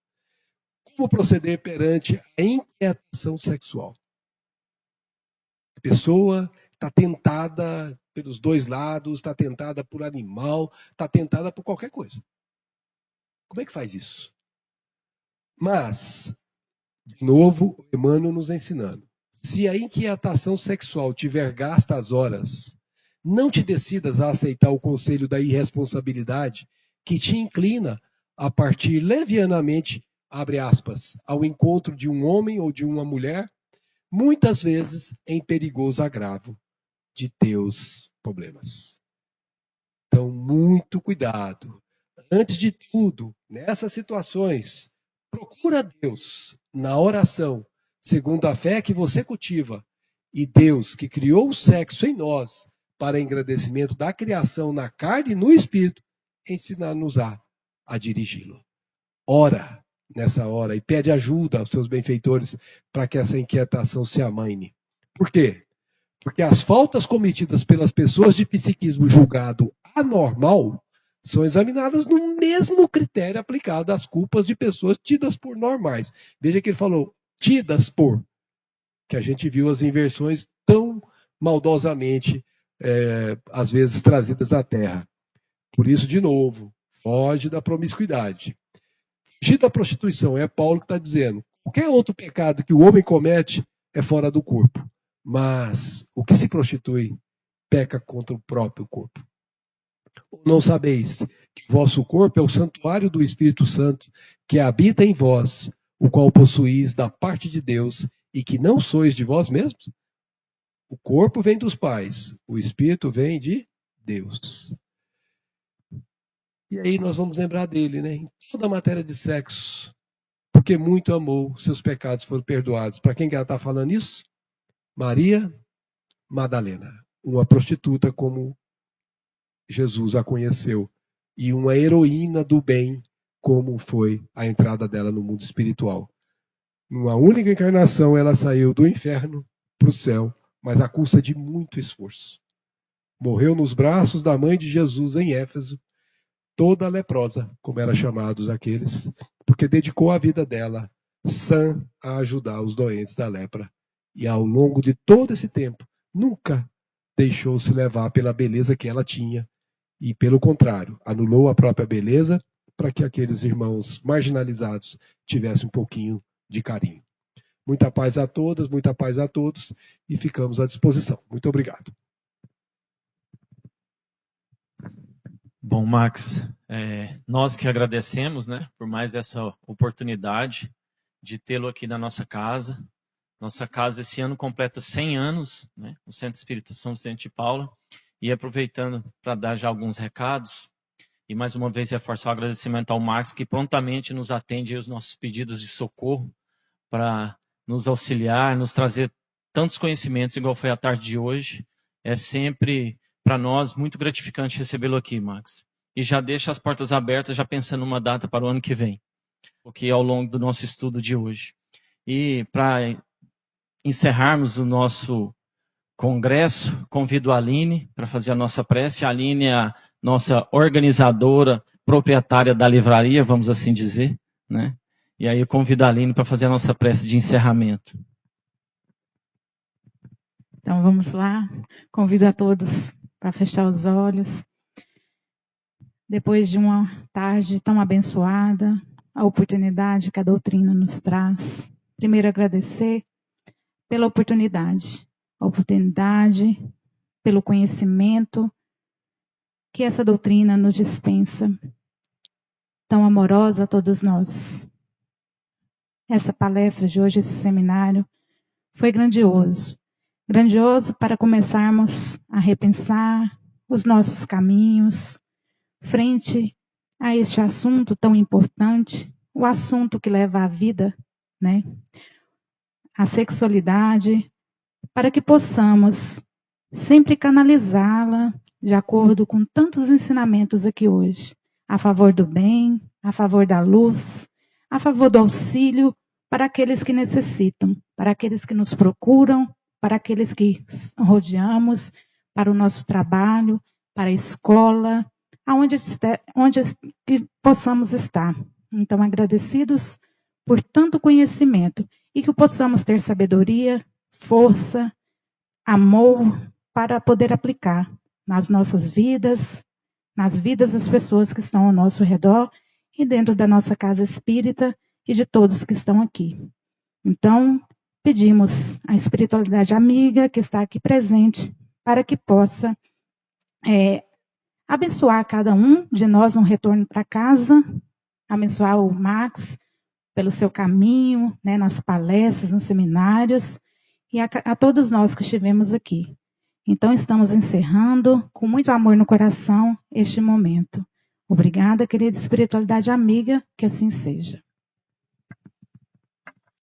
Como proceder perante a inquietação sexual? A pessoa está tentada pelos dois lados, está tentada por animal, está tentada por qualquer coisa. Como é que faz isso? Mas, de novo, o Emmanuel nos ensinando. Se a inquietação sexual tiver gastas horas, não te decidas a aceitar o conselho da irresponsabilidade que te inclina a partir levianamente, abre aspas, ao encontro de um homem ou de uma mulher, muitas vezes em perigoso agravo de teus problemas. Então, muito cuidado. Antes de tudo, nessas situações, procura Deus na oração, segundo a fé que você cultiva, e Deus que criou o sexo em nós para engrandecimento da criação na carne e no espírito, ensinar-nos a dirigi-lo. Ora nessa hora e pede ajuda aos seus benfeitores para que essa inquietação se amaine. Por quê? Porque as faltas cometidas pelas pessoas de psiquismo julgado anormal são examinadas no mesmo critério aplicado às culpas de pessoas tidas por normais. Veja que ele falou tidas por, que a gente viu as inversões tão maldosamente, às vezes, trazidas à Terra. Por isso, de novo, foge da promiscuidade. Fugir da prostituição, é Paulo que está dizendo. Qualquer outro pecado que o homem comete é fora do corpo. Mas o que se prostitui peca contra o próprio corpo. Não sabeis que vosso corpo é o santuário do Espírito Santo, que habita em vós, o qual possuís da parte de Deus, e que não sois de vós mesmos? O corpo vem dos pais, o Espírito vem de Deus. E aí nós vamos lembrar dele, né? Em toda a matéria de sexo, porque muito amou, seus pecados foram perdoados. Para quem que ela está falando isso? Maria Madalena, uma prostituta como Jesus a conheceu, e uma heroína do bem, como foi a entrada dela no mundo espiritual. Numa única encarnação, ela saiu do inferno para o céu, mas à custa de muito esforço. Morreu nos braços da mãe de Jesus em Éfeso, toda leprosa, como eram chamados aqueles, porque dedicou a vida dela sã a ajudar os doentes da lepra. E ao longo de todo esse tempo, nunca deixou-se levar pela beleza que ela tinha, e pelo contrário, anulou a própria beleza para que aqueles irmãos marginalizados tivessem um pouquinho de carinho. Muita paz a todas, muita paz a todos, e ficamos à disposição. Muito obrigado. Bom, Max, nós que agradecemos, né, por mais essa oportunidade de tê-lo aqui na nossa casa. Nossa casa esse ano completa 100 anos, né, no Centro Espírita São Vicente de Paula. E aproveitando para dar já alguns recados, e mais uma vez reforçar o agradecimento ao Max, que prontamente nos atende aos nossos pedidos de socorro, para nos auxiliar, nos trazer tantos conhecimentos, igual foi a tarde de hoje. É sempre, para nós, muito gratificante recebê-lo aqui, Max. E já deixa as portas abertas, já pensando numa data para o ano que vem, porque ao longo do nosso estudo de hoje. E para encerrarmos o nosso congresso, convido a Aline para fazer a nossa prece. A Aline é a nossa organizadora, proprietária da livraria, vamos assim dizer, né? E aí eu convido a Aline para fazer a nossa prece de encerramento. Então vamos lá, convido a todos para fechar os olhos. Depois de uma tarde tão abençoada, a oportunidade que a doutrina nos traz. Primeiro agradecer pela oportunidade, pelo conhecimento que essa doutrina nos dispensa, tão amorosa a todos nós. Essa palestra de hoje, esse seminário, foi grandioso. Grandioso para começarmos a repensar os nossos caminhos frente a este assunto tão importante, o assunto que leva à vida, né? A sexualidade, para que possamos sempre canalizá-la de acordo com tantos ensinamentos aqui hoje, a favor do bem, a favor da luz, a favor do auxílio para aqueles que necessitam, para aqueles que nos procuram, para aqueles que rodeamos, para o nosso trabalho, para a escola, onde possamos estar. Então, agradecidos por tanto conhecimento e que possamos ter sabedoria, força, amor para poder aplicar nas nossas vidas, nas vidas das pessoas que estão ao nosso redor e dentro da nossa casa espírita e de todos que estão aqui. Então, pedimos à espiritualidade amiga que está aqui presente para que possa abençoar cada um de nós no retorno para casa, abençoar o Max pelo seu caminho, né, nas palestras, nos seminários, e a todos nós que estivemos aqui. Então, estamos encerrando com muito amor no coração este momento. Obrigada, querida espiritualidade amiga, que assim seja.